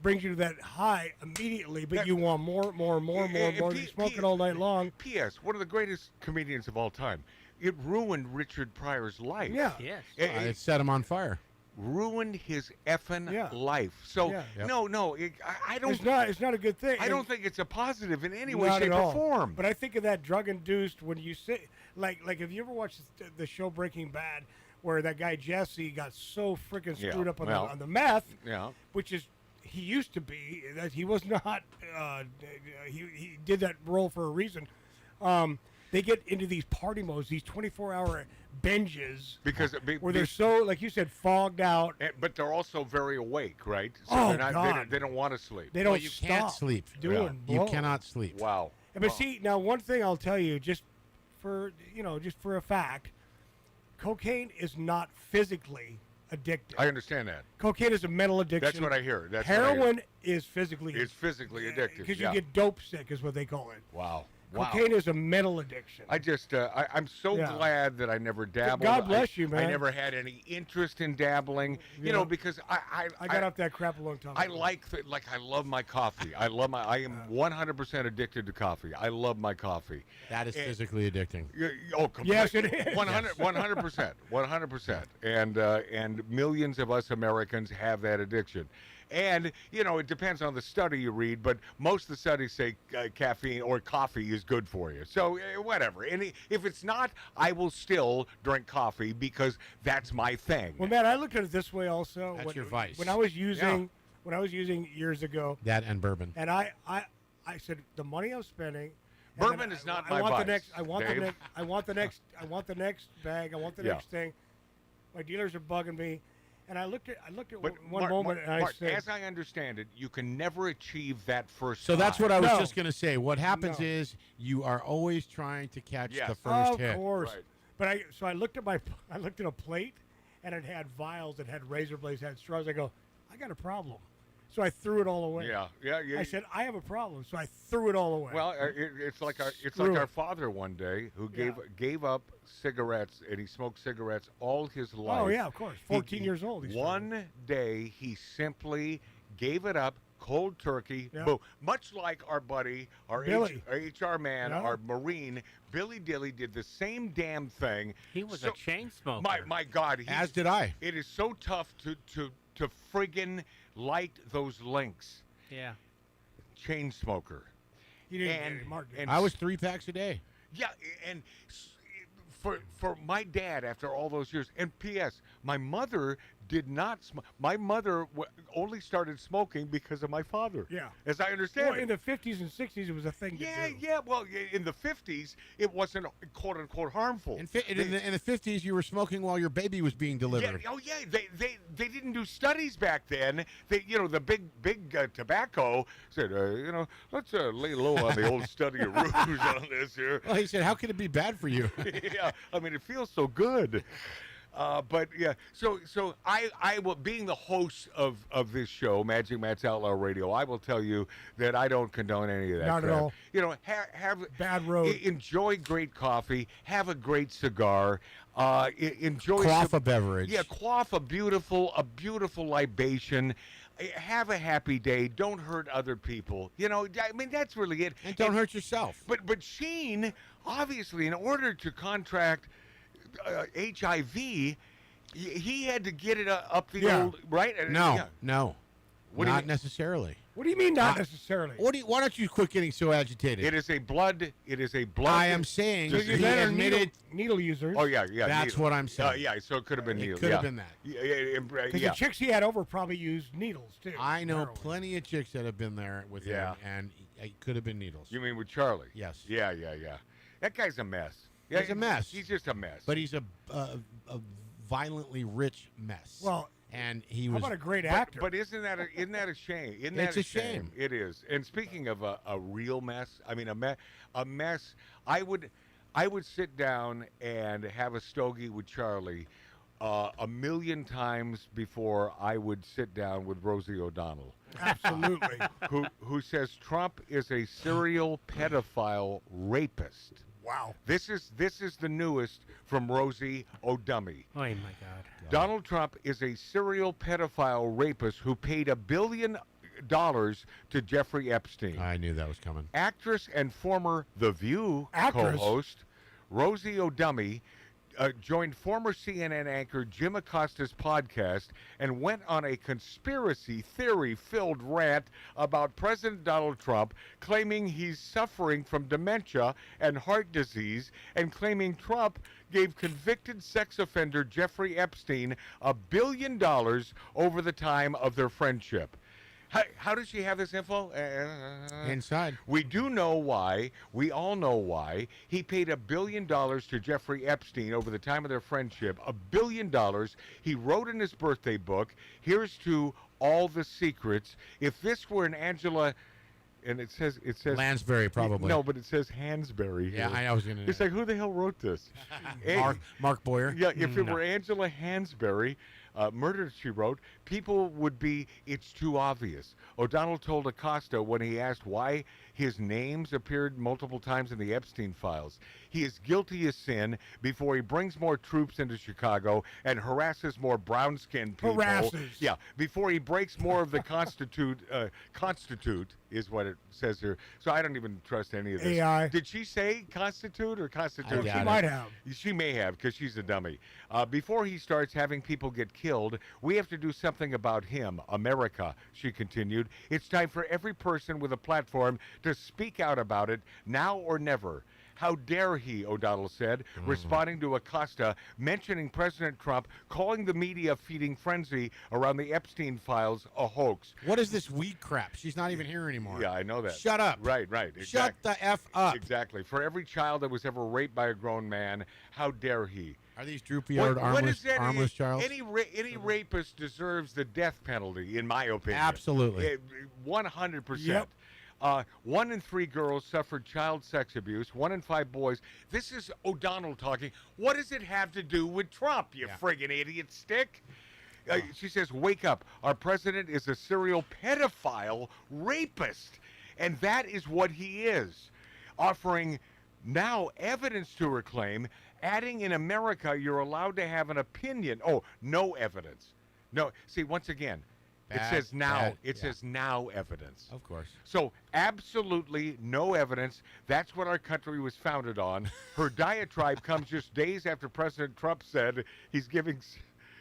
brings you to that high immediately, but you want more. You smoke it all night long. P.S. One of the greatest comedians of all time. It ruined Richard Pryor's life. Yeah. Yes. It set him on fire. Ruined his effing life. So no, I don't. It's not a good thing. I don't think it's a positive in any way, Not shape, at or all. form. But I think of that drug-induced when you say, like if you ever watched the show Breaking Bad, where that guy Jesse got so freaking screwed up on the meth, which is he used to be that he was not. He did that role for a reason. They get into these party modes, these 24-hour binges, where they're so, like you said, fogged out. But they're also very awake, right? So God. They don't want to sleep. They don't you can't sleep. doing You blow. cannot sleep. Wow. But see, now one thing I'll tell you, just for a fact, cocaine is not physically addictive. I understand that. Cocaine is a mental addiction. That's what I hear. Heroin is physically. It's physically addictive. Because you get dope sick, is what they call it. Wow. Cocaine is a mental addiction. I just, I'm so glad that I never dabbled. God bless you, man. I never had any interest in dabbling, because I got off that crap a long time ago. I love my coffee. I am 100% addicted to coffee. I love my coffee. That is physically addicting. Yes, it is. 100%. 100%. And millions of us Americans have that addiction. And, it depends on the study you read, but most of the studies say caffeine or coffee is good for you. So, whatever. And if it's not, I will still drink coffee because that's my thing. Well, man, I looked at it this way also. That's your vice. When I was using years ago. That and bourbon. And I said, the money I'm spending. Bourbon is not my vice. I want the next bag. I want the next thing. My dealers are bugging me. And I looked at one moment, and I said, as I understand it, you can never achieve that first. So that's what I was No. just going to say. What happens is you are always trying to catch the first of hit. Of course. Right. But I looked at a plate, and it had vials, it had razor blades, it had straws. I go, I got a problem. So I threw it all away. Yeah. I said, I have a problem. So I threw it all away. Well, it's like our father one day who gave up cigarettes, and he smoked cigarettes all his life. Oh yeah, of course. 14 years old. One day he simply gave it up, Cold turkey. Yeah. Boom. Much like our buddy, our Billy. HR man, Yeah. our Marine, Billy Dilly did the same damn thing. He was a chain smoker. My God. As did I. It is so tough to friggin' light those links. Yeah. Chain smoker. You didn't get it, Mark did. I was 3 packs a day. Yeah, and for my dad, after all those years, and P.S., my mother did not smoke. My mother only started smoking because of my father. Yeah. As I understand Well, it. in the 50s and 60s, it was a thing to do. Yeah. Well, in the 50s, it wasn't quote unquote harmful. In the 50s, you were smoking while your baby was being delivered. Yeah, they didn't do studies back then. The big tobacco said, let's lay low on the old study of ruse on this here. Well, he said, how can it be bad for you? Yeah, I mean, it feels so good. But yeah, so I will, being the host of this show, Magic Matt's Outlaw Radio, I will tell you that I don't condone any of that. Not at crap. all. Have bad road. Enjoy great coffee. Have a great cigar. Enjoy Quaff a beverage. Yeah, quaff a beautiful libation. Have a happy day. Don't hurt other people. I mean, that's really it. And don't hurt yourself. But Sheen, obviously, in order to contract HIV, he had to get it up the old right. No. Not necessarily. What do you mean not necessarily? Why don't you quit getting so agitated? It is a blood. I am saying disease. he admitted needle users. Oh yeah. That's needle. what I'm saying. Yeah, so it could have been needle. It could have been that. Because the chicks he had over probably used needles too. I know plenty of chicks that have been there with him, and it could have been needles. You mean with Charlie? Yes. Yeah. That guy's a mess. Yeah, He's a mess. He's just a mess. But he's a violently rich mess. Well, and he how was about a great actor? But isn't that a shame? Isn't It's that a shame. It is. And speaking of a real mess, I mean a mess. I would sit down and have a stogie with Charlie a million times before I would sit down with Rosie O'Donnell. Absolutely. Who says Trump is a serial pedophile rapist. Wow. This is the newest from Rosie O'Dummy. Oh my God. Donald Trump is a serial pedophile rapist who paid $1 billion to Jeffrey Epstein. I knew that was coming. Actress and former The View co-host Rosie O'Dummy joined former CNN anchor Jim Acosta's podcast and went on a conspiracy theory-filled rant about President Donald Trump, claiming he's suffering from dementia and heart disease, and claiming Trump gave convicted sex offender Jeffrey Epstein $1 billion over the time of their friendship. How does she have this info? Inside. We do know why. We all know why. He paid $1 billion to Jeffrey Epstein over the time of their friendship. $1 billion. He wrote in his birthday book, "Here's to all the secrets." If this were an Angela... And it says Lansbury, probably. No, but it says Hansberry. Yeah, here. I was gonna. It's like, who the hell wrote this? Mark Boyer. Yeah, if it were Angela Hansberry, Murder, She Wrote, people would be, it's too obvious. O'Donnell told Acosta when he asked why his names appeared multiple times in the Epstein files. He is guilty of sin before he brings more troops into Chicago and harasses more brown-skinned people. Harasses. Yeah, before he breaks more of the Constitute is what it says here. So I don't even trust any of this. AI. Did she say Constitute or Constitution? She might have. She may have, because she's a dummy. Before he starts having people get killed, we have to do something about him, America, she continued. It's time for every person with a platform to speak out about it, now or never. How dare he, O'Donnell said, responding to Acosta, mentioning President Trump, calling the media feeding frenzy around the Epstein files a hoax. What is this weed crap? She's not even here anymore. Yeah, I know that. Shut up. Right. Shut the F up. Exactly. For every child that was ever raped by a grown man, how dare he? Are these droopy-eyed armless child? Any rapist deserves the death penalty, in my opinion. Absolutely. 100%. Yep. 1 in 3 girls suffered child sex abuse. 1 in 5 boys. This is O'Donnell talking. What does it have to do with Trump, you friggin' idiot stick? She says, wake up. Our president is a serial pedophile rapist. And that is what he is. Offering now evidence to her claim, adding in America you're allowed to have an opinion. Oh, no evidence. No. See, once again, It says now. It says now evidence. Of course. So absolutely no evidence. That's what our country was founded on. Her diatribe comes just days after President Trump said he's giving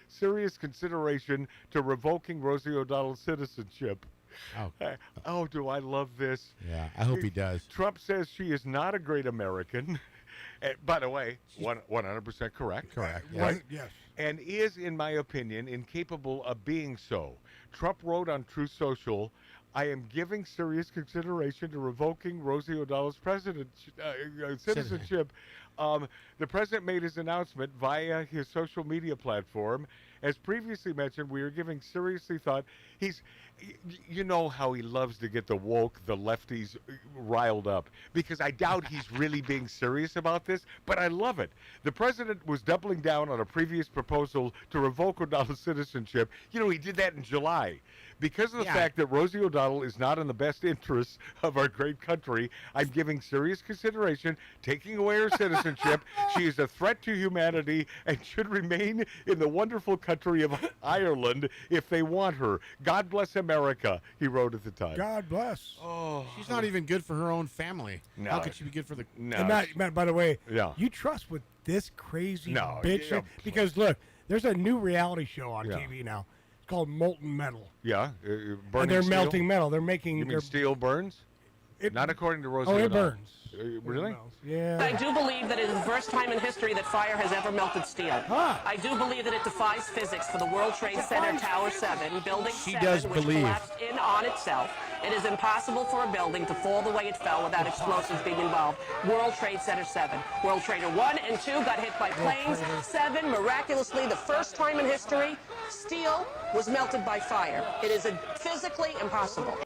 serious consideration to revoking Rosie O'Donnell's citizenship. Oh, do I love this? Yeah, I hope he does. Trump says she is not a great American. By the way, 100% correct. Correct. Right? Yes. And is, in my opinion, incapable of being so. Trump wrote on Truth Social, I am giving serious consideration to revoking Rosie O'Donnell's citizenship. The president made his announcement via his social media platform. As previously mentioned, we are giving seriously thought. You know how he loves to get the woke, the lefties riled up, because I doubt he's really being serious about this, but I love it. The president was doubling down on a previous proposal to revoke O'Donnell's citizenship. You know, he did that in July. Because of the fact that Rosie O'Donnell is not in the best interests of our great country, I'm giving serious consideration taking away her citizenship. She is a threat to humanity and should remain in the wonderful country of Ireland if they want her. God bless America, he wrote at the time. God bless. Oh, she's not even good for her own family. No. How could she be good for the? No. And Matt, by the way, Yeah. you trust with this crazy No, bitch? yeah. Because look, there's a new reality show on Yeah. TV now. It's called Molten Metal. Yeah, And burning they're steel? melting metal. They're making. You mean they're- steel burns? Not according to Rosie Oh, it O'Donnell. burns. Really? Yeah. I do believe that it is the first time in history that fire has ever melted steel. I do believe that it defies physics for the World Trade Center Tower 7, Building She 7, does which believe. collapsed in on itself. It is impossible for a building to fall the way it fell without explosives being involved. World Trade Center 7. World Trader 1 and 2 got hit by planes. 7, miraculously, the first time in history, steel was melted by fire. It is physically impossible.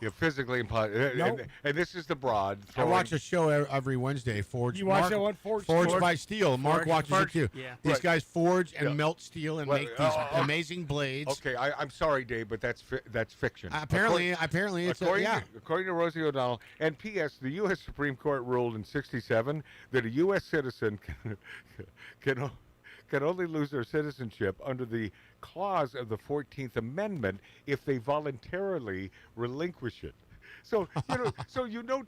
You're physically impossible. Nope. And this is the broad. I watch a show every Wednesday. Forged. You watch Mark, that one? Forged by Steel. Mark Forged- watches Forged- it too. Yeah. These Right. guys forge and Yeah. melt steel and Well, make these amazing blades. Okay, I'm sorry, Dave, but that's fiction. Apparently it's according to Rosie O'Donnell. And P.S. The U.S. Supreme Court ruled in '67 that a U.S. citizen can only lose their citizenship under the clause of the 14th Amendment if they voluntarily relinquish it. So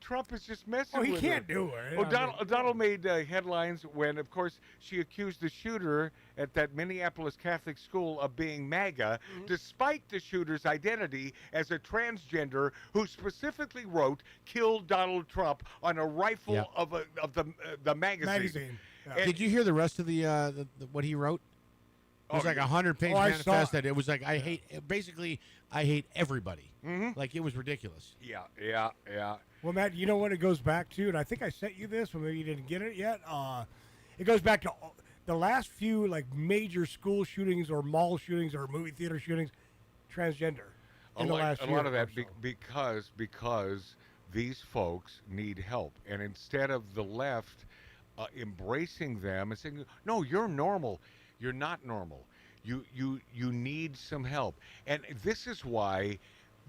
Trump is just messing Oh, he with can't her. do it. O'Donnell made headlines when, of course, she accused the shooter at that Minneapolis Catholic school of being MAGA, despite the shooter's identity as a transgender who specifically wrote "Kill Donald Trump" on a rifle of the magazine. Yeah. Did you hear the rest of the what he wrote? It was like a 100-page I saw manifest that it was like I hate everybody. Like it was ridiculous. Yeah. Well, Matt, you know what it goes back to, and I think I sent you this, but maybe you didn't get it yet. It goes back to the last few major school shootings or mall shootings or movie theater shootings, transgender. In the last a year lot of that or so. because these folks need help, and instead of the left embracing them and saying, "No, you're normal," you're not normal. You need some help, and this is why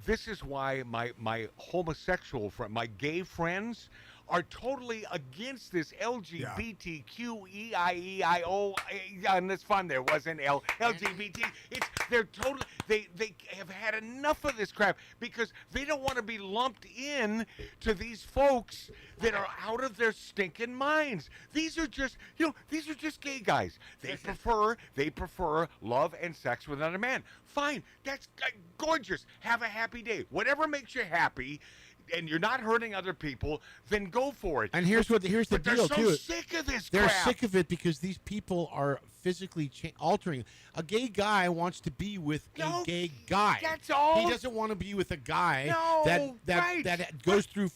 my homosexual friend, my gay friends, are totally against this LGBTQEIEIO, and it's fun. There wasn't LGBT. They're totally they have had enough of this crap because they don't want to be lumped in to these folks that are out of their stinking minds. These are just gay guys. They prefer love and sex with another man. Fine, that's gorgeous. Have a happy day. Whatever makes you happy, and you're not hurting other people, then go for it. And here's the deal they're so too. sick of this They're crap. sick of it because these people are physically altering. A gay guy wants to be with a gay guy. That's all. He doesn't want to be with a guy right. that goes through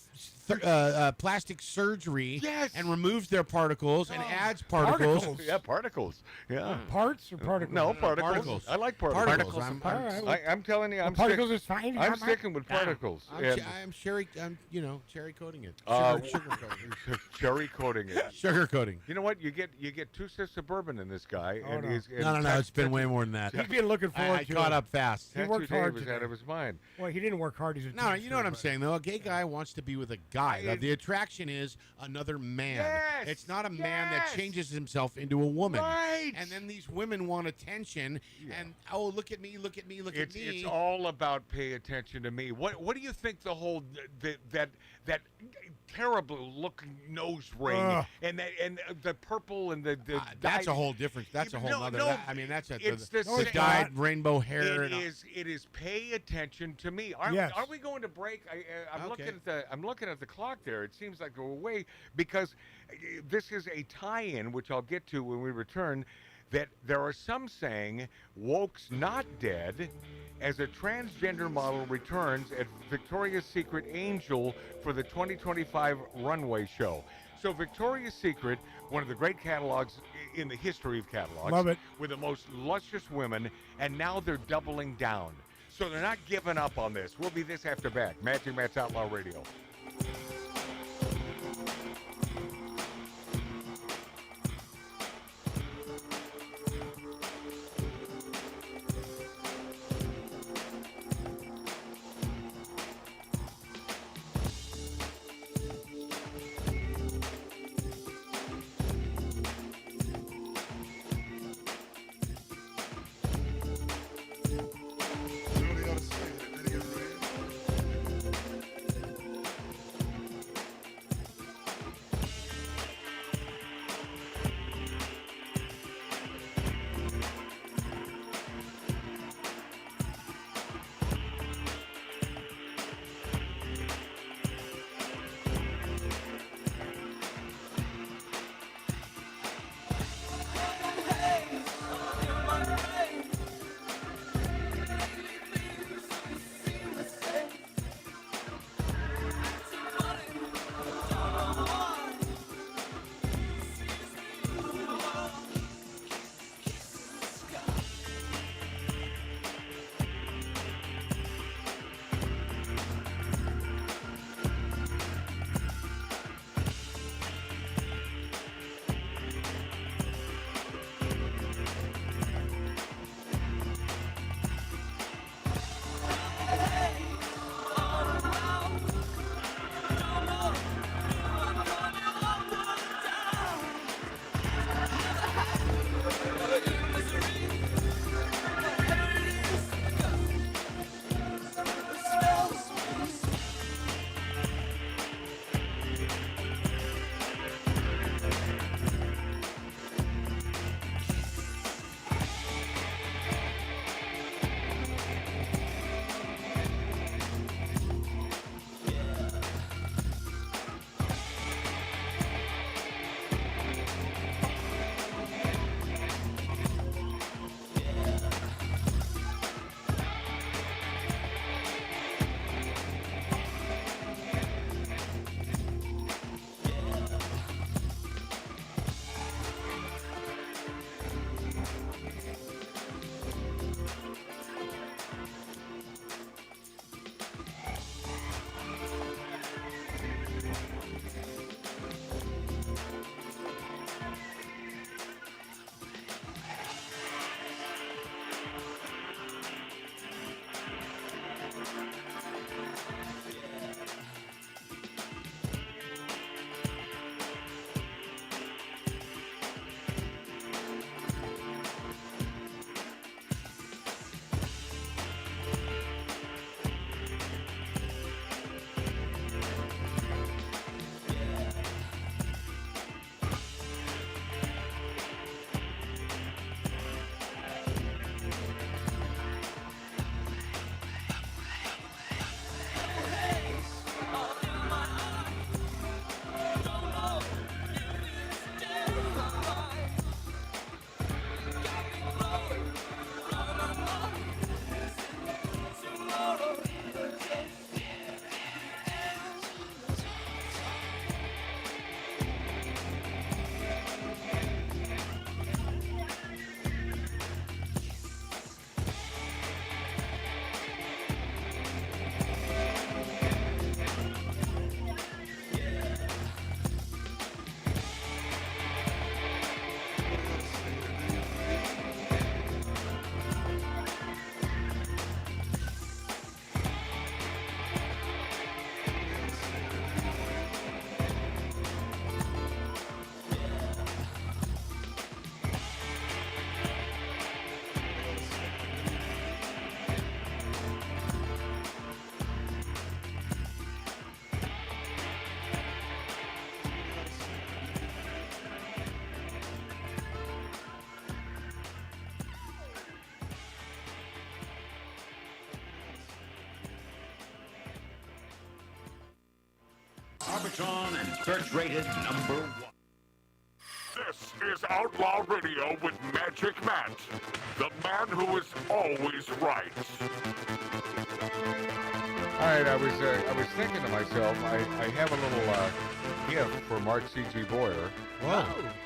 plastic surgery and removes their particles and adds particles. Yeah, particles. Yeah. Parts or particles? No, particles. I like particles. I'm telling you, particles is fine. I'm sticking with particles. I'm cherry coating it. Sugar coating it. Cherry coating it. Sugar coating. You know what? You get 2 sips of bourbon in this guy. guy. Oh, and no. he's, and No. It's been way more than that. He's been looking forward I to caught it. up fast. He worked hard was today. out of his mind. Well, he didn't work hard. He's a No, you know what I'm teamster, saying, though. A gay guy wants to be with a guy. The attraction is another man. Yes, It's not a man that changes himself into a woman. Right. And then these women want attention. And, oh, look at me, look at me, look at me. It's all about pay attention to me. What do you think the whole that terrible looking nose ring and the purple and the that's dyed- a whole different. That's a whole No, other. no, I mean, that's it's the the dyed same. rainbow hair. It is pay attention to me. Are we going to break? I'm looking at the clock there. It seems like we're away because this is a tie-in, which I'll get to when we return. That there are some saying woke's not dead, as a transgender model returns at Victoria's Secret Angel for the 2025 runway show. So Victoria's Secret, one of the great catalogs in the history of catalogs. Love it. With the most luscious women, and now they're doubling down. So they're not giving up on this. We'll be this after back. Magic Matt's Outlaw Radio. Arbitron and search-rated #1. This is Outlaw Radio with Magic Matt, the man who is always right. All right, I was thinking to myself, I have a little gift for Mark C.G. Boyer. Whoa.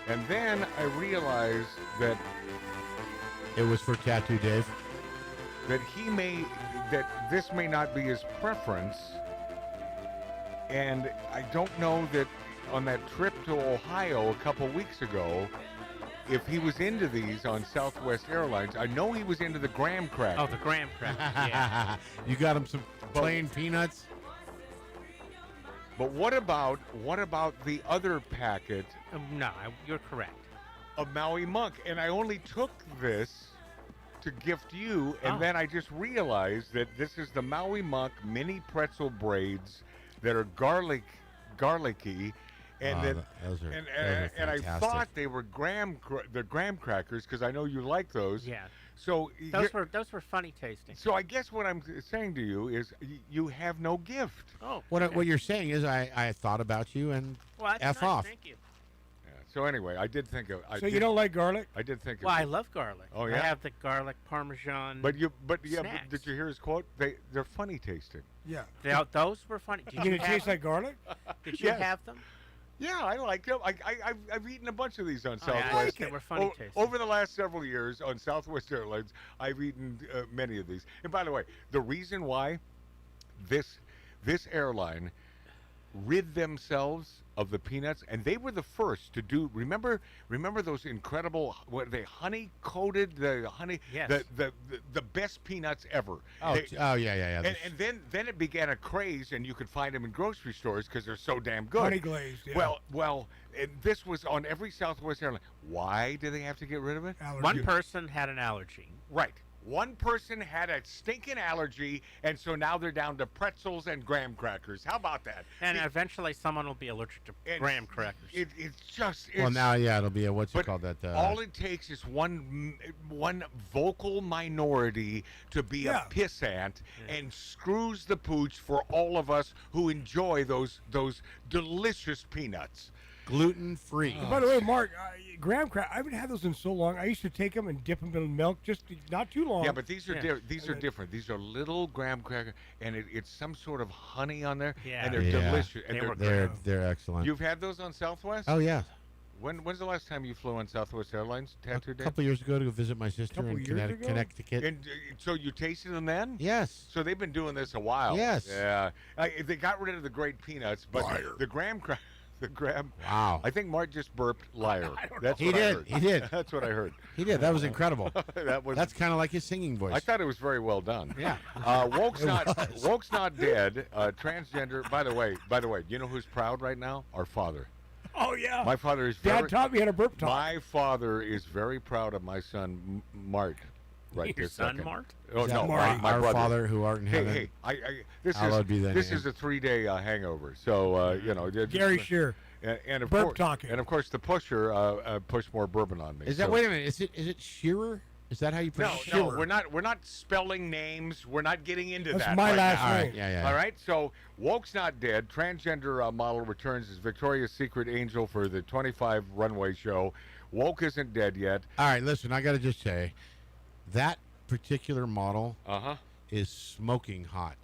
And then I realized that it was for Tattoo Dave. That this may not be his preference. And I don't know that on that trip to Ohio a couple weeks ago, if he was into these on Southwest Airlines. I know he was into the graham cracker. Oh, the graham cracker. Yeah. You got him some plain peanuts? But what about the other packet? No, you're correct. Of Maui Monk, and I only took this to gift you, and then I just realized that this is the Maui Monk mini pretzel braids that are garlicky, and those are and I thought they were graham crackers because I know you like those. Yeah. So those were funny tasting. So I guess what I'm saying to you is you have no gift. Oh. What you're saying is I thought about you and well, F nice. off. Thank you. So anyway, I did think of. You don't like garlic? I did think of. Well, I love garlic. Oh yeah. I have the garlic parmesan. But did you hear his quote? They're funny tasting. Yeah. Those were funny. Did it taste like garlic? Did you have them? Yeah, I like them. I've eaten a bunch of these on Oh, yeah, Southwest. they were funny tasting. Over the last several years on Southwest Airlines, I've eaten many of these. And by the way, the reason why this airline rid themselves of the peanuts, and they were the first to do. Remember those incredible, what they honey coated the honey, yes. the best peanuts ever. Yeah. And then it began a craze, and you could find them in grocery stores because they're so damn good. Honey glazed. Yeah. Well, and this was on every Southwest airline. Why do they have to get rid of it? Allergy. One person had an allergy. Right. One person had a stinking allergy, and so now they're down to pretzels and graham crackers. How about that? And eventually someone will be allergic to graham crackers. It's just... Well, now, it'll be what's it called? That. All it takes is one vocal minority to be a pissant and screws the pooch for all of us who enjoy those delicious peanuts. Gluten-free. By the way, Mark, graham crackers, I haven't had those in so long. I used to take them and dip them in milk just not too long. Yeah, but these are different. These are little graham crackers, and it's some sort of honey on there, and they're delicious. And they're excellent. You've had those on Southwest? Oh, yeah. When's the last time you flew on Southwest Airlines? A couple years ago to go visit my sister in Connecticut. And so you tasted them then? Yes. So they've been doing this a while. Yes. Yeah. They got rid of the great peanuts, but the graham crackers. The graham. Wow. I think Mark just burped liar. He did. That's what I heard. He did. That was incredible. That's kind of like his singing voice. I thought it was very well done. Yeah. Woke's not dead. Transgender. By the way, you know who's proud right now? Our father. Oh yeah. My father is. Dad taught me how to burp talk. My father is very proud of my son Mart. Right. Your son, Mart? Oh no, Marty? my Our brother. Father who art in heaven. This is a 3-day hangover. So Gary Shear. And of burp course, talking. And of course, the pusher pushed more bourbon on me. Is that? Wait a minute. Is it Shearer? Is that how you pronounce it? No, we're not spelling names. We're not getting into that. That's my last name. All right, yeah. All right, so Woke's not dead. Transgender model returns as Victoria's Secret angel for the 25 runway show. Woke isn't dead yet. All right, listen, I got to just say, that particular model is smoking hot.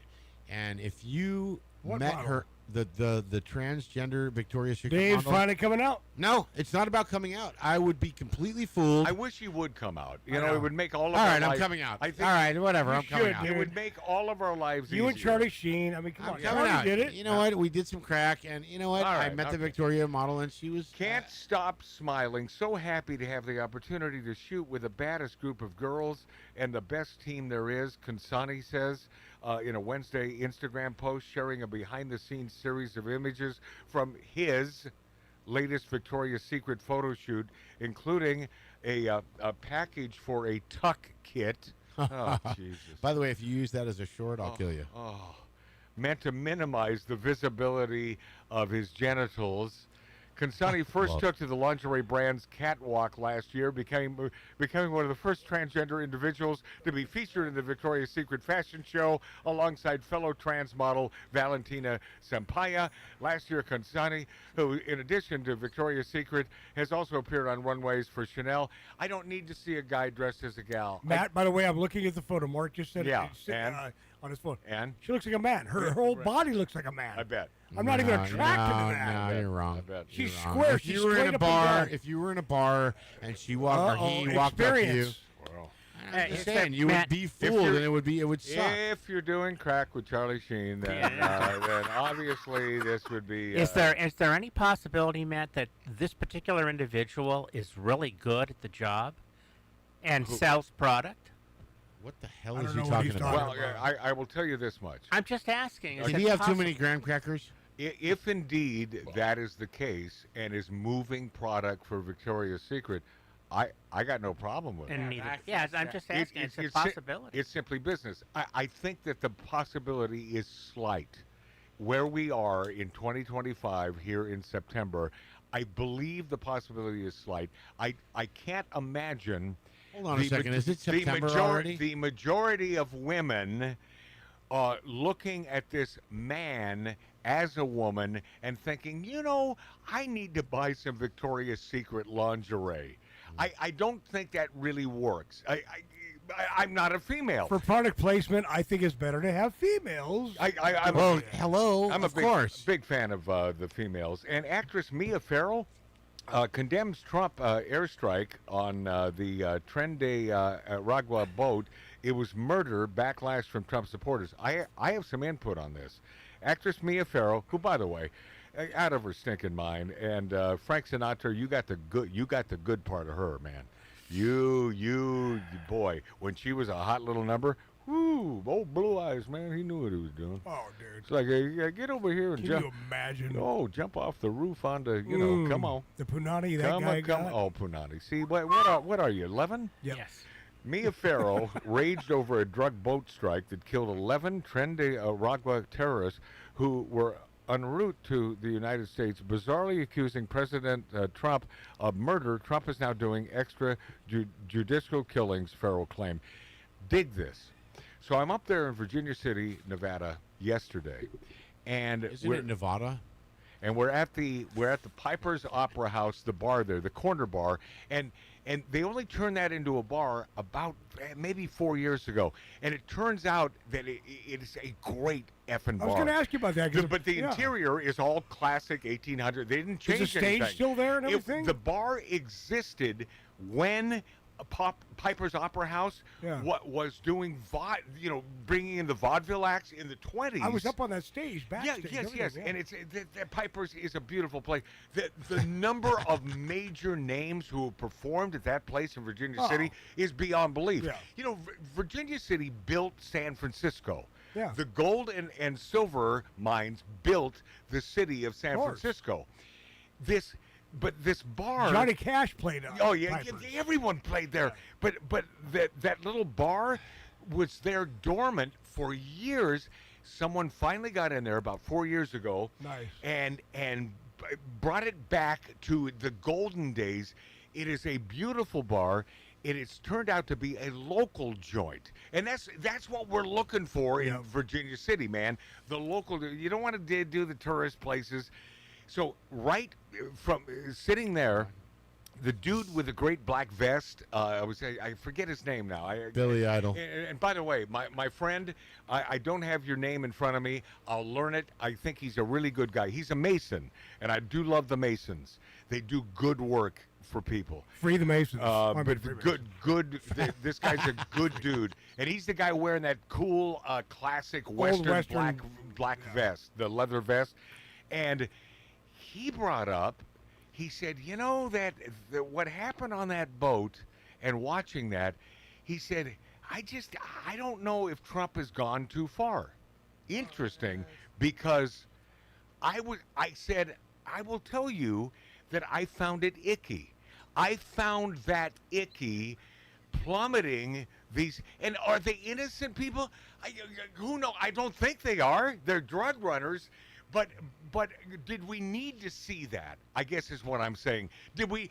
And if you met her, the transgender Victoria's Secret Dave's model, finally coming out. No, it's not about coming out. I would be completely fooled. I wish he would come out. You know, it would make all of all our right, lives. I'm coming out. I think all right, whatever, You I'm coming should, out. dude. It would make all of our lives You and easier. Charlie Sheen. I mean, come I'm on. coming Charlie out. did it. You know what? We did some crack, and you know what? All I right, met the okay. Victoria model, and she was... Can't stop smiling. So happy to have the opportunity to shoot with the baddest group of girls and the best team there is, Kansani says in a Wednesday Instagram post sharing a behind-the-scenes series of images from his latest Victoria's Secret photo shoot, including a package for a tuck kit. Oh, Jesus. By the way, if you use that as a short, I'll kill you. Meant to minimize the visibility of his genitals. Consani first took to the lingerie brand's catwalk last year, becoming one of the first transgender individuals to be featured in the Victoria's Secret fashion show alongside fellow trans model Valentina Sampaia. Last year, Consani, who in addition to Victoria's Secret, has also appeared on runways for Chanel. I don't need to see a guy dressed as a gal. Matt, by the way, I'm looking at the photo. Mark just said Yeah, on his phone. And? She looks like a man. Her whole body looks like a man. I bet. I'm not even attracted to that. No, you're wrong. I bet. She's You're wrong. square. If She's you were in straight a up and bar, down. if you were in a bar and she walked or he walked up to you, I'm just saying you would be fooled and it would suck. If you're doing crack with Charlie Sheen, then obviously this would be. Is there any possibility, Matt, that this particular individual is really good at the job and sells product? What the hell is he talking about? Well, I will tell you this much. I'm just asking. Did he have too many graham crackers? If indeed that is the case and is moving product for Victoria's Secret, I got no problem with it. Yeah, I'm just asking. It's a possibility. It's simply business. I think that the possibility is slight. Where we are in 2025 here in September, I believe the possibility is slight. I can't imagine. Hold on a second. Is it September already? The majority of women looking at this man as a woman and thinking, I need to buy some Victoria's Secret lingerie. I don't think that really works. I'm not a female. For product placement, I think it's better to have females. Hello. I'm of a course. big fan of the females. And actress Mia Farrow condemns Trump airstrike on the Tren de Aragua boat. It was murder, backlash from Trump supporters. I have some input on this. Actress Mia Farrow, who, by the way, out of her stinking mind, and Frank Sinatra, you got the good part of her, man. You boy, when she was a hot little number, whoo, old Blue Eyes, man, he knew what he was doing. Oh, dude. It's like, hey, get over here and jump. Can you imagine? Oh, jump off the roof onto, come on. The punani that guy got? Oh, punani. See, what are you, 11? Yep. Yes. Mia Farrow raged over a drug boat strike that killed 11 Tren de Aragua terrorists who were en route to the United States, bizarrely accusing President Trump of murder. Trump is now doing extrajudicial killings, Farrow claimed. Dig this. So I'm up there in Virginia City, Nevada, yesterday, and Isn't it Nevada? And we're at the Piper's Opera House, the bar there, the corner bar, and they only turned that into a bar about maybe 4 years ago. And it turns out that it is a great effing bar. I was going to ask you about that. But the interior is all classic 1800. They didn't change anything. Is the stage still there and everything? The bar existed when Piper's Opera House was doing bringing in the vaudeville acts in the 20s. I was up on that stage backstage. Yes. And it's the Piper's is a beautiful place. The number of major names who have performed at that place in Virginia City is beyond belief. Yeah. Virginia City built San Francisco. Yeah. The gold and silver mines built the city of San Francisco. But this bar, Johnny Cash played. Oh yeah, everyone played there. But that little bar was there dormant for years. Someone finally got in there about 4 years ago. Nice. And brought it back to the golden days. It is a beautiful bar. It has turned out to be a local joint, and that's what we're looking for in Virginia City, man. The local. You don't want to do the tourist places. So right from sitting there, the dude with the great black vest, I forget his name now. Billy Idol. And by the way, my friend, I don't have your name in front of me. I'll learn it. I think he's a really good guy. He's a Mason, and I do love the Masons. They do good work for people. Free the Masons. Good. This guy's a good dude, and he's the guy wearing that cool classic Western black vest, the leather vest, and he brought up, he said, that what happened on that boat and watching that, he said, I don't know if Trump has gone too far. Interesting, because I said, I will tell you that I found it icky. I found that icky plummeting these, and are they innocent people? Who knows? I don't think they are. They're drug runners. But but did we need to see that? I guess is what I'm saying. Did we,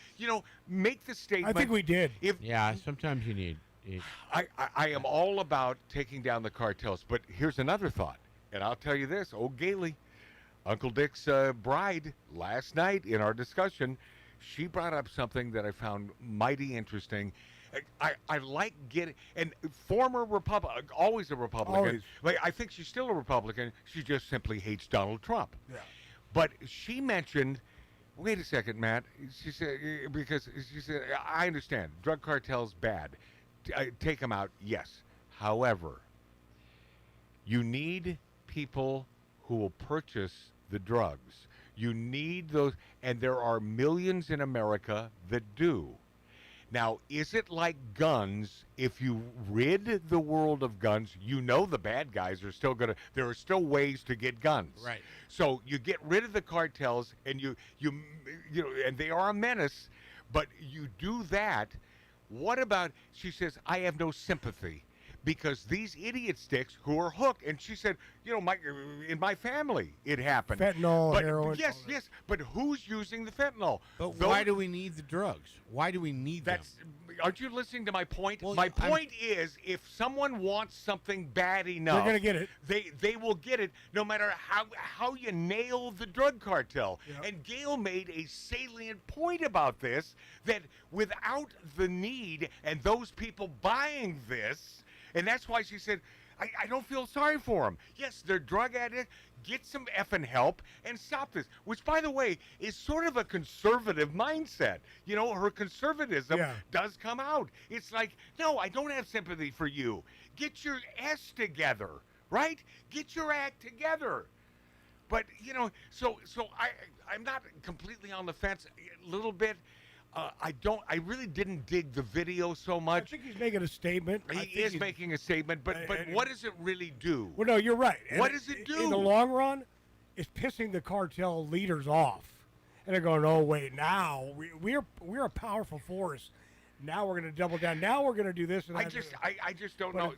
make the statement? I think we did. Yeah, sometimes you need. I am all about taking down the cartels, but here's another thought, and I'll tell you this. Oh, Gailey, Uncle Dick's bride, last night in our discussion, she brought up something that I found mighty interesting. I like getting, and former Republican, always a Republican. Always. Like, I think she's still a Republican. She just simply hates Donald Trump. Yeah. But she mentioned, wait a second, Matt. She said, I understand. Drug cartels, bad. Take them out, yes. However, you need people who will purchase the drugs. You need those, and there are millions in America that do. Now, is it like guns? If you rid the world of guns, the bad guys are still going to, there are still ways to get guns. Right. So you get rid of the cartels, and you and they are a menace, but you do that. What about, she says, I have no sympathy because these idiot sticks who are hooked, and she said, in my family it happened. Fentanyl, but, heroin. Yes, but who's using the fentanyl? But why do we need the drugs? Why do we need them? Aren't you listening to my point? Well, my point is, if someone wants something bad enough, They're gonna get it. They will get it, no matter how you nail the drug cartel. Yep. And Gail made a salient point about this, that without the need and those people buying this, and that's why she said, I don't feel sorry for them. Yes, they're drug addicts. Get some effing help and stop this. Which, by the way, is sort of a conservative mindset. Her conservatism does come out. It's like, no, I don't have sympathy for you. Get your S together, right? Get your act together. But, so I'm not completely on the fence. A little bit. I really didn't dig the video so much. I think he's making a statement. He is making a statement, but what does it really do? Well, no, you're right. What does it do? In the long run, it's pissing the cartel leaders off. And they're going, oh, wait, now we're a powerful force. Now we're going to double down. Now we're going to do this. And I just don't know.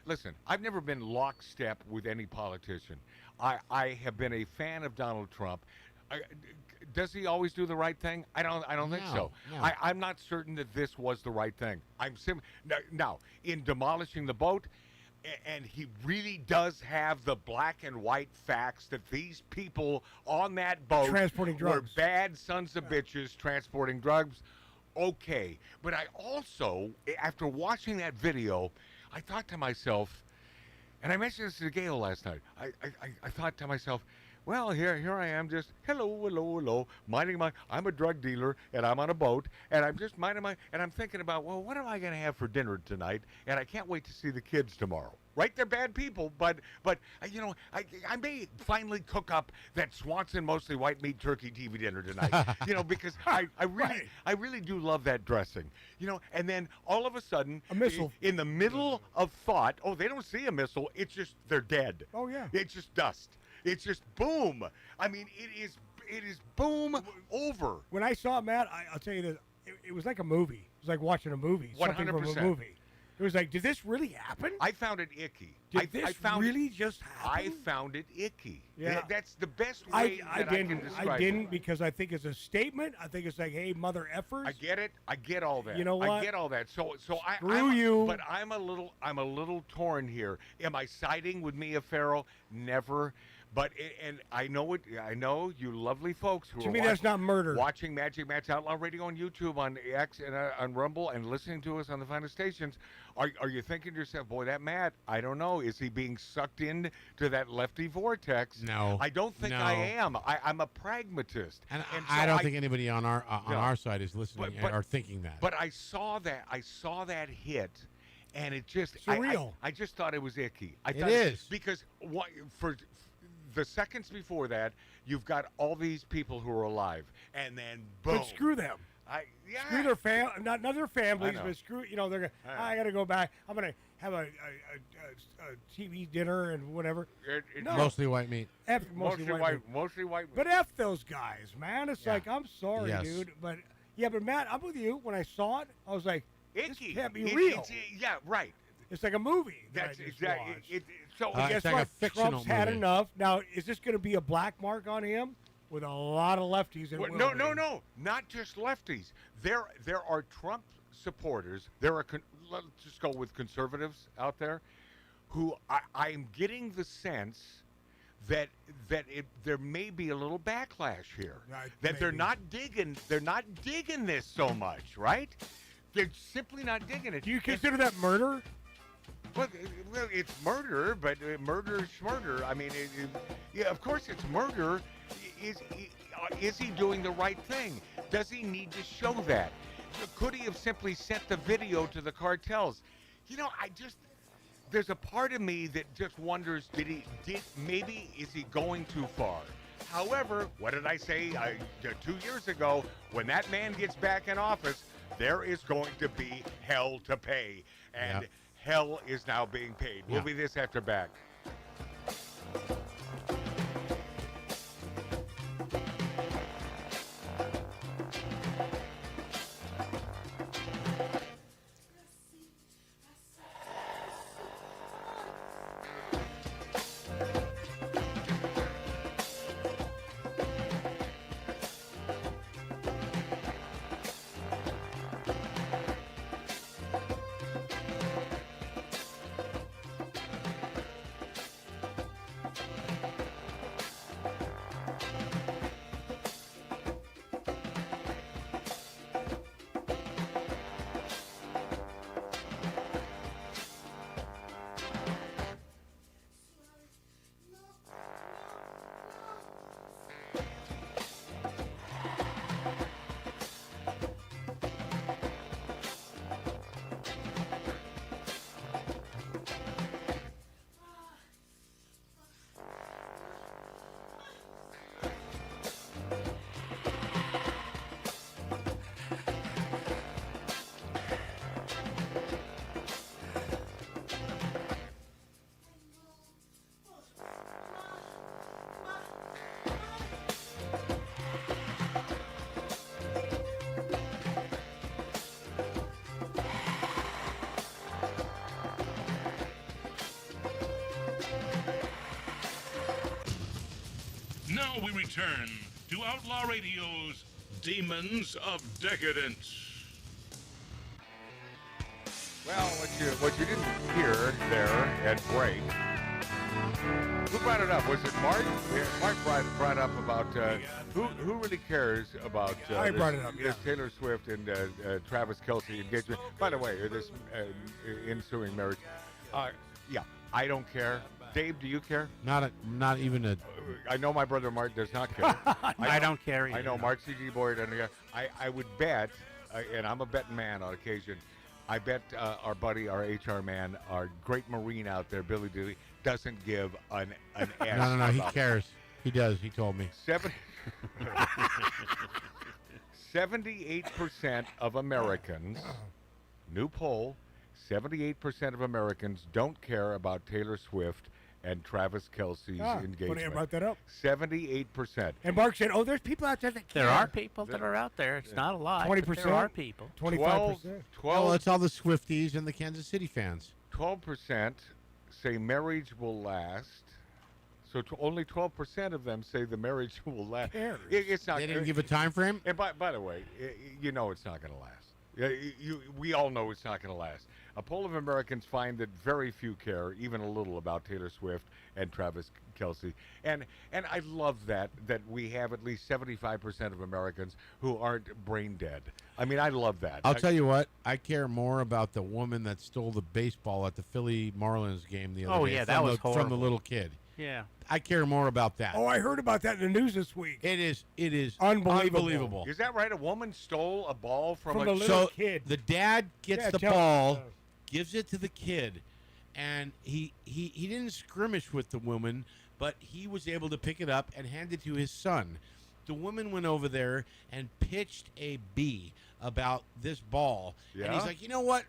Listen, I've never been lockstep with any politician. I have been a fan of Donald Trump. Does he always do the right thing? I don't think so. No. I'm not certain that this was the right thing. Now, in demolishing the boat, and he really does have the black and white facts that these people on that boat transporting drugs were bad sons of bitches transporting drugs. Okay, but I also, after watching that video, I thought to myself, and I mentioned this to Gail last night. I thought to myself, well, here I am, just hello, minding I'm a drug dealer, and I'm on a boat, and I'm just minding and I'm thinking about, well, what am I going to have for dinner tonight? And I can't wait to see the kids tomorrow. Right? They're bad people, but I may finally cook up that Swanson mostly white meat turkey TV dinner tonight. Because I really do love that dressing. And then all of a sudden, a missile in the middle of thought, they don't see a missile. It's just they're dead. Oh yeah. It's just dust. It's just boom. I mean, it is boom over. When I saw it, Matt, I'll tell you this. It was like a movie. It was like watching a movie. 100%. Something from a movie. It was like, did this really happen? I found it icky. Did this really just happen? I found it icky. Yeah. That's the best way I can describe it. I didn't because I think it's a statement. I think it's like, hey, mother effers. I get it. I get all that. You know what? I get all that. So Screw you. But I'm a little torn here. Am I siding with Mia Farrow? Never. But and I know you lovely folks who to are me that's not murder. Watching Magic Matt's Outlaw Radio on YouTube, on X, and on Rumble, and listening to us on the finest stations. Are you thinking to yourself, boy, that Matt? I don't know. Is he being sucked in to that lefty vortex? No, I don't think I am. I'm a pragmatist, and so I don't think anybody on our side is listening or thinking that. But I saw that hit. And it just surreal. I just thought it was icky. It is because for the seconds before that, you've got all these people who are alive, and then boom. But screw them. Screw their not their families, but screw they're gonna. I got to go back. I'm gonna have a TV dinner and whatever. No. Mostly white meat. Mostly white meat. But F those guys, man. It's like, I'm sorry, dude, but Matt, I'm with you. When I saw it, I was like, icky. This can't be real. Yeah, right. It's like a movie. That's exactly. So guess it's like what? a fictional Trump's had movie. enough. Now, is this going to be a black mark on him with a lot of lefties? Well, no, not just lefties. There are Trump supporters. There are let's just go with conservatives out there, who I'm getting the sense that there may be a little backlash here. Right, that they're not digging this so much, right? They're simply not digging it. Do you consider that murder? Well, it's murder, but murder is murder. I mean, yeah, of course it's murder. Is he doing the right thing? Does he need to show that? Could he have simply sent the video to the cartels? You know, there's a part of me that just wonders, maybe is he going too far? However, what did I say 2 years ago? When that man gets back in office, there is going to be hell to pay. And hell is now being paid. We'll be this after back. Now we return to Outlaw Radio's Demons of Decadence. Well, what you didn't hear there at break. Who brought it up? Was it Mark? Yeah, Mark brought up about who really cares about I brought it up, this Taylor Swift and Travis Kelce engagement. By the way, this ensuing marriage. Yeah, I don't care. Dave, do you care? Not even a. I know my brother Mark does not care. I don't care either. I know Mark C.G. Boyd doesn't care. I would bet, and I'm a betting man on occasion, I bet our buddy, our HR man, our great Marine out there, Billy Dilly, doesn't give an S. No. He cares. He does. He told me. 78% of Americans, new poll, 78% of Americans don't care about Taylor Swift and Travis Kelce's engagement. Funny I brought that up. 78%. And Mark said, "Oh, there's people out there that care." There are people that are out there. It's not a lot. 20%. There are people. 25%. Well, it's all the Swifties and the Kansas City fans. 12% say marriage will last. So only 12% of them say the marriage will last. It's not. They didn't give a time frame. And by the way, you know it's not going to last. We all know it's not going to last. A poll of Americans find that very few care, even a little, about Taylor Swift and Travis Kelce. And I love that we have at least 75% of Americans who aren't brain dead. I mean, I love that. I'll tell you what, I care more about the woman that stole the baseball at the Philly Marlins game the other day. Yeah, that was from horrible. the little kid. Yeah. I care more about that. Oh, I heard about that in the news this week. It is Unbelievable. Is that right? A woman stole a ball from a little kid. The dad gets the tell ball, us. gives it to the kid, and he didn't skirmish with the woman, but he was able to pick it up and hand it to his son. The woman went over there and pitched a bee about this ball, and he's like, you know what,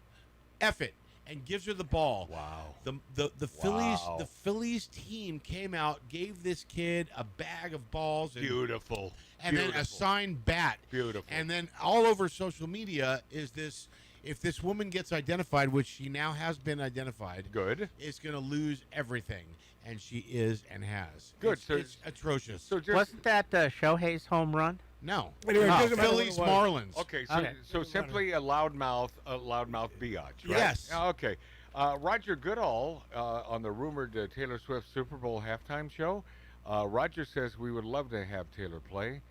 F it, and gives her the ball. Wow. The Phillies team came out, gave this kid a bag of balls, and Beautiful. and then a signed bat. Beautiful. And then all over social media is this if this woman gets identified, which she now has been identified, good, is going to lose everything, and she is and has. Good. It's atrocious. So just Wasn't that Shohei's home run? No. Anyway, it No, doesn't matter what Phillies it was. Marlins. Okay, so simply a loudmouth biatch, right? Yes. Okay. Roger Goodall on the rumored Taylor Swift Super Bowl halftime show. Roger says we would love to have Taylor play.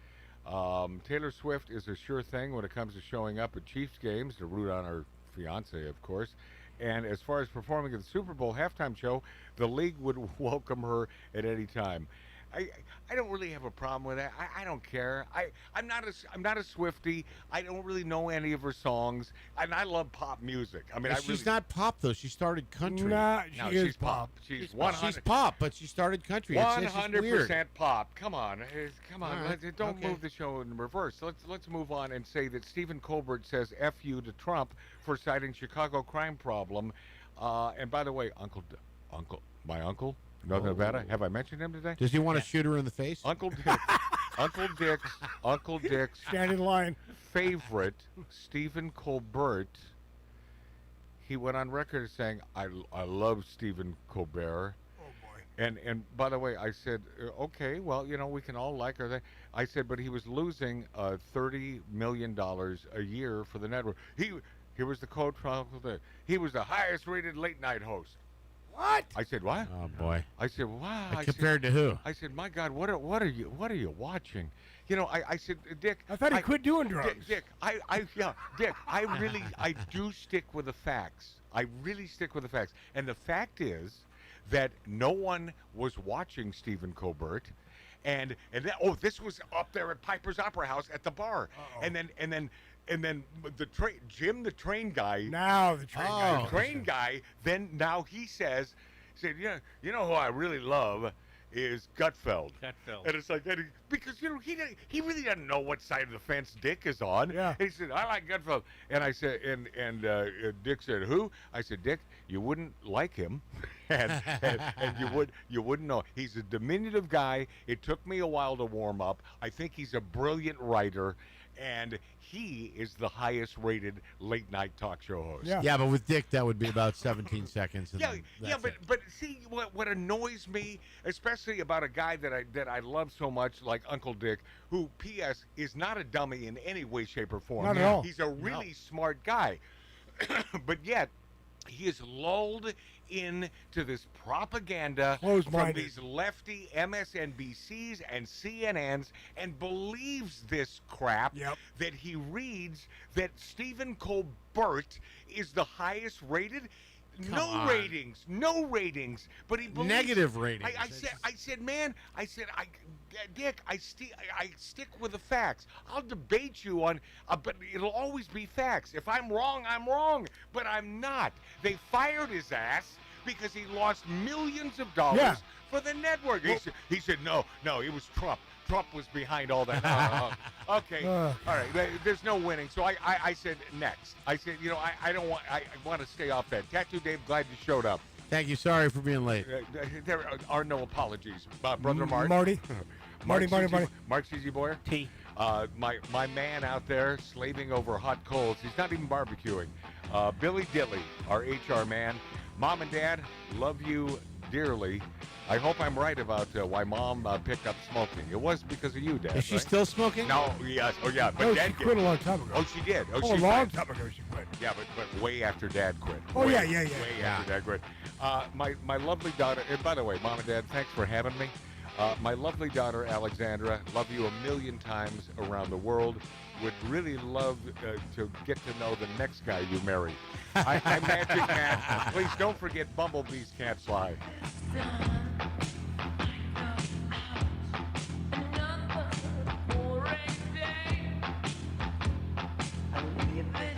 Taylor Swift is a sure thing when it comes to showing up at Chiefs games to root on her fiance, of course. And as far as performing at the Super Bowl halftime show, the league would welcome her at any time. I don't really have a problem with that. I don't care. I'm not a Swiftie. I don't really know any of her songs, and I love pop music. I mean, She's not pop though. She started country. Nah, she's pop. She's 100. She's pop, but she started country. It's just 100% pop. Come on, come on. All right, Don't okay. move the show in reverse. Let's move on and say that Stephen Colbert says "F you" to Trump for citing Chicago crime problem. And by the way, my uncle, Northern Nevada. Have I mentioned him today? Does he want to shoot her in the face? Uncle Dick, Uncle Dick's Stand in line. favorite, Stephen Colbert. He went on record as saying, "I love Stephen Colbert." Oh boy. And by the way, I said, okay, well, we can all like her. I said, but he was losing $30 million a year for the network. Here was the quote from Uncle Dick. He was the highest rated late night host. What? I said, what? Oh boy. I said, wow. Compared to who? I said, my God, what are you watching? I said, Dick. I thought he quit doing drugs. Dick, I do stick with the facts. I really stick with the facts. And the fact is that no one was watching Stephen Colbert. And this was up there at Piper's Opera House at the bar. Uh-oh. And then Jim the train guy. Now the train guy. The train guy. Then now he said, you know who I really love is Gutfeld. And it's like because he really doesn't know what side of the fence Dick is on. Yeah. And he said, I like Gutfeld. And I said, and Dick said, who? I said, Dick, you wouldn't like him, and you wouldn't know. He's a diminutive guy. It took me a while to warm up. I think he's a brilliant writer. And he is the highest rated late night talk show host. Yeah, but with Dick, that would be about 17 seconds. And But see, what annoys me, especially about a guy that I love so much, like Uncle Dick, who, P.S., is not a dummy in any way, shape, or form. Not at all. He's a really smart guy. But yet, he is lulled into this propaganda from these lefty MSNBCs and CNNs and believes this crap that he reads that Stephen Colbert is the highest rated. No ratings, but he believes negative ratings. I said, Dick, I stick with the facts. I'll debate you on, but it'll always be facts. If I'm wrong, I'm wrong, but I'm not. They fired his ass because he lost millions of dollars for the network. He said, no, it was Trump. Trump was behind all that. Okay, all right. There's no winning. So I said next. I said, I don't want. I want to stay off that. Tattoo Dave, glad you showed up. Thank you. Sorry for being late. There are no apologies, brother Mark. Marty. Marty. Mark CZ Boyer. T. My man out there slaving over hot coals. He's not even barbecuing. Billy Dilly, our HR man. Mom and Dad, love you dearly. I hope I'm right about why Mom picked up smoking. It was because of you, Dad. Is she right? still smoking? No, yes. Oh, yeah. But No, Dad she quit a long time ago. Oh, she did. A long time ago she quit. Yeah, but way after Dad quit. Oh, Way yeah. Way after Dad quit. My lovely daughter, and by the way, Mom and Dad, thanks for having me. My lovely daughter, Alexandra, love you a million times around the world. Would really love to get to know the next guy you marry. I'm Magic Matt. Please don't forget Bumblebees Can't Fly. Another boring day. I live it